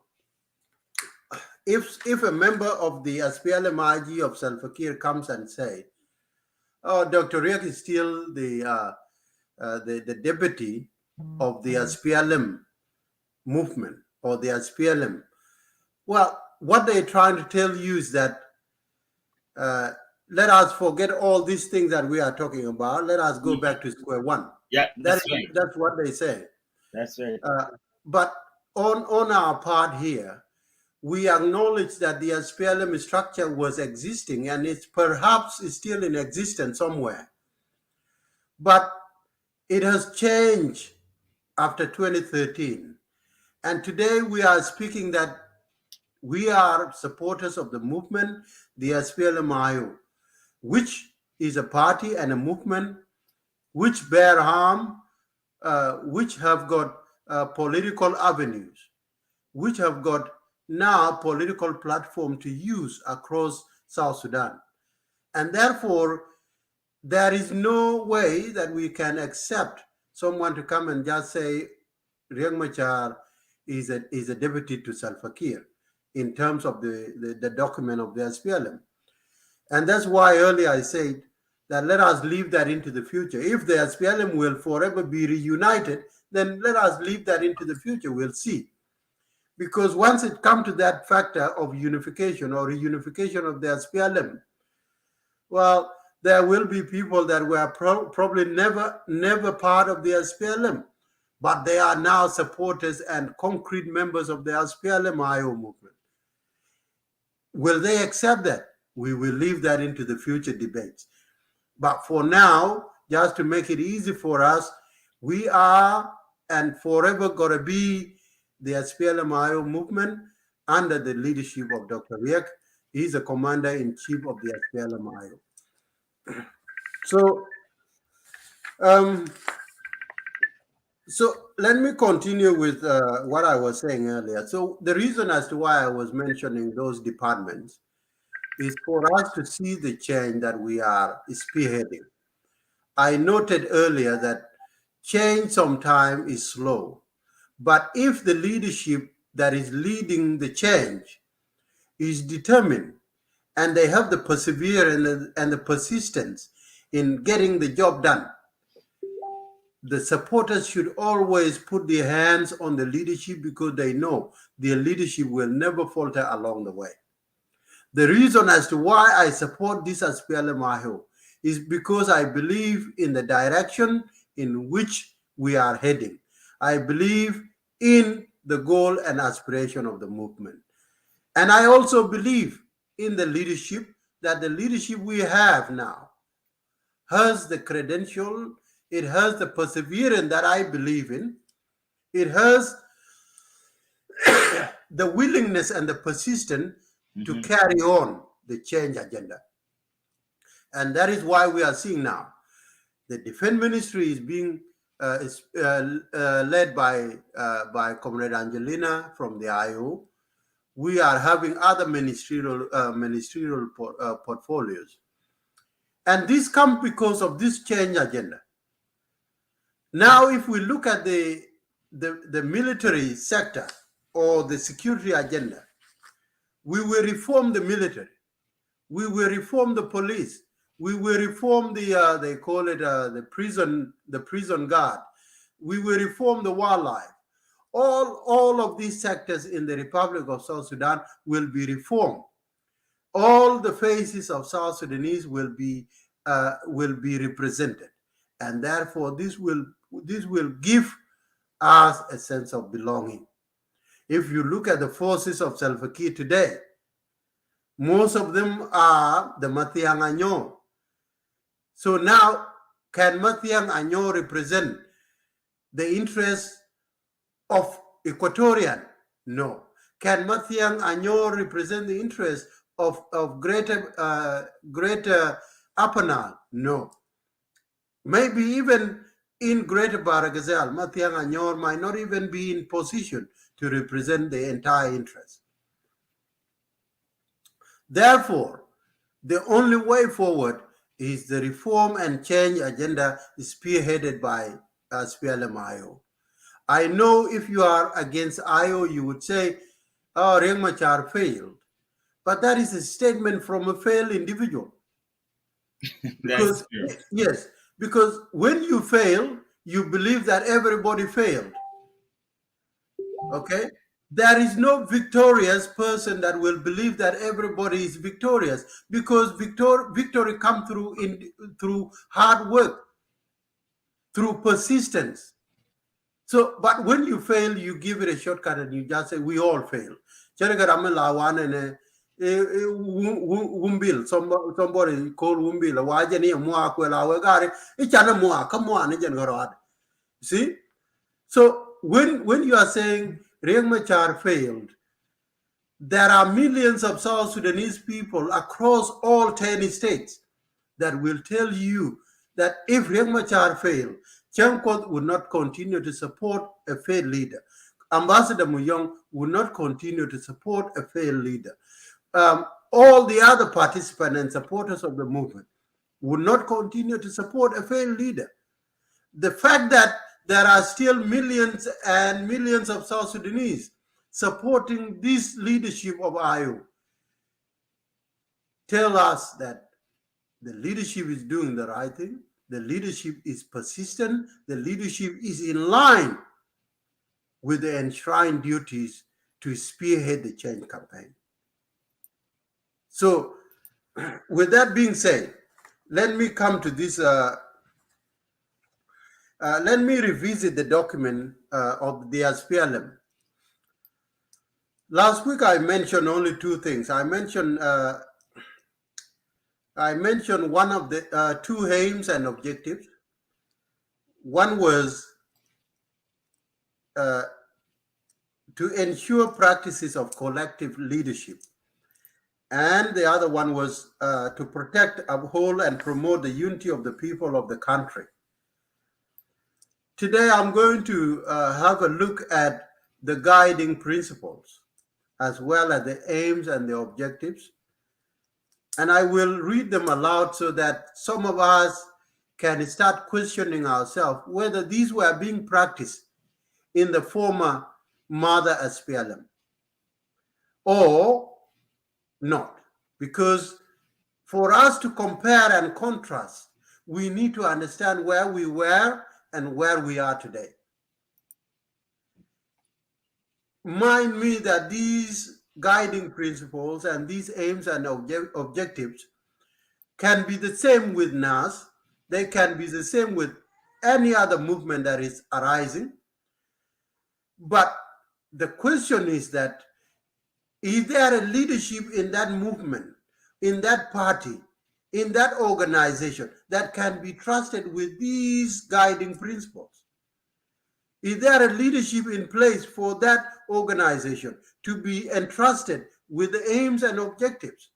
if a member of the SPLM-IG of Salva Kiir comes and say, "Oh, Dr. Riek is still the deputy of the SPLM movement or the SPLM," well, what they're trying to tell you is that let us forget all these things that we are talking about. Let us go back to square one. Yeah, that's right. That's what they say. That's right. But on our part here, we acknowledge that the SPLM structure was existing, and it's perhaps still in existence somewhere. But it has changed after 2013. And today we are speaking that we are supporters of the movement, the SPLM-IO, which is a party and a movement which bear harm, which have got political avenues, which have got now political platform to use across South Sudan. And therefore, there is no way that we can accept someone to come and just say Riek Machar is a deputy to Salva Kiir in terms of the document of the SPLM. And that's why earlier I said that let us leave that into the future. If the SPLM will forever be reunited, then let us leave that into the future. We'll see. Because once it comes to that factor of unification or reunification of the SPLM, well, there will be people that were probably never part of the SPLM, but they are now supporters and concrete members of the SPLM-IO movement. Will they accept that? We will leave that into the future debates. But for now, just to make it easy for us, we are and forever going to be the SPLM-IO movement under the leadership of Dr. Riek. He's the commander-in-chief of the SPLM-IO. So let me continue with what I was saying earlier. So the reason as to why I was mentioning those departments is for us to see the change that we are spearheading. I noted earlier that change sometimes is slow, but if the leadership that is leading the change is determined and they have the perseverance and the persistence in getting the job done, the supporters should always put their hands on the leadership because they know their leadership will never falter along the way. The reason as to why I support this as SPLM-IO is because I believe in the direction in which we are heading. I believe in the goal and aspiration of the movement. And I also believe in the leadership, that the leadership we have now has the credential, it has the perseverance that I believe in, it has the willingness and the persistence to carry on the change agenda. And that is why we are seeing now the Defense Ministry is being led by Comrade Angelina from the IO. We are having other ministerial portfolios. And this comes because of this change agenda. Now, if we look at the military sector or the security agenda, we will reform the military. We will reform the police. We will reform the they call it the prison guard. We will reform the wildlife. All of these sectors in the Republic of South Sudan will be reformed. All the faces of South Sudanese will be represented, and therefore this will give us a sense of belonging. If you look at the forces of Salva Kiir today, most of them are the Matiang Anyo. So now, can Matiang Anyo represent the interests of Equatorian? No. Can Matiang Anyo represent the interests of greater Upper Nile? No. Maybe even in Greater Baragazal, Matiang Anyor might not even be in position to represent the entire interest. Therefore, the only way forward is the reform and change agenda spearheaded by SPLM-IO. I know if you are against IO, you would say, oh, Riek Machar failed. But that is a statement from a failed individual. Because, yes, because when you fail, you believe that everybody failed. Okay? There is no victorious person that will believe that everybody is victorious, because victory comes through hard work, through persistence. So, but when you fail, you give it a shortcut and you just say, we all fail. Somebody called Wumbil. See? So when you are saying Riek Machar failed, there are millions of South Sudanese people across all 10 states that will tell you that if Riek Machar failed, Chankot would not continue to support a failed leader. Ambassador Muyong would not continue to support a failed leader. All the other participants and supporters of the movement would not continue to support a failed leader. The fact that there are still millions and millions of South Sudanese supporting this leadership of IO tell us that the leadership is doing the right thing, the leadership is persistent, the leadership is in line with the enshrined duties to spearhead the change campaign. So, with that being said, let me come to this. Let me revisit the document of the SPLM. Last week I mentioned only two things. I mentioned one of the two aims and objectives. One was to ensure practices of collective leadership. And the other one was to protect, uphold, and promote the unity of the people of the country. Today, I'm going to have a look at the guiding principles, as well as the aims and the objectives. And I will read them aloud so that some of us can start questioning ourselves whether these were being practiced in the former mother SPLM or not. Because for us to compare and contrast, we need to understand where we were and where we are today. Mind me that these guiding principles and these aims and objectives can be the same with NAS, they can be the same with any other movement that is arising. But the question is that, is there a leadership in that movement, in that party, in that organization that can be trusted with these guiding principles? Is there a leadership in place for that organization to be entrusted with the aims and objectives?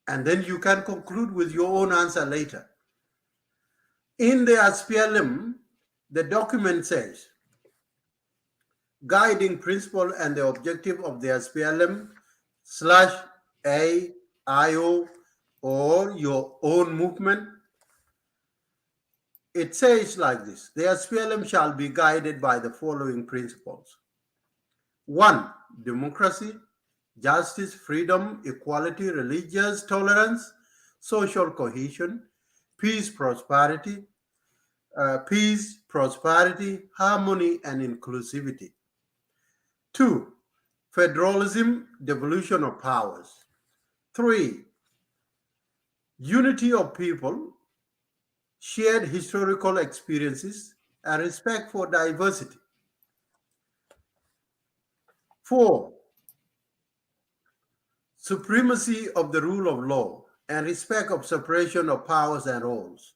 And then you can conclude with your own answer later. In the SPLM, the document says, guiding principle and the objective of the SPLM/AIO or your own movement. It says like this: the SPLM shall be guided by the following principles. 1. Democracy, justice, freedom, equality, religious tolerance, social cohesion, peace, prosperity, harmony, and inclusivity. 2. Federalism, devolution of powers. 3. Unity of people, shared historical experiences, and respect for diversity. 4. Supremacy of the rule of law and respect of separation of powers and roles.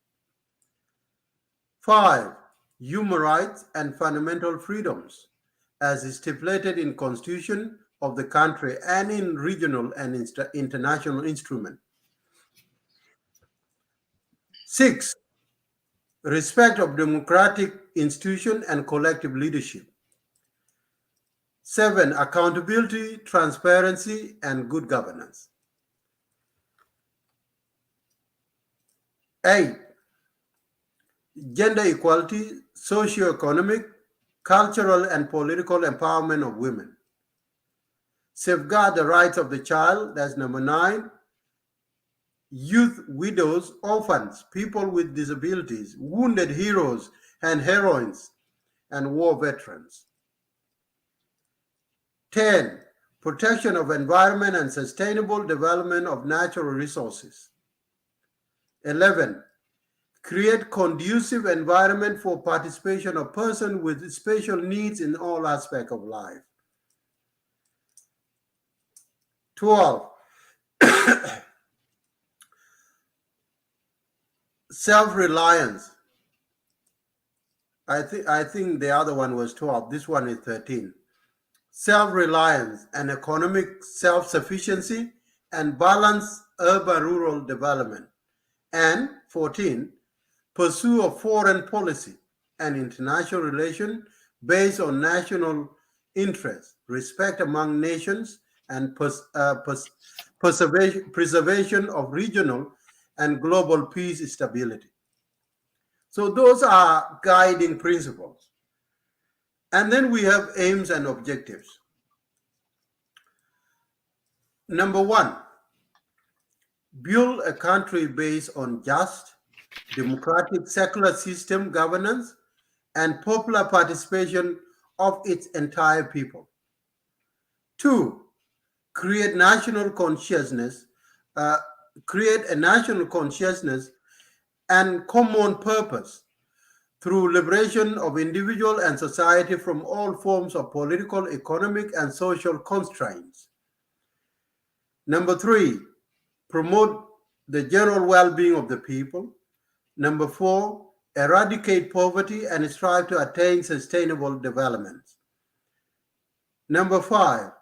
5. Human rights and fundamental freedoms, as stipulated in Constitution of the country and in regional and international instruments. 6. Respect of democratic institution and collective leadership. 7. Accountability, transparency, and good governance. 8. Gender equality, socio-economic, cultural, and political empowerment of women. Safeguard the rights of the child, that's number 9. Youth, widows, orphans, people with disabilities, wounded heroes and heroines, and war veterans. 10. Protection of environment and sustainable development of natural resources. 11. Create conducive environment for participation of persons with special needs in all aspects of life. 12. Self-reliance I think the other one was 12. This one is 13. Self-reliance and economic self-sufficiency and balanced urban-rural development. And 14, pursue a foreign policy and international relations based on national interest, respect among nations, and preservation of regional and global peace stability. So those are guiding principles. And then we have aims and objectives. Number one, build a country based on just, democratic, secular system governance and popular participation of its entire people. Two, create a national consciousness and common purpose through liberation of individual and society from all forms of political, economic, and social constraints. Number three, promote the general well-being of the people. Number four, eradicate poverty and strive to attain sustainable development. Number five,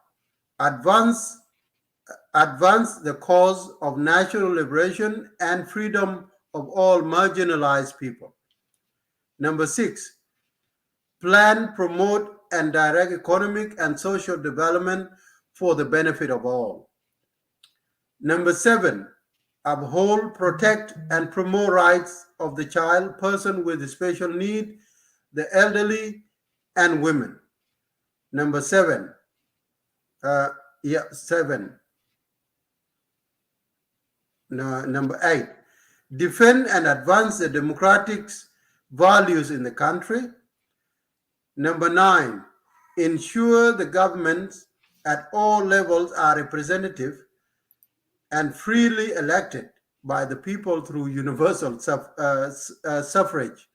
advance the cause of national liberation and freedom of all marginalized people. Number six, plan, promote, and direct economic and social development for the benefit of all. Number seven, uphold, protect, and promote rights of the child, person with special need, the elderly, and women. Number seven, number eight, defend and advance the democratic values in the country. Number nine, ensure the governments at all levels are representative and freely elected by the people through universal suffrage.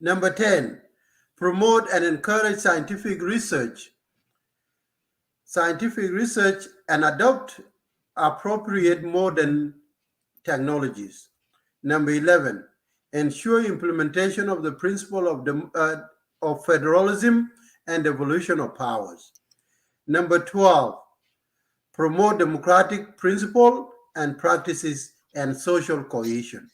Number 10, promote and encourage scientific research and adopt appropriate modern technologies. Number 11, ensure implementation of the principle of federalism and devolution of powers. Number 12, promote democratic principle and practices and social cohesion.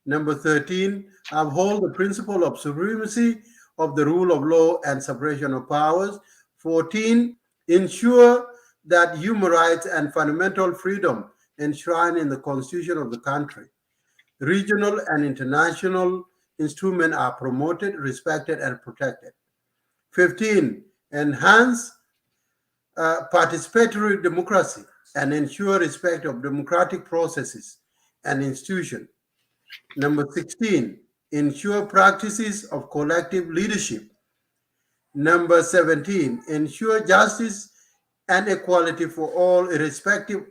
Number 13, uphold the principle of supremacy of the rule of law and separation of powers. 14, ensure that human rights and fundamental freedom enshrined in the Constitution of the country, regional and international instruments are promoted, respected, and protected. 15, enhance participatory democracy and ensure respect of democratic processes and institutions. Number 16, ensure practices of collective leadership. Number 17, ensure justice and equality for all, irrespective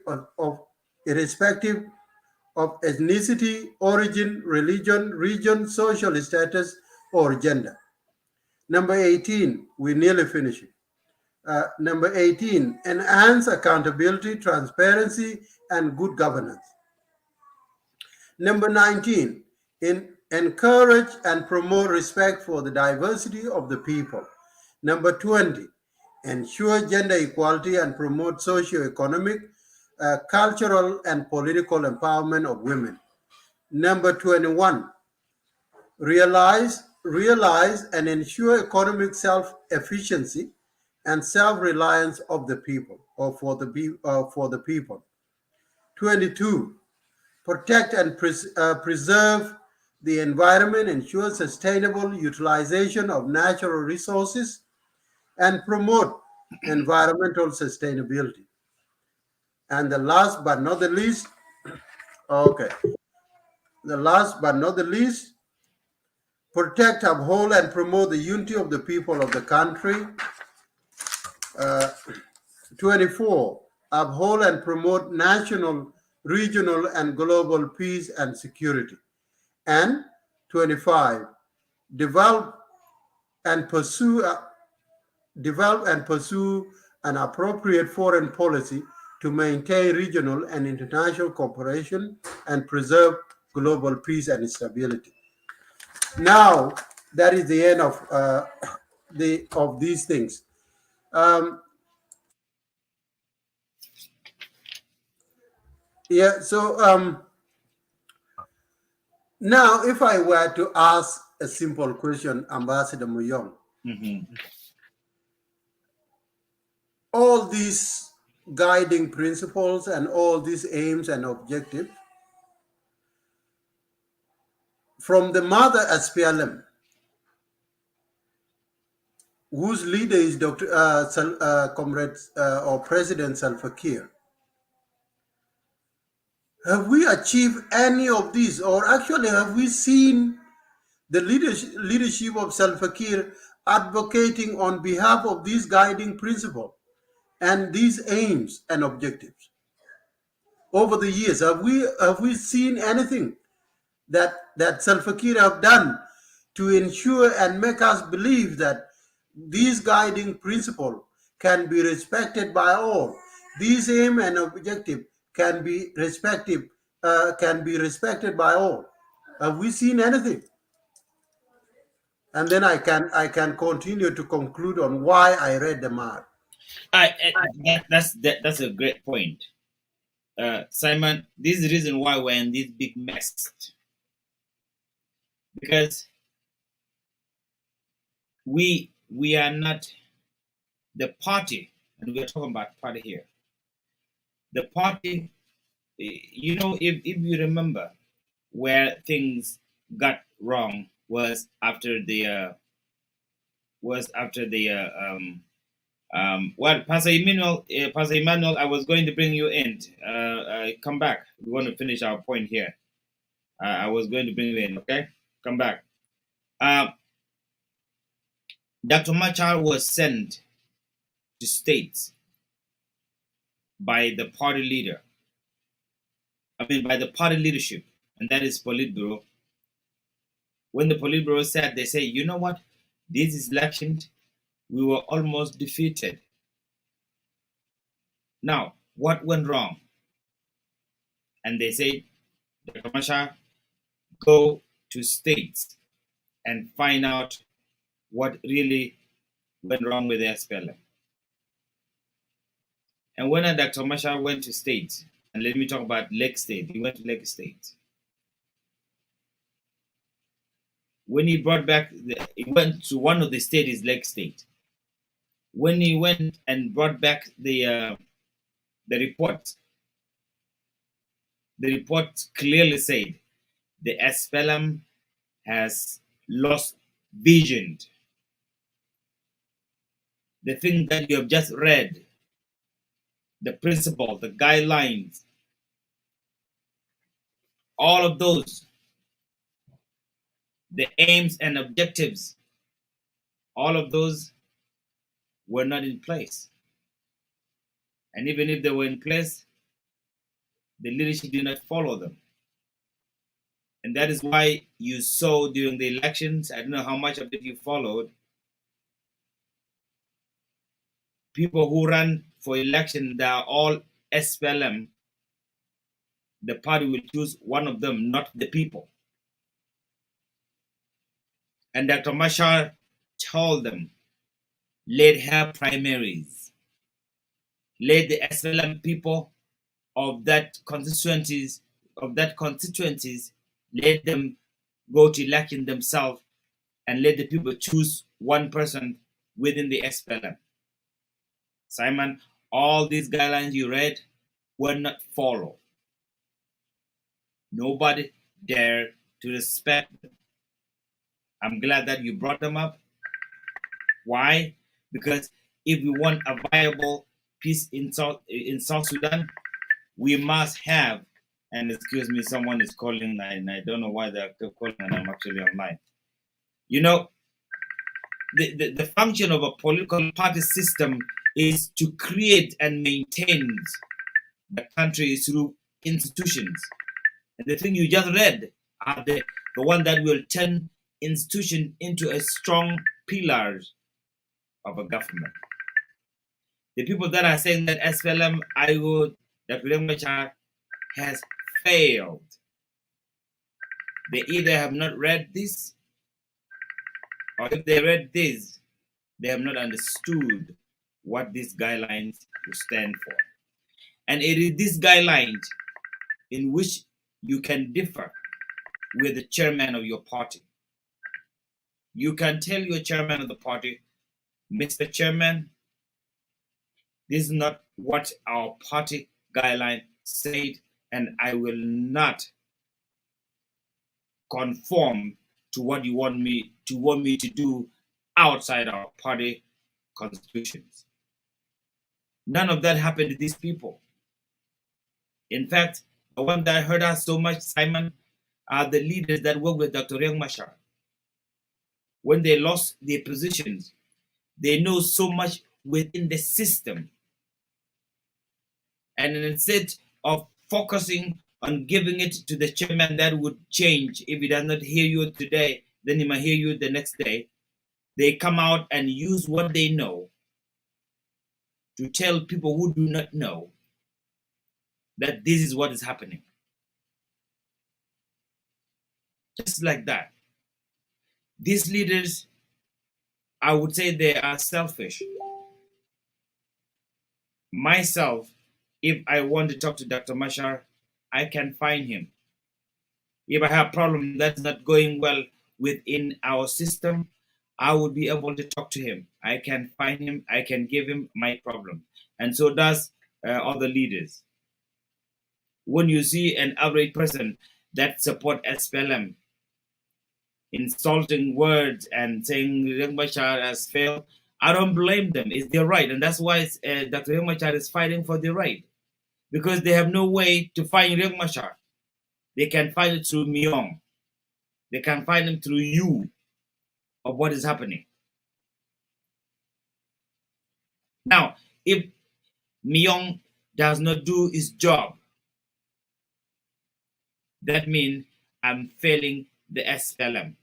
of ethnicity, origin, religion, region, social status, or gender. Number 18, we nearly finished it. Number 18, enhance accountability, transparency, and good governance. Number 19, encourage and promote respect for the diversity of the people. Number 20, ensure gender equality and promote socio-economic, cultural, and political empowerment of women. Number 21, realize and ensure economic self-efficiency and self-reliance of the people or for the people. 22, protect and preserve the environment, ensure sustainable utilization of natural resources, and promote environmental sustainability. And the last but not the least, protect, uphold, and promote the unity of the people of the country. 24, uphold and promote national, regional, and global peace and security. And 25, develop and pursue an appropriate foreign policy to maintain regional and international cooperation and preserve global peace and stability. Now that is the end of these things. Yeah. So now, if I were to ask a simple question, Ambassador Muyong, all these guiding principles and all these aims and objectives from the mother SPLM, whose leader is Dr. Comrade or President Salva Kiir, have we achieved any of these, or actually have we seen the leadership of Salva Kiir advocating on behalf of these guiding principles and these aims and objectives over the years? Have we seen anything that Salva Kiir have done to ensure and make us believe that these guiding principles can be respected by all? These aim and objective can be respected by all. Have we seen anything? And then I can continue to conclude on why I read them out. That's a great point, Simon. This is the reason why we're in this big mess, because we are not the party, and we're talking about party here. The party, you know, if you remember, where things got wrong was after the well, Pastor Emmanuel, I was going to bring you in. Come back. We want to finish our point here. I was going to bring you in. Okay, come back. Dr. Machar was sent to states by the party leader. By the party leadership, and that is Politburo. When the Politburo said, they say, you know what, this election, we were almost defeated. Now, what went wrong? And they say, Dr. Machar, go to states and find out what really went wrong with the SPLM. And when Dr. Machar went to states, and let me talk about Lake State, he went to Lake State. When he brought back, he went to one of the states, Lake State. When he went and brought back the report clearly said the SPLM has lost vision. The thing that you have just read, the principle, the guidelines, all of those, the aims and objectives, all of those were not in place. And even if they were in place, the leadership did not follow them. And that is why you saw during the elections, I don't know how much of it you followed, people who ran for election, they are all SPLM. The party will choose one of them, not the people. And Dr. Machar told them, let have primaries. Let the SPLM people of that constituencies, let them go to election themselves and let the people choose one person within the SPLM. Simon, all these guidelines you read were not followed. Nobody dared to respect them. I'm glad that you brought them up. Why? Because if we want a viable peace in South Sudan, we must have, and excuse me, someone is calling, and I don't know why they're calling, and I'm actually online. You know, the function of a political party system is to create and maintain the country through institutions. And the thing you just read are the one that will turn institution into a strong pillars of a government. The people that are saying that SPLM, that President Machar has failed, they either have not read this or if they read this, they have not understood what these guidelines will stand for. And it is these guidelines in which you can differ with the chairman of your party. You can tell your chairman of the party, Mr. Chairman, this is not what our party guideline said, and I will not conform to what you want me to do outside our party constitutions. None of that happened to these people. In fact, the one that hurt us so much, Simon, are the leaders that work with Dr. Riek Machar. When they lost their positions, they know so much within the system. And instead of focusing on giving it to the chairman that would change, if he does not hear you today, then he might hear you the next day. They come out and use what they know to tell people who do not know that this is what is happening. Just like that. These leaders, I would say they are selfish. Myself, if I want to talk to Dr. Machar, I can find him. If I have a problem that's not going well within our system, I would be able to talk to him. I can find him, I can give him my problem. And so does other leaders. When you see an average person that support SPLM, insulting words and saying Riek Machar has failed, I don't blame them. It's their right. And that's why Dr. Riek Machar is fighting for the right. Because they have no way to find Riek Machar. They can find it through Myong. They can find him through you of what is happening. Now, if Myong does not do his job, that means I'm failing the SPLM.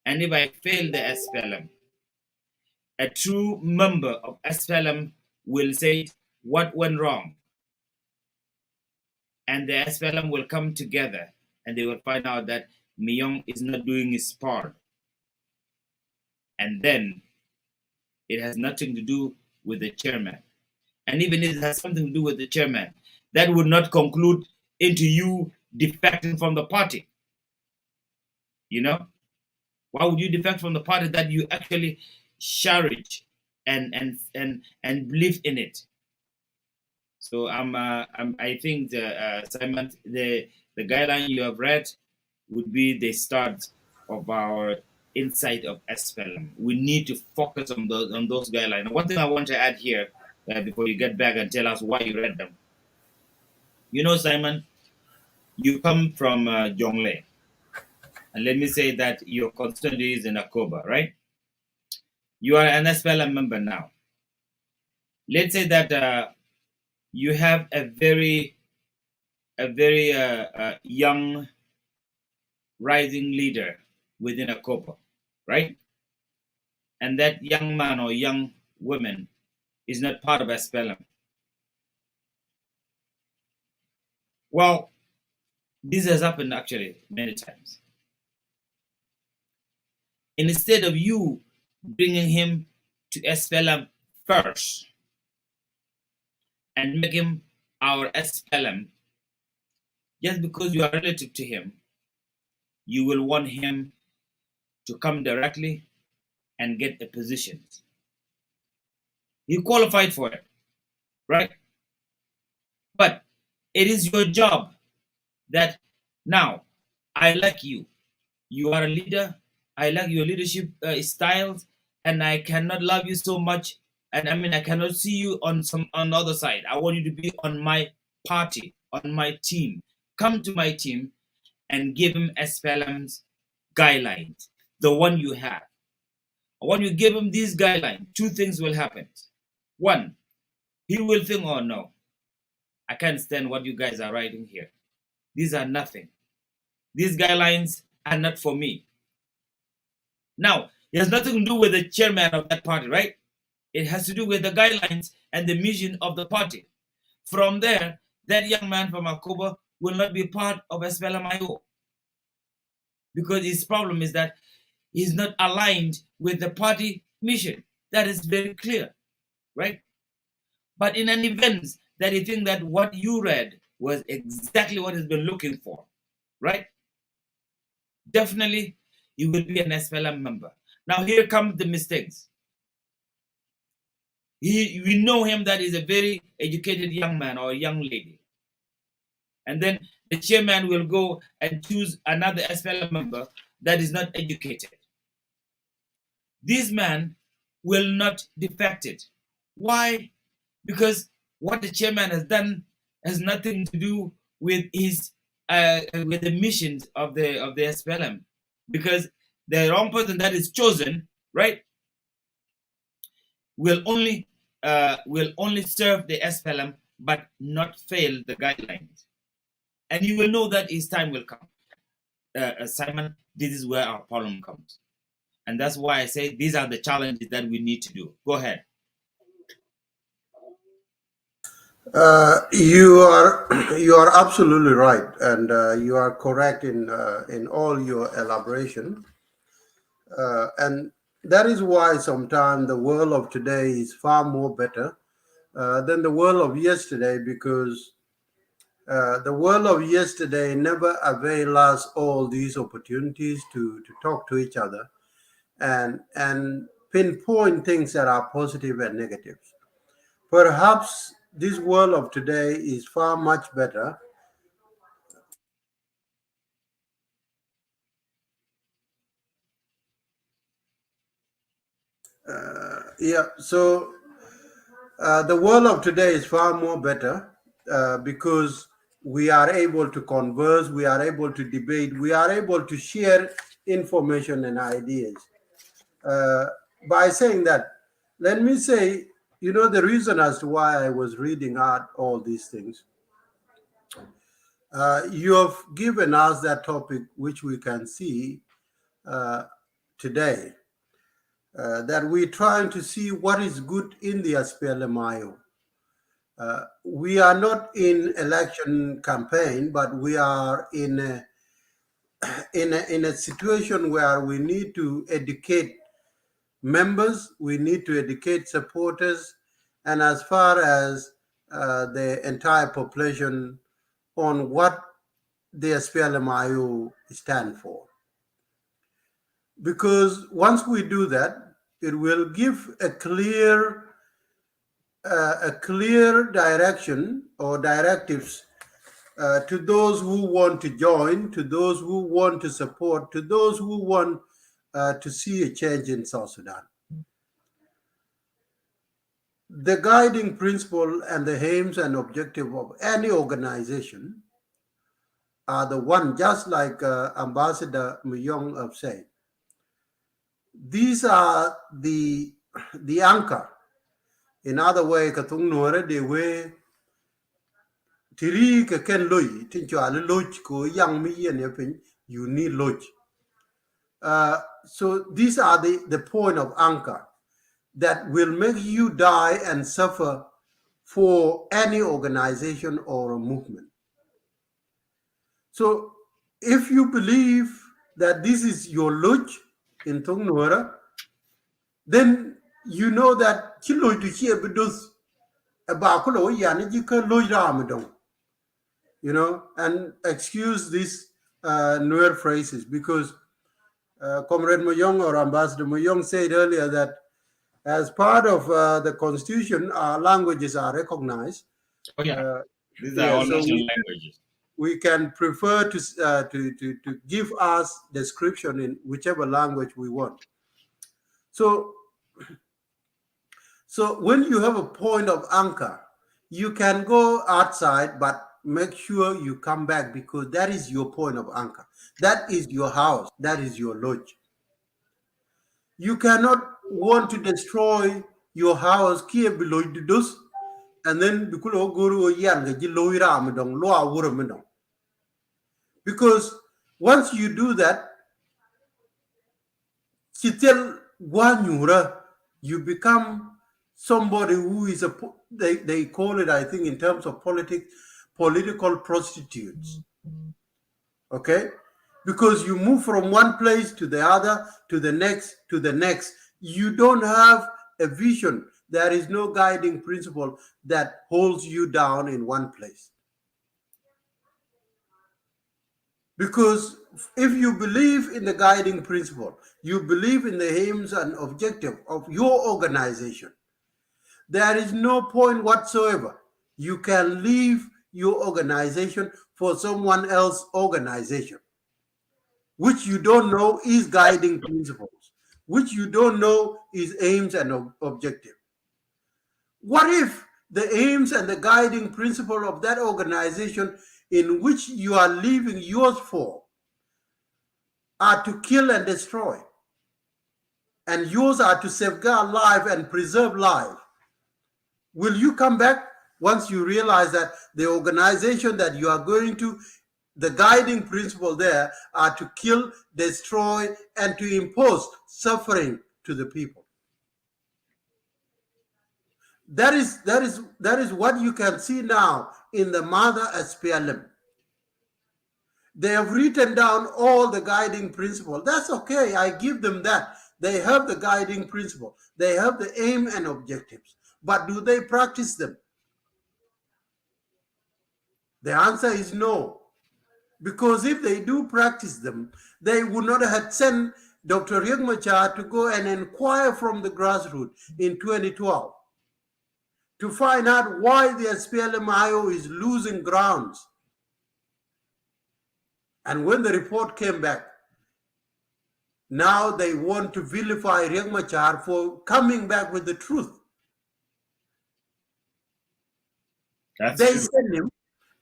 And if I fail the SPLM, a true member of SPLM will say what went wrong. And the SPLM will come together and they will find out that Myong is not doing his part. And then it has nothing to do with the chairman. And even if it has something to do with the chairman, that would not conclude into you defecting from the party. You know? Why would you defect from the party that you actually cherish and believe in it? So I think Simon, the guideline you have read would be the start of our insight of SPLM. We need to focus on those guidelines. And one thing I want to add here before you get back and tell us why you read them. You know, Simon, you come from Jonglei. And let me say that your constituency is in Akoba, right? You are an SPLM member now. Let's say that you have a very young rising leader within Akoba, right? And that young man or young woman is not part of SPLM. Well, this has happened actually many times. Instead of you bringing him to SPLM first and make him our SPLM, just because you are relative to him, you will want him to come directly and get the positions. He qualified for it, right? But it is your job that now, I like you. You are a leader. I like your leadership styles, and I cannot love you so much. And I mean, I cannot see you on the other side. I want you to be on my party, on my team. Come to my team and give him SPLM's guidelines, the one you have. When you give him these guidelines, two things will happen. One, he will think, oh no, I can't stand what you guys are writing here. These are nothing. These guidelines are not for me. Now, it has nothing to do with the chairman of that party, right? It has to do with the guidelines and the mission of the party. From there, that young man from Akoba will not be part of SPLM-IO. Because his problem is that is not aligned with the party mission. That is very clear, right? But in an event that you think that what you read was exactly what he's been looking for, right? Definitely, you will be an SPLM member. Now here come the mistakes. We know him that he's a very educated young man or young lady. And then the chairman will go and choose another SPLM member that is not educated. This man will not defect it. Why? Because what the chairman has done has nothing to do with his with the missions of the SPLM. Because the wrong person that is chosen, right, will only serve the SPLM but not fail the guidelines. And you will know that his time will come. Simon, this is where our problem comes. And that's why I say these are the challenges that we need to do. Go ahead. You are absolutely right, and you are correct in all your elaboration. And that is why sometimes the world of today is far more better than the world of yesterday, because the world of yesterday never availed us all these opportunities to talk to each other and pinpoint things that are positive and negatives. Perhaps this world of today is far much better. So the world of today is far more better because we are able to converse, we are able to debate, we are able to share information and ideas. By saying that, let me say, the reason as to why I was reading out all these things. You have given us that topic, which we can see today, that we're trying to see what is good in the SPLMIO. We are not in election campaign, but we are in a situation where we need to educate members, we need to educate supporters, and as far as the entire population on what the SPLMIO stand for. Because once we do that, it will give a clear direction or directives to those who want to join, to those who want to support, to those who want to see a change in South Sudan. The guiding principle and the aims and objective of any organization are the one, just like Ambassador Myong have said. These are the anchor. In other way, katung nuara de way tiri ka ken loy tincho ale loch ko yang mi yen yapin you need loch. So these are the point of anchor that will make you die and suffer for any organization or a movement. So if you believe that this is your loch in Tongnuara, then you know that chilo to hear bedus abakulo yani ka loy ramadong. And excuse these newer phrases, because Comrade Moyong or Ambassador Moyong said earlier that as part of the Constitution, our languages are recognized. Oh yeah, these are all national languages. We can prefer to give us description in whichever language we want. So when you have a point of anchor, you can go outside, but make sure you come back, because that is your point of anchor. That is your house. That is your lodge. You cannot want to destroy your house kia below the dus, and then bikulo guru yanga jiloira amedong loa wuramedong. Because once you do that, kitel guanyura, you become somebody who is they call it, I think, in terms of political prostitutes. Okay? because you move from one place to the other, to the next, to the next. You don't have a vision. There is no guiding principle that holds you down in one place. Because if you believe in the guiding principle, you believe in the aims and objective of your organization, there is no point whatsoever you can leave your organization for someone else's organization, which you don't know is guiding principles, which you don't know is aims and objective. What if the aims and the guiding principle of that organization in which you are leaving yours for are to kill and destroy, and yours are to safeguard life and preserve life? Will you come back once you realize that the organization that you are going to, the guiding principle there are to kill, destroy, and to impose suffering to the people? That is what you can see now in the Mother SPLM. They have written down all the guiding principle. That's okay. I give them that. They have the guiding principle. They have the aim and objectives. But do they practice them? The answer is no. Because if they do practice them, they would not have sent Dr. Riek Machar to go and inquire from the grassroots in 2012 to find out why the SPLM-IO is losing grounds. And when the report came back, now they want to vilify Riek Machar for coming back with the truth. They sent him,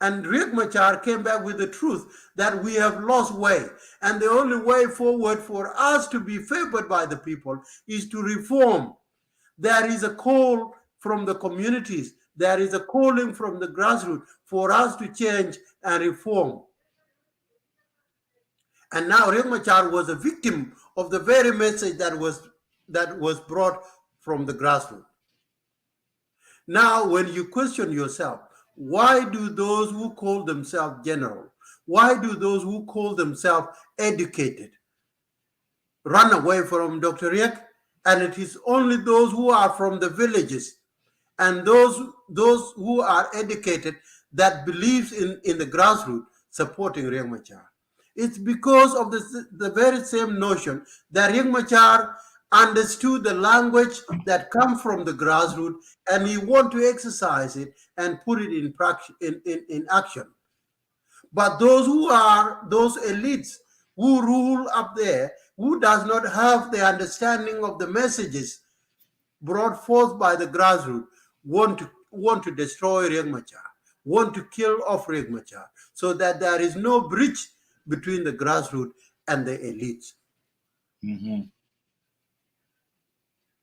and Riek Machar came back with the truth that we have lost way. And the only way forward for us to be favored by the people is to reform. There is a call from the communities. There is a calling from the grassroots for us to change and reform. And now Riek Machar was a victim of the very message that was brought from the grassroots. Now, when you question yourself, why do those who call themselves general, why do those who call themselves educated run away from Dr. Riek? And it is only those who are from the villages and those who are educated that believes in the grassroots supporting Riek Machar. It's because of the very same notion that Riek Machar understood the language that comes from the grassroots, and he want to exercise it and put it in practice, in action. But those elites who rule up there, who does not have the understanding of the messages brought forth by the grassroots, want to destroy Riek Machar, want to kill off Riek Machar, so that there is no bridge between the grassroots and the elites. Mm-hmm.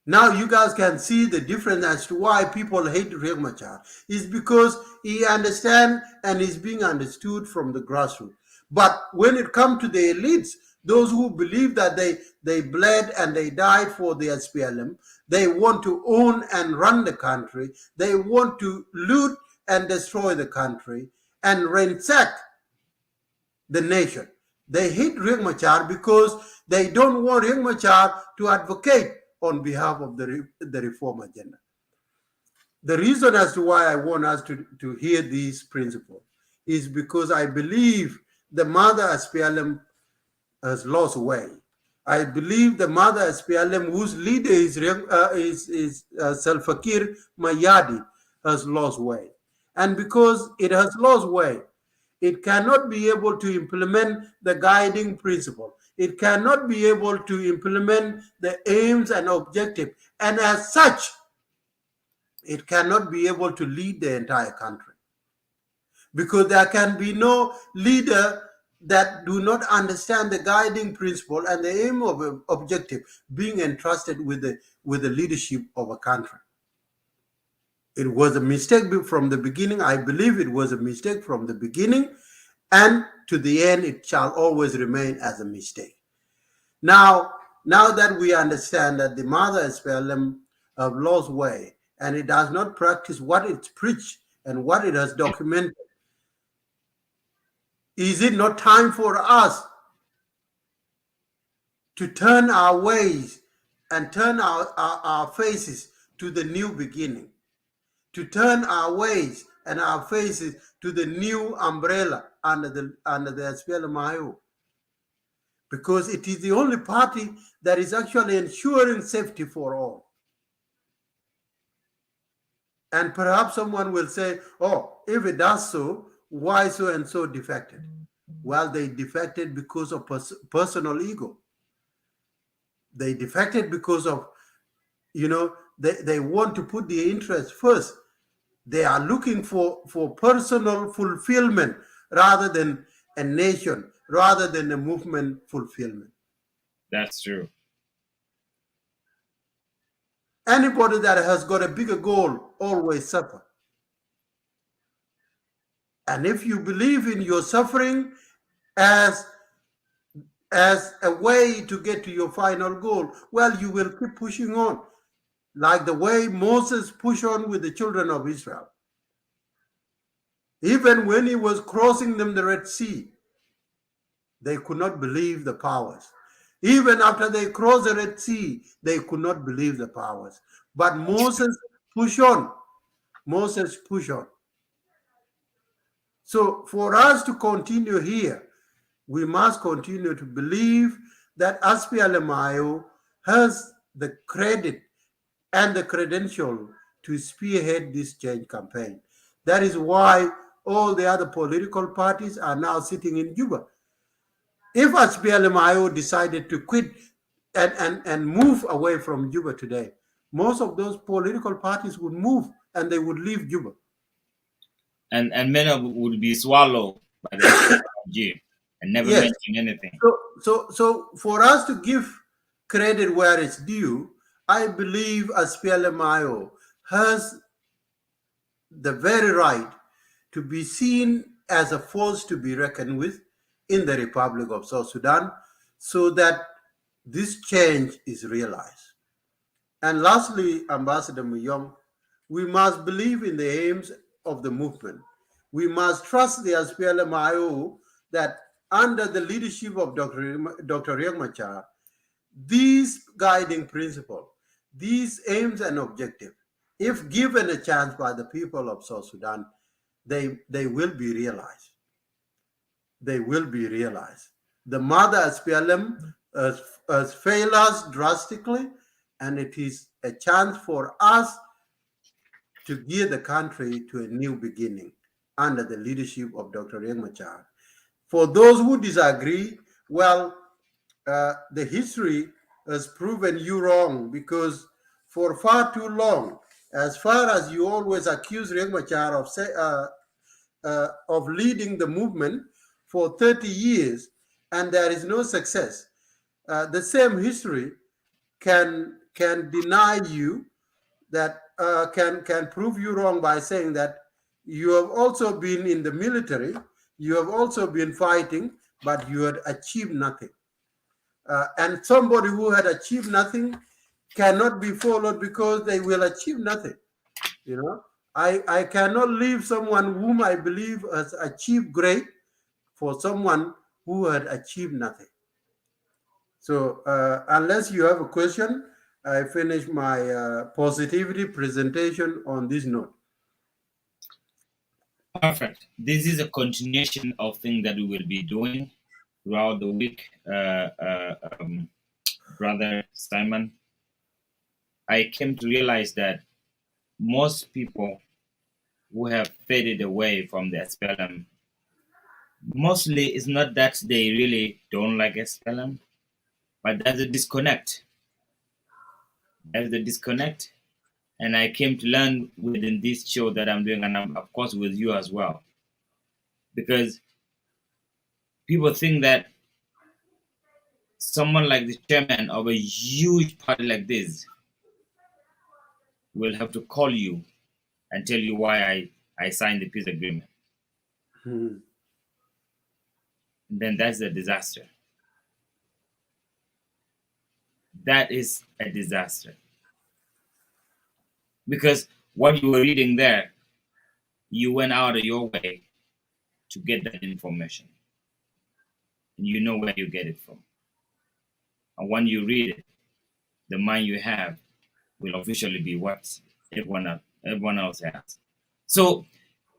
Now you guys can see the difference as to why people hate Riek Machar. It's because he understands and is being understood from the grassroots. But when it comes to the elites, those who believe that they bled and they died for the SPLM, they want to own and run the country, they want to loot and destroy the country and ransack the nation. They hate Riek Machar because they don't want Riek Machar to advocate on behalf of the reform agenda. The reason as to why I want us to hear these principles is because I believe the Mother SPLM has lost way. I believe the Mother SPLM, whose leader is Salva Kiir Mayadi, has lost way. And because it has lost way, it cannot be able to implement the guiding principle. It cannot be able to implement the aims and objectives. And as such, it cannot be able to lead the entire country. Because there can be no leader that do not understand the guiding principle and the aim of objective being entrusted with the leadership of a country. It was a mistake from the beginning. I believe it was a mistake from the beginning, and to the end, it shall always remain as a mistake. Now that we understand that the Mother SPLM have lost way and it does not practice what it's preached and what it has documented, is it not time for us to turn our ways and turn our faces to the new beginning, to turn our ways and our faces to the new umbrella under the SPLMIO, because it is the only party that is actually ensuring safety for all. And perhaps someone will say, oh, if it does so, why so and so defected? Well, they defected because of personal ego. They defected because of, they want to put the interest first. They are looking for personal fulfillment rather than a nation, rather than a movement fulfillment. That's true. Anybody that has got a bigger goal always suffer. And if you believe in your suffering as a way to get to your final goal, well, you will keep pushing on, like the way Moses pushed on with the children of Israel. Even when he was crossing them the Red Sea, they could not believe the powers. Even after they crossed the Red Sea, they could not believe the powers. But Moses pushed on. Moses pushed on. So for us to continue here, we must continue to believe that SPLMIO has the credit and the credential to spearhead this change campaign. That is why all the other political parties are now sitting in Juba. If SPLMIO decided to quit and move away from Juba today, most of those political parties would move and they would leave Juba. And many of it would be swallowed by the regime and never mention anything. So for us to give credit where it's due, I believe SPLMIO has the very right to be seen as a force to be reckoned with in the Republic of South Sudan, so that this change is realized. And lastly, Ambassador Muyong, we must believe in the aims of the movement. We must trust the SPLMIO that under the leadership of Dr. Riek Machar, these guiding principles, these aims and objectives, if given a chance by the people of South Sudan, they will be realized. They will be realized. The mother SPLM has failed us drastically, and it is a chance for us to gear the country to a new beginning under the leadership of Dr. Riek Machar. For those who disagree, well, the history has proven you wrong, because for far too long, as far as you always accuse Riek Machar of leading the movement for 30 years and there is no success, the same history can deny you that, can prove you wrong by saying that you have also been in the military, you have also been fighting, but you had achieved nothing. And somebody who had achieved nothing cannot be followed because they will achieve nothing. I cannot leave someone whom I believe has achieved great for someone who had achieved nothing. So unless you have a question, I finish my positivity presentation on this note. Perfect. This is a continuation of things that we will be doing throughout the week, Brother Simon. I came to realize that most people who have faded away from the SPLM, mostly it's not that they really don't like SPLM, but there's a disconnect. There's a disconnect. And I came to learn within this show that I'm doing, and I'm, of course, with you as well. Because people think that someone like the chairman of a huge party like this will have to call you and tell you why I signed the peace agreement. Hmm. Then that's a disaster. That is a disaster. Because what you were reading there, you went out of your way to get that information. And you know where you get it from. And when you read it, the mind you have will officially be what everyone else has. So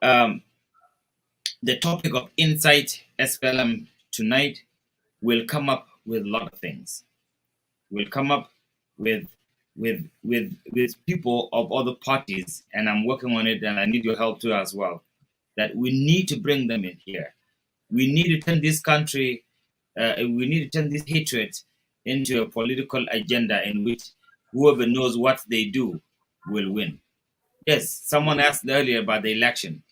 the topic of Insight SPLM tonight will come up with a lot of things. We'll come up with people of other parties, and I'm working on it, and I need your help too as well. That we need to bring them in here. We need to turn this country. We need to turn this hatred into a political agenda in which whoever knows what they do will win. Yes, someone asked earlier about the election.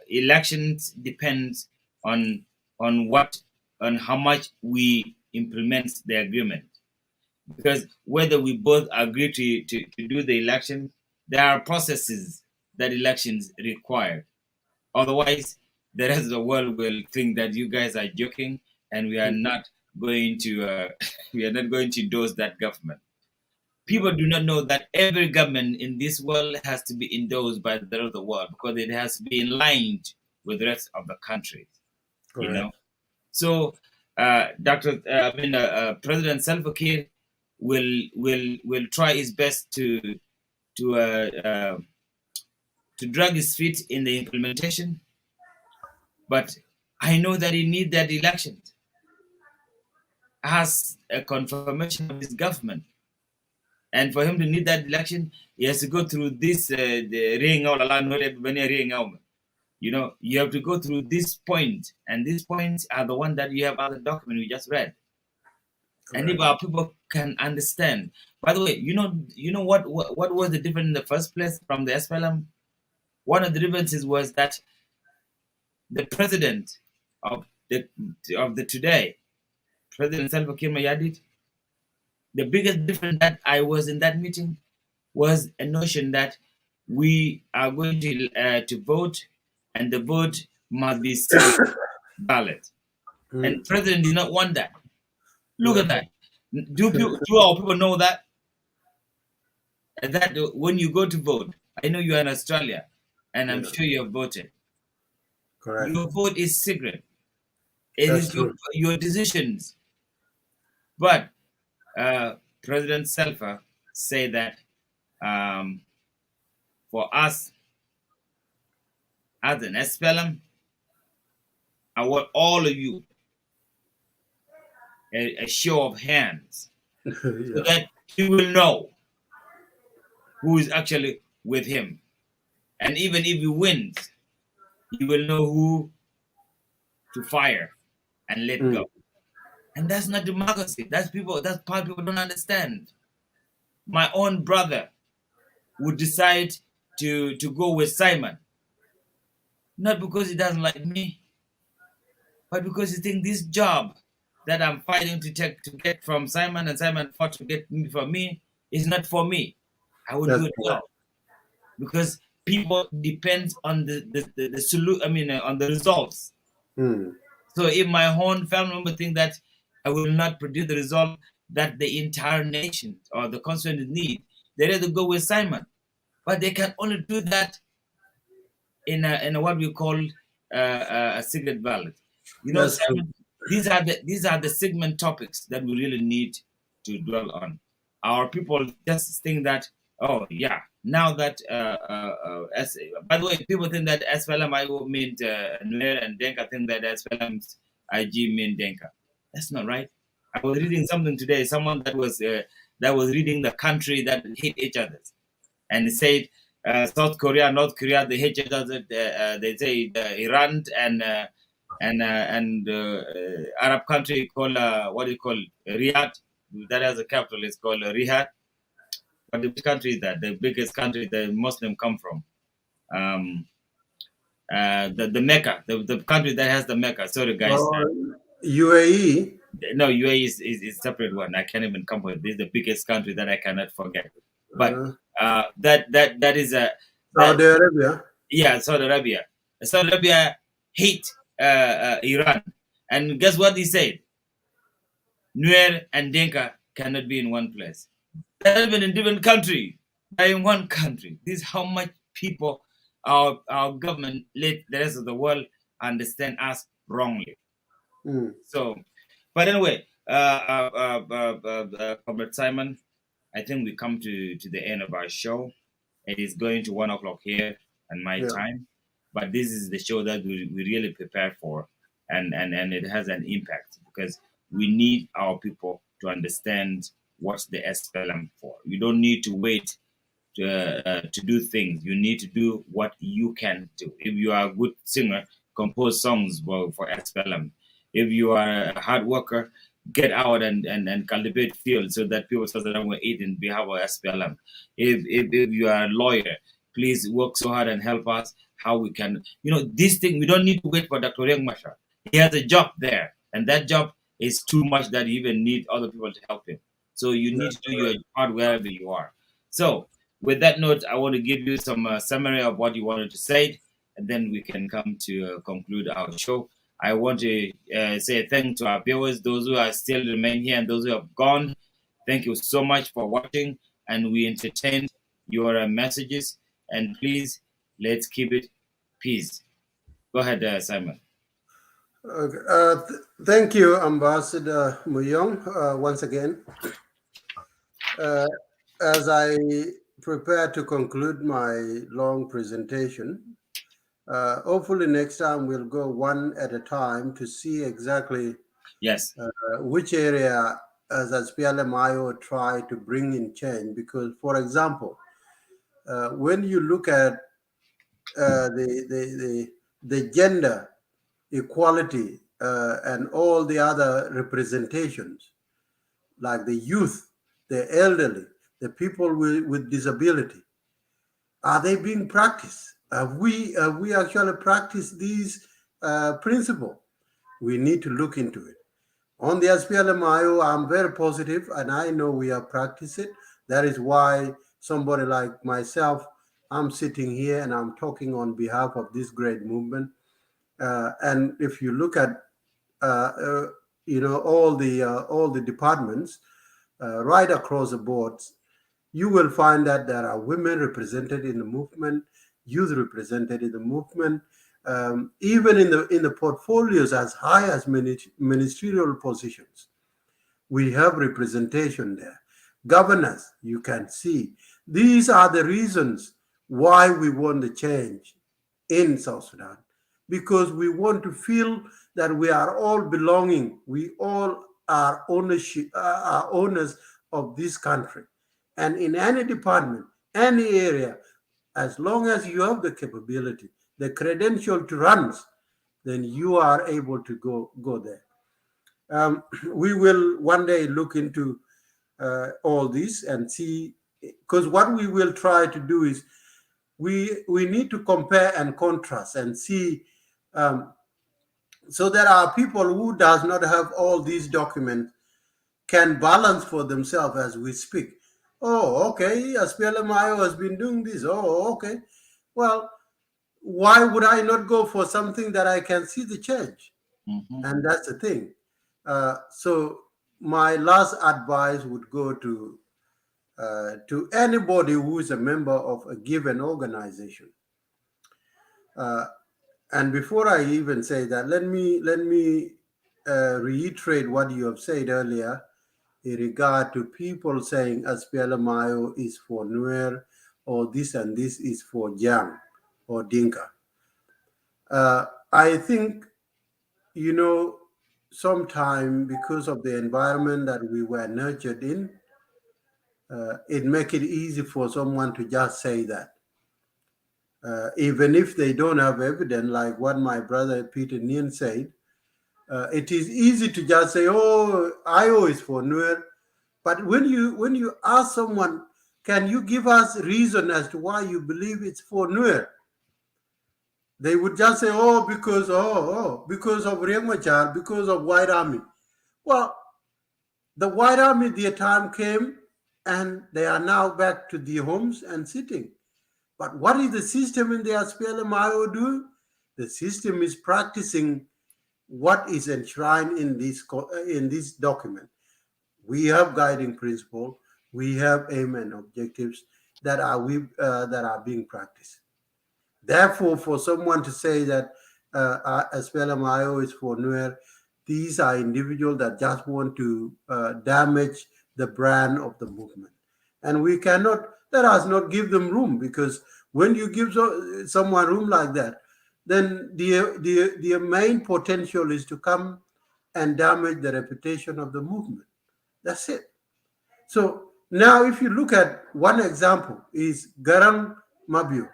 Elections depends on how much we implement the agreement. Because whether we both agree to do the election, there are processes that elections require. Otherwise, the rest of the world will think that you guys are joking, and we are not going to we are not going to endorse that government. People do not know that every government in this world has to be endorsed by the rest of the world because it has to be in line with the rest of the countries. Correct. You know, so President Salva Kiir will try his best to drag his feet in the implementation, but I know that he needs that election as a confirmation of his government. And for him to need that election, he has to go through this the ring all around ring. You know, you have to go through this point, and these points are the one that you have other document we just read. And if our people can understand. By the way, you know what was the difference in the first place from the SPLM? One of the differences was that the president of the today, President Salva Kiir Mayardit, the biggest difference that I was in that meeting was a notion that we are going to vote, and the vote must be secret ballot. And president did not want that. Look at that. Do our people know that? That when you go to vote, I know you are in Australia, and I'm sure you have voted. Correct. Your vote is secret. It That's is true. your decisions. But President Salva said that for us as an SPLM, I want all of you a show of hands so that he will know who is actually with him. And even if he wins, he will know who to fire and let go. And that's not democracy. That's part people don't understand. My own brother would decide to go with Simon, not because he doesn't like me, but because he thinks this job that I'm fighting to get from Simon, and Simon fought to get from me, is not for me. I will do it well, because people depend on the solution. I mean, on the results. So if my own family member think that I will not produce the result that the entire nation or the constituent need, they rather go with Simon. But they can only do that in a what we call a secret ballot. You know, Simon, these are the segment topics that we really need to dwell on. Our people just think that, oh yeah, now that by the way, people think that SPLM IO mean Nuer, and Denka think that SPLM's IG mean Denka. That's not right. I was reading something today. Someone that was reading the country that hate each other, and it said South Korea, North Korea, they hate each other. They say Iran and Arab country called what do you call Riyadh? That has a capital. It's called Riyadh. But which country is that? The biggest country the Muslim come from? The Mecca, the country that has the Mecca. Sorry, guys. UAE. No, UAE is a separate one. I can't even come with. This is the biggest country that I cannot forget. But that is a Saudi Arabia. Yeah, Saudi Arabia. Saudi Arabia hate Iran, and guess what he said? Nuer and Denka cannot be in one place. They're even in different country. They're in one country. This is how much people our government let the rest of the world understand us wrongly. So, but anyway, Comrade Simon, I think we come to the end of our show. It is going to 1 o'clock here and my Yeah. time, but this is the show that we really prepare for, and it has an impact because we need our people to understand what's the SPLM for. You don't need to wait to do things. You need to do what you can do. If you are a good singer, compose songs for SPLM. If you are a hard worker, get out and cultivate fields so that people so that will eat in behalf of SPLM. If you are a lawyer, please work so hard and help us how we can. This thing, we don't need to wait for Dr. Riek Machar. He has a job there, and that job is too much that you even need other people to help him. So you need to do your part wherever you are. So with that note, I want to give you some summary of what you wanted to say, and then we can come to conclude our show. I want to say thank to our viewers, those who are still remain here and those who have gone. Thank you so much for watching, and we entertained your messages. And please, let's keep it peace. Go ahead, Simon. Okay. Thank you, Ambassador Muyong, once again. As I prepare to conclude my long presentation, hopefully next time we'll go one at a time to see exactly Yes. which area as SPLM-IO try to bring in change. Because, for example, when you look at the gender equality and all the other representations, like the youth, the elderly, the people with disability, are they being practiced? Have we actually practiced these principles? We need to look into it. On the SPLM-IO, I'm very positive, and I know we have practiced it. That is why somebody like myself, I'm sitting here and I'm talking on behalf of this great movement. And if you look at all the departments right across the board, you will find that there are women represented in the movement, youth represented in the movement, even in the portfolios as high as ministerial positions. We have representation there. Governors, you can see. These are the reasons why we want the change in South Sudan, because we want to feel that we are all belonging. We all are owners of this country. And in any department, any area, as long as you have the capability, the credential to run, then you are able to go there. We will one day look into all this and see, because what we will try to do is we need to compare and contrast and see. So there are people who does not have all these documents can balance for themselves as we speak. Oh, okay, SPLMIO has been doing this. Oh, okay. Well, why would I not go for something that I can see the change? Mm-hmm. And that's the thing. So my last advice would go to anybody who is a member of a given organization. And before I even say that, let me reiterate what you have said earlier in regard to people saying SPLMIO is for Nuer, or this and this is for Jiang or Dinka. I think, sometime because of the environment that we were nurtured in, it makes it easy for someone to just say that. Even if they don't have evidence, like what my brother Peter Nien said, it is easy to just say, oh, IO is for Nuer. But when you ask someone, can you give us reason as to why you believe it's for Nuer? They would just say, oh, because of Riek Machar, because of White Army. Well, the White Army, their time came, and they are now back to their homes and sitting. But what is the system in the SPLM-IO doing? The system is practicing what is enshrined in this document. We have guiding principles, we have aim and objectives that are being practiced. Therefore, for someone to say that SPLM-IO is for Nuer, these are individuals that just want to damage the brand of the movement. And we cannot, let us not give them room, because when you give someone room like that, then the main potential is to come and damage the reputation of the movement. That's it. So now if you look at one example is Garang Mabio,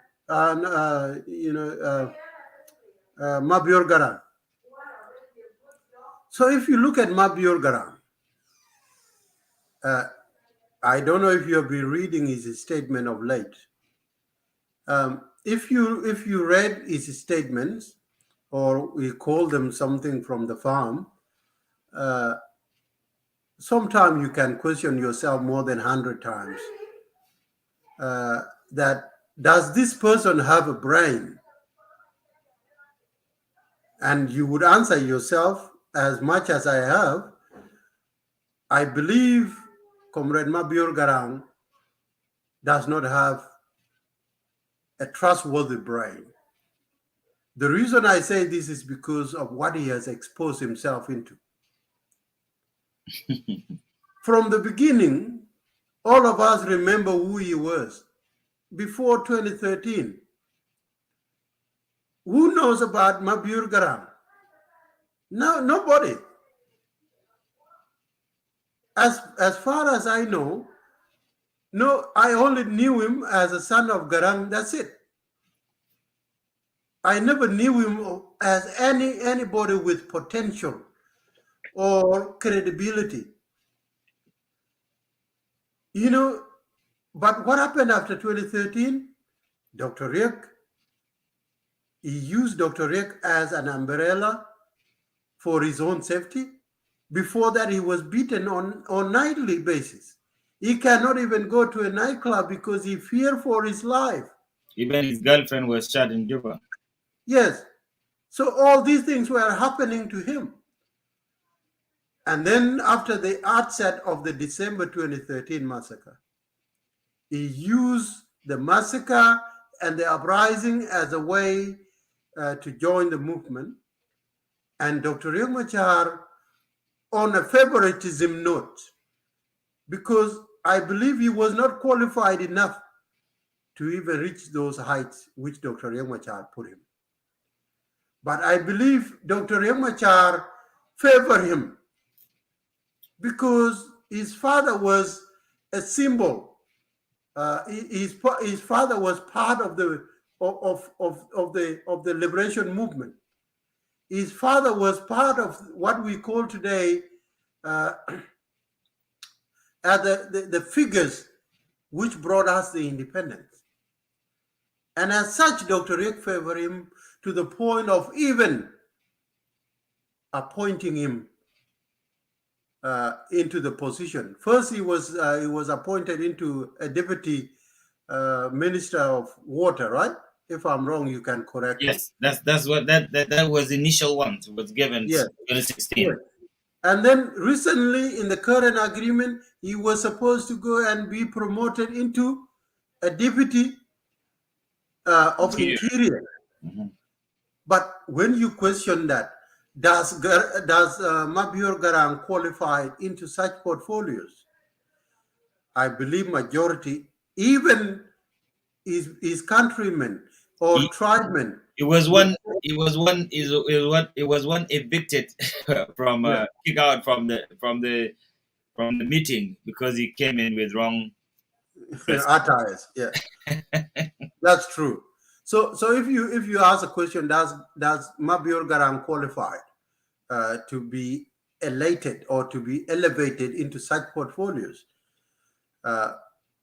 Mabior Garang. So if you look at Mabior Garang, I don't know if you have been reading his statement of late. If you read his statements, or we call them something from the farm, sometimes you can question yourself more than 100 times. That does this person have a brain? And you would answer yourself, as much as I have, I believe Comrade Mabior Garang does not have a trustworthy brain. The reason I say this is because of what he has exposed himself into. From the beginning, all of us remember who he was before 2013. Who knows about Mabior Garang? No, nobody. As far as I know, no, I only knew him as a son of Garang. That's it. I never knew him as anybody with potential or credibility. You know, but what happened after 2013? Dr. Riek, he used Dr. Riek as an umbrella for his own safety. Before that, he was beaten on nightly basis. He cannot even go to a nightclub because he feared for his life. Even his girlfriend was shot in Juba. Yes. So all these things were happening to him. And then after the outset of the December 2013 massacre, he used the massacre and the uprising as a way to join the movement. And Dr. Riek Machar, on a favoritism note, because I believe he was not qualified enough to even reach those heights which Dr. Riek Machar put him. But I believe Dr. Riek Machar favored him because his father was a symbol. His father was part of the liberation movement. His father was part of what we call today the figures which brought us the independence. And as such, Dr. Riek favored him to the point of even appointing him into the position. First, he was appointed into a deputy minister of water, right? If I'm wrong, you can correct me. Yes, that's what that was the initial one. It was given in 2016. Yes. And then recently, in the current agreement, he was supposed to go and be promoted into a deputy of interior. Mm-hmm. But when you question that, does Mabior Garang qualify into such portfolios? I believe majority, even his countrymen or tribesmen. It was one evicted from kicked out from the meeting because he came in with wrong attires. Yeah, that's true. So if you ask a question, does Mabior Garang qualify to be elated or to be elevated into such portfolios?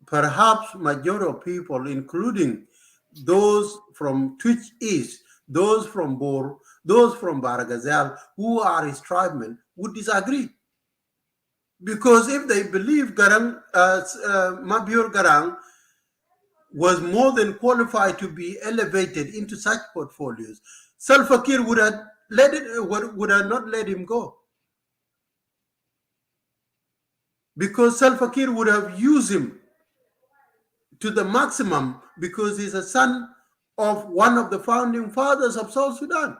Perhaps majority of people, including those from Twitch East, those from Bor, those from Baragazal, who are his tribesmen, would disagree. Because if they believe Mabior Garang was more than qualified to be elevated into such portfolios, Salva Kiir would have not let him go. Because Salva Kiir would have used him to the maximum, because he's a son of one of the founding fathers of South Sudan.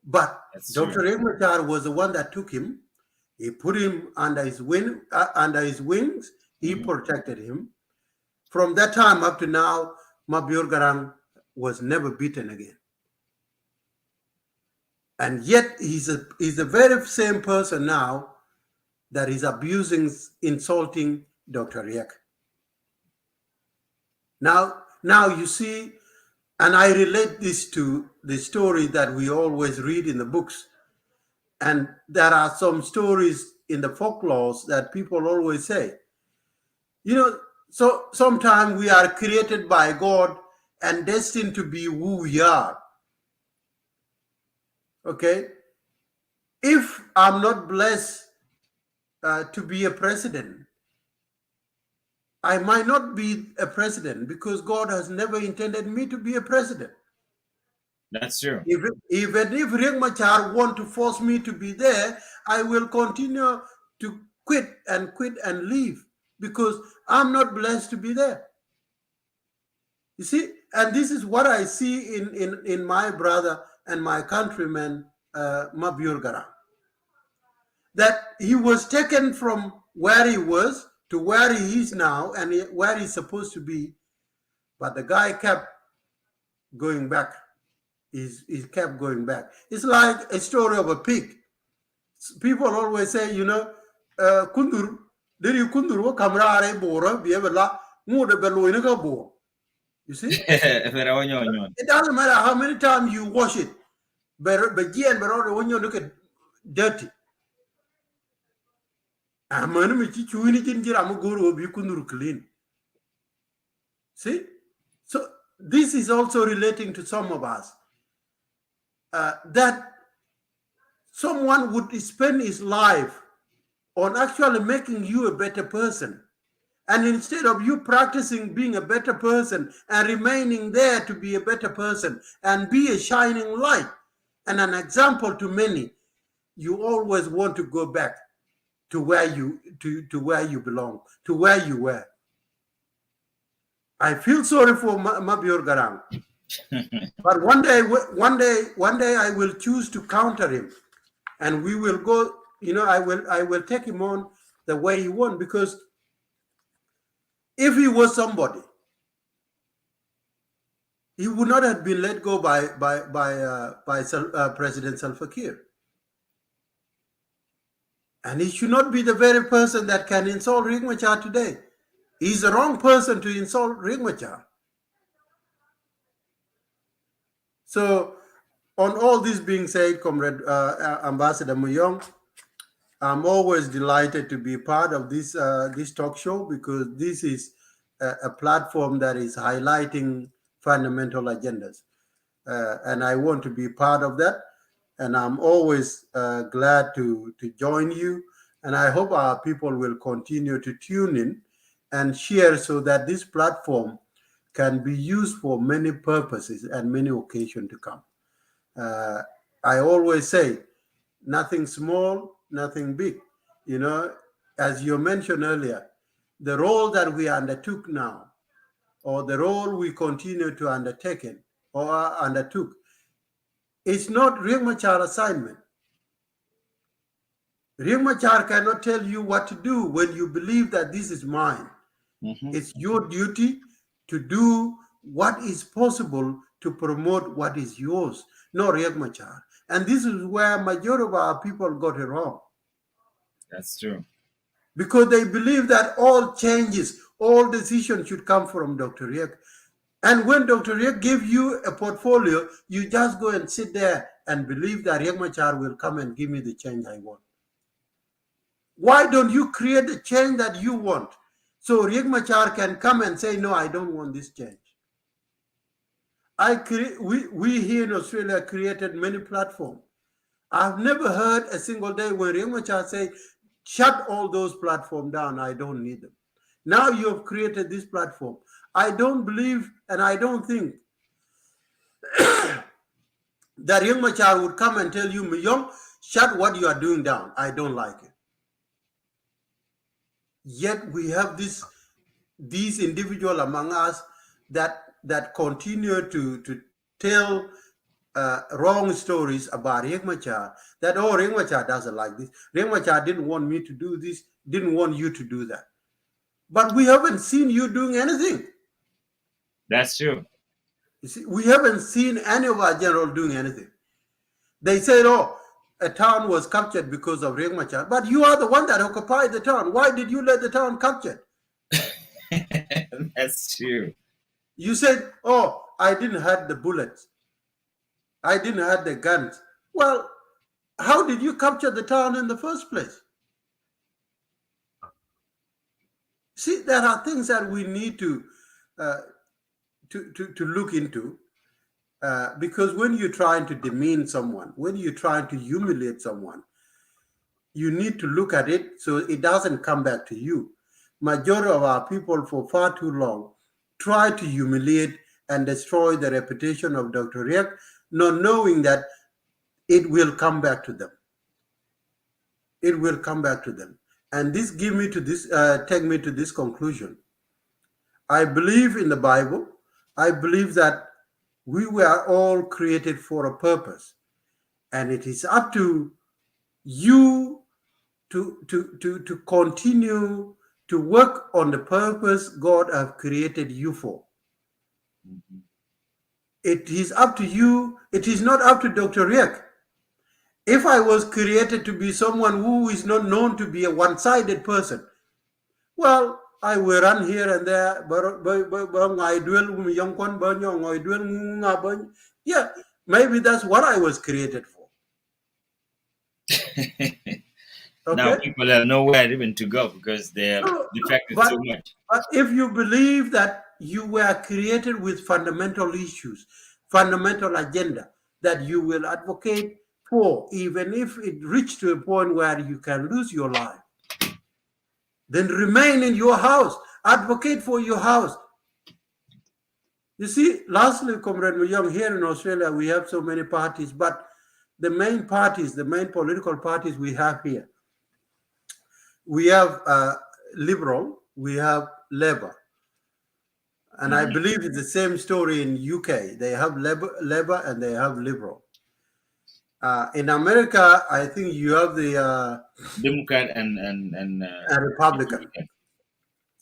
But That's Dr. true. Riek Machar was the one that took him. He put him under his wings. He protected him. From that time up to now, Mabior Garang was never beaten again. And yet he's the very same person now that is abusing, insulting Dr. Riek. Now you see, and I relate this to the story that we always read in the books. And there are some stories in the folklores that people always say, so sometimes we are created by God and destined to be who we are. Okay? If I'm not blessed to be a president, I might not be a president because God has never intended me to be a president. That's true. Even if Riek Machar want to force me to be there, I will continue to quit and leave because I'm not blessed to be there. You see, and this is what I see in my brother and my countryman, Mabior Garang. That he was taken from where he was to where he is now and where he's supposed to be, but the guy kept going back. He kept going back. It's like a story of a pig. People always say, kundur, deri kundur wo kamra bora biebela ngude belo inaka bo. You see? It doesn't matter how many times you wash it, but when you look at dirty. Clean. See? So this is also relating to some of us. That someone would spend his life on actually making you a better person. And instead of you practicing being a better person and remaining there to be a better person and be a shining light and an example to many, you always want to go back to where you belong, to where you were. I feel sorry for Mabior Garang. But one day I will choose to counter him, and we will go. I will take him on the way he wants, because if he was somebody, he would not have been let go by President Salva Kiir, and he should not be the very person that can insult Riek Machar today. He's the wrong person to insult Riek Machar. So, on all this being said, Comrade Ambassador Muyong, I'm always delighted to be part of this talk show, because this is a platform that is highlighting fundamental agendas, and I want to be part of that. And I'm always glad to join you. And I hope our people will continue to tune in and share, so that this platform can be used for many purposes and many occasions to come. I always say, nothing small, nothing big. As you mentioned earlier, the role that we undertook now, or the role we continue to undertake or undertook, it's not Riek Machar assignment. Riek Machar cannot tell you what to do when you believe that this is mine. It's your duty to do what is possible to promote what is yours, not Riek Machar. And this is where majority of our people got it wrong. That's true. Because they believe that all changes, all decisions should come from Dr. Riek. And when Dr. Riek gives you a portfolio, you just go and sit there and believe that Riek Machar will come and give me the change I want. Why don't you create the change that you want, so Riek Machar can come and say, no, I don't want this change? We here in Australia created many platforms. I've never heard a single day when Riek Machar say, shut all those platforms down, I don't need them. Now you have created this platform. I don't believe and I don't think that Riek Machar would come and tell you, Myong, shut what you are doing down. I don't like it. Yet we have these individuals among us that continue to tell wrong stories about Riek Machar, that, oh, Riek Machar doesn't like this. Riek Machar didn't want me to do this, didn't want you to do that. But we haven't seen you doing anything. That's true. You see, we haven't seen any of our general doing anything. They said, oh, a town was captured because of Riek Machar, but you are the one that occupied the town. Why did you let the town capture? That's true. You said, oh, I didn't have the bullets. I didn't have the guns. Well, how did you capture the town in the first place? See, there are things that we need to look into, because when you're trying to demean someone, when you're trying to humiliate someone, you need to look at it so it doesn't come back to you. Majority of our people for far too long try to humiliate and destroy the reputation of Dr. Riek, not knowing that it will come back to them. It will come back to them. And this give me to this, take me to this conclusion. I believe in the Bible. I believe that we were all created for a purpose. And it is up to you to continue to work on the purpose God has created you for. Mm-hmm. It is up to you. It is not up to Dr. Riek. If I was created to be someone who is not known to be a one-sided person, well, I will run here and there. Yeah, maybe that's what I was created for. Okay? Now people have nowhere even to go because they are defected so much. But if you believe that you were created with fundamental issues, fundamental agenda that you will advocate for, even if it reached to a point where you can lose your life, then remain in your house, advocate for your house. You see, lastly, Comrade Muyong, here in Australia, we have so many parties, but the main parties, the main political parties we have here, we have Liberal, we have Labour. And I believe it's the same story in UK. They have Labour and they have Liberal. In America, I think you have the Democrat and Republican.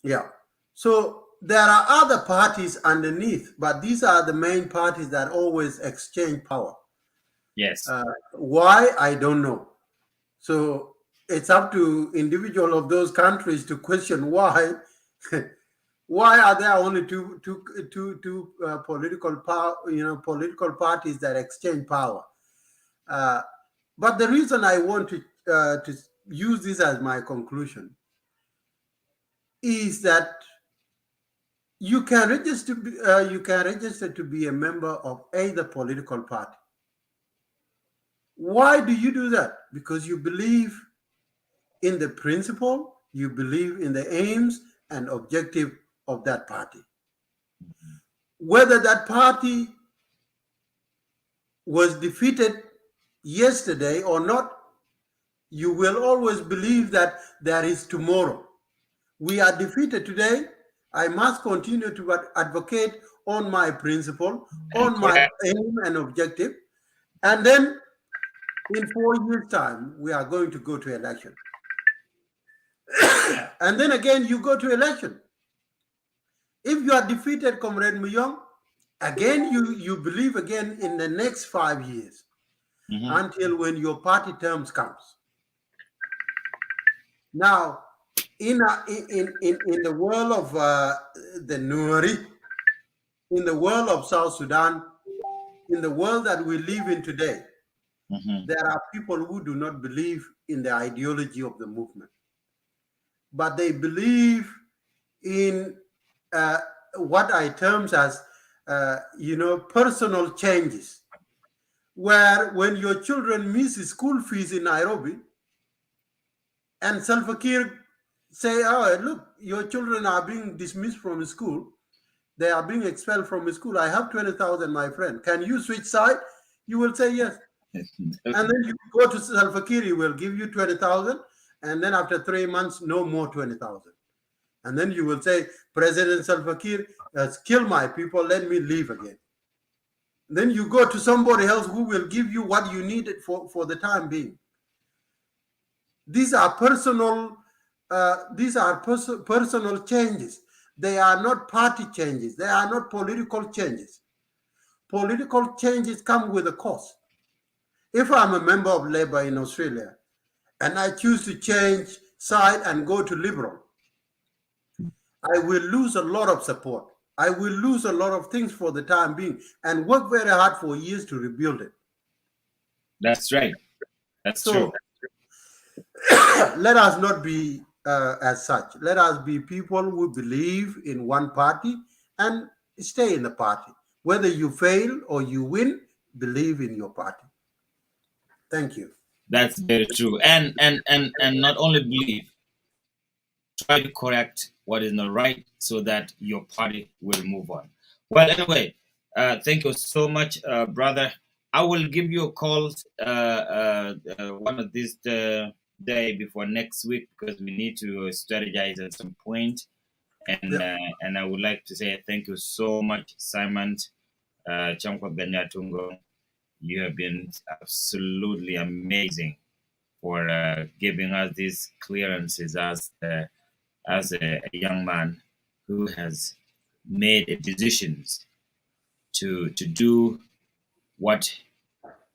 Yeah. So there are other parties underneath, but these are the main parties that always exchange power. Yes. Why? I don't know. So it's up to individual of those countries to question why. Why are there only two political power, political parties that exchange power? But the reason I want to use this as my conclusion is that you can register to be a member of either political party. Why do you do that? Because you believe in the principle, you believe in the aims and objective of that party. Whether that party was defeated yesterday or not, you will always believe that there is tomorrow. We are defeated today. I must continue to advocate on my principle, on my aim and objective. And then in 4 years' time, we are going to go to election. And then again, you go to election. If you are defeated, Comrade Muyong, again, you believe again in the next 5 years, until when your party terms comes. Now, in the world of the Nueri, in the world of South Sudan, in the world that we live in today, there are people who do not believe in the ideology of the movement, but they believe in what I term as, personal changes, where when your children miss school fees in Nairobi, and Salva Kiir say, oh, look, your children are being dismissed from school, they are being expelled from school, I have 20,000, my friend, can you switch side? You will say yes. And then you go to Salva Kiir, he will give you 20,000, and then after 3 months, no more 20,000. And then you will say, President Salva Kiir has killed my people, let me leave again. Then you go to somebody else who will give you what you needed for the time being. These are personal personal changes. They are not party changes. They are not political changes. Political changes come with a cost. If I'm a member of Labour in Australia and I choose to change side and go to Liberal, I will lose a lot of support. I will lose a lot of things for the time being and work very hard for years to rebuild it. That's right. That's So true. let us not be as such. Let us be people who believe in one party and stay in the party. Whether you fail or you win, believe in your party. Thank you. That's very true. And not only believe, try to correct what is not right so that your party will move on. Well, anyway, thank you so much, brother. I will give you a call one of these day before next week because we need to strategize at some point. And I would like to say thank you so much, Simon Chankwa Benyatungo. You have been absolutely amazing for giving us these clearances as a young man who has made decisions to do what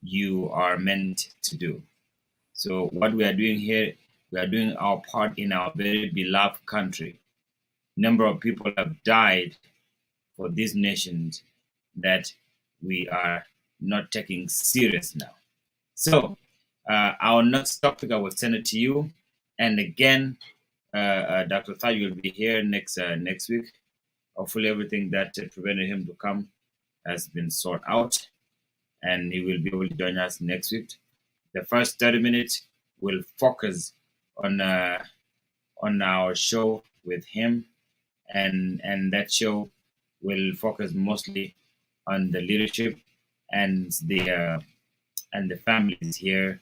you are meant to do. So what we are doing here, we are doing our part in our very beloved country. Number of people have died for these nations that we are not taking serious now. So our next topic, I will send it to you. And again, Dr. Thaj will be here next week. Hopefully, everything that prevented him to come has been sorted out, and he will be able to join us next week. The first 30 minutes will focus on our show with him, and that show will focus mostly on the leadership and the families here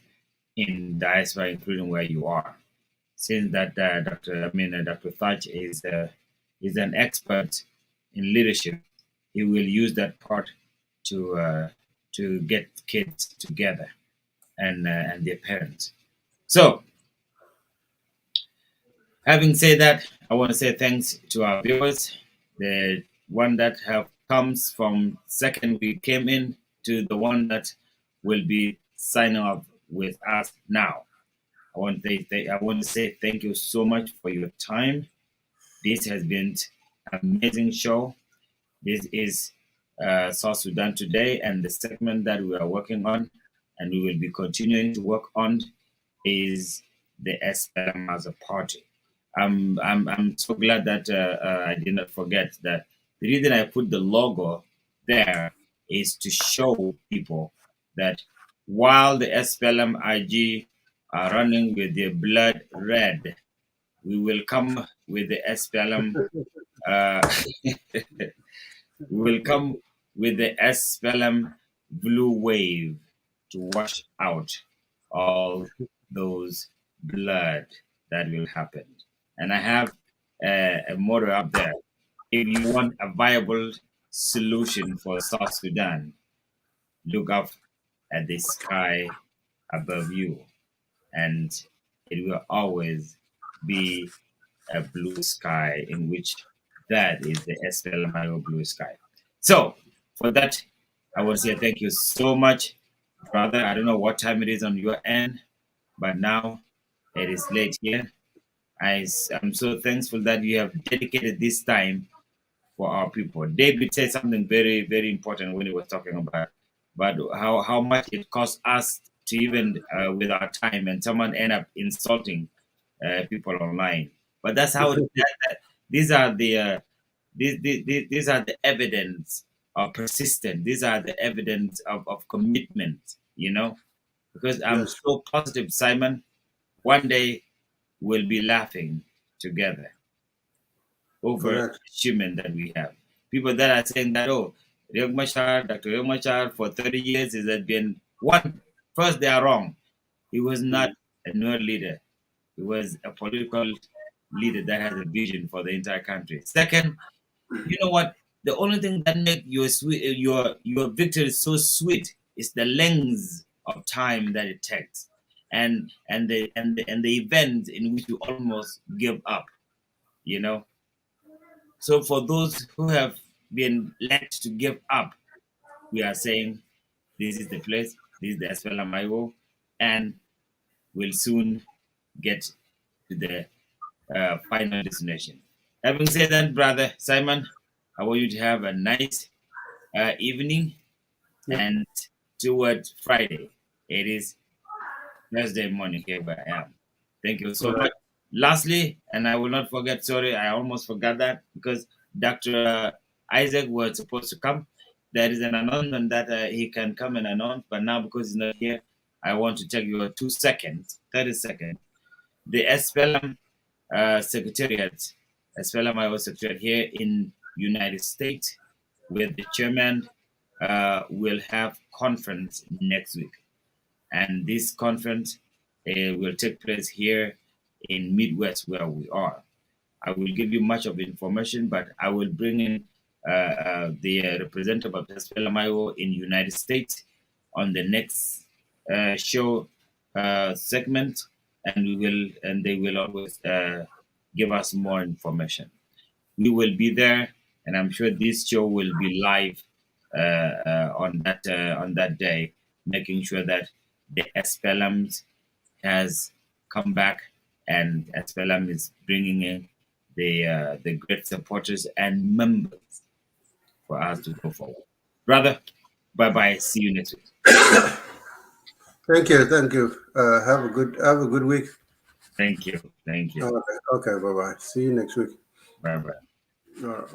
in diaspora, including where you are. Since that Dr. Thaj is an expert in leadership, he will use that part to get kids together and their parents. So, having said that, I want to say thanks to our viewers. The one that have comes from second we came in to the one that will be signing up with us now. I want to say thank you so much for your time. This has been an amazing show. This is South Sudan Today, and the segment that we are working on, and we will be continuing to work on, is the SPLM as a party. I'm so glad that I did not forget that the reason I put the logo there is to show people that while the SPLM IG are running with their blood red, we will come with the SPLM. We will come with the SPLM blue wave to wash out all those blood that will happen. And I have a motto up there. If you want a viable solution for South Sudan, look up at the sky above you, and it will always be a blue sky, in which that is the SPLM blue sky. So for that, I want to say thank you so much, brother. I don't know what time it is on your end, but now it is late here. I'm so thankful that you have dedicated this time for our people. David said something very, very important when he was talking about how much it costs us to even with our time, and someone end up insulting people online. But that's how these are the these are the evidence of persistence. These are the evidence of commitment. Because I'm Yes. so positive, Simon. One day we'll be laughing together over Correct. achievement that we have. People that are saying that, oh, Dr. Riek Machar for 30 years has been one. First, they are wrong. He was not a nerd leader. He was a political leader that has a vision for the entire country. Second, you know what? The only thing that make your your victory so sweet is the length of time that it takes, and the event in which you almost give up. You know. So for those who have been led to give up, we are saying this is the place, this is the Espelamayo, and we'll soon get to the final destination. Having said that, Brother Simon, I want you to have a nice evening, and toward Friday, it is Thursday morning here where I am. Thank you so much. Lastly, and I will not forget, sorry, I almost forgot that because Dr. Isaac was supposed to come. There is an announcement that he can come and announce, but now because he's not here, I want to take you 2 seconds, 30 seconds. The SPLM Secretariat, SPLM IO Secretariat here in United States with the chairman will have conference next week. And this conference will take place here in Midwest where we are. I will give you much of the information, but I will bring in the representative of SPLMIO in United States on the next show segment, and they will always give us more information. We will be there, and I'm sure this show will be live on that day, making sure that the SPLM has come back, and SPLM is bringing in the great supporters and members for us to go forward. Brother, bye-bye. See you next week. Thank you. Have a good week. Thank you. Okay. Bye-bye. See you next week. Bye-bye. All right.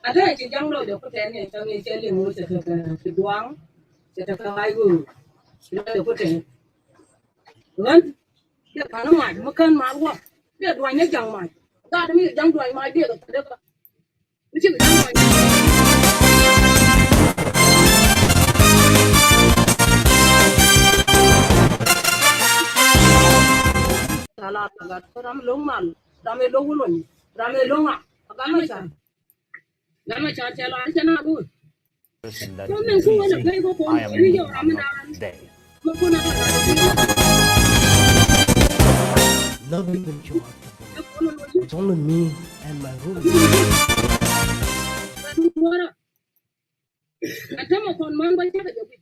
Ada ci janglo de ko tene to ni tele mo se to duang se to ai gu lo ko tene ran ya kana ma makan ma wa ya duan ne jang ma da mi jang duan ma de ko de ko ci jang ma sala tagat ko ram long mal rame lo wulon rame longa agama sa lama cha cha la cha na bu person that ko men ko wala kai ko ko I am ni me, yo I'm amana not there. mo ko na Loving and joy. It's only me and my room. atama kon man ba cha ga bi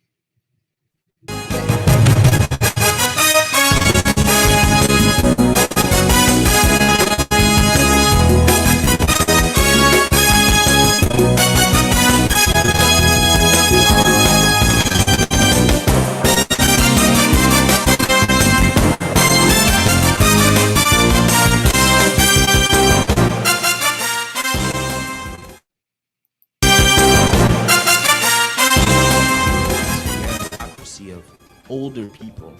of older people.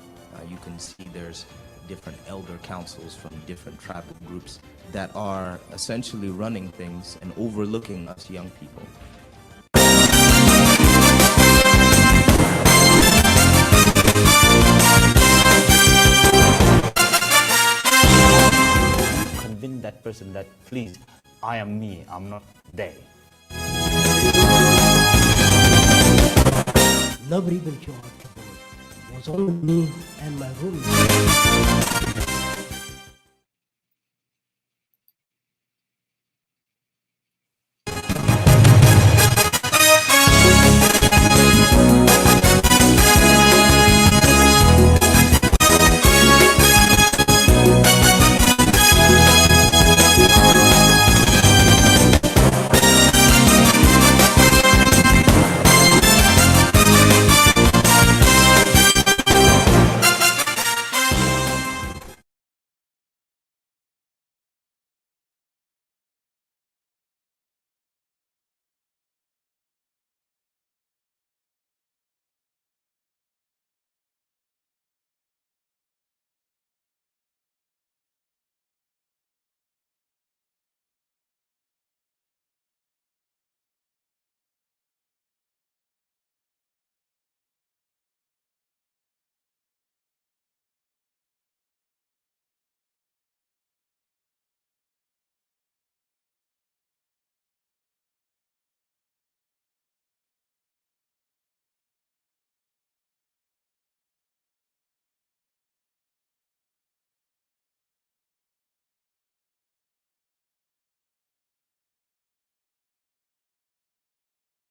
You can see there's different elder councils from different tribal groups that are essentially running things and overlooking us young people. Convince that person that, please, I am me, I'm not they. Nobody even showed up. It was only me and my roomie.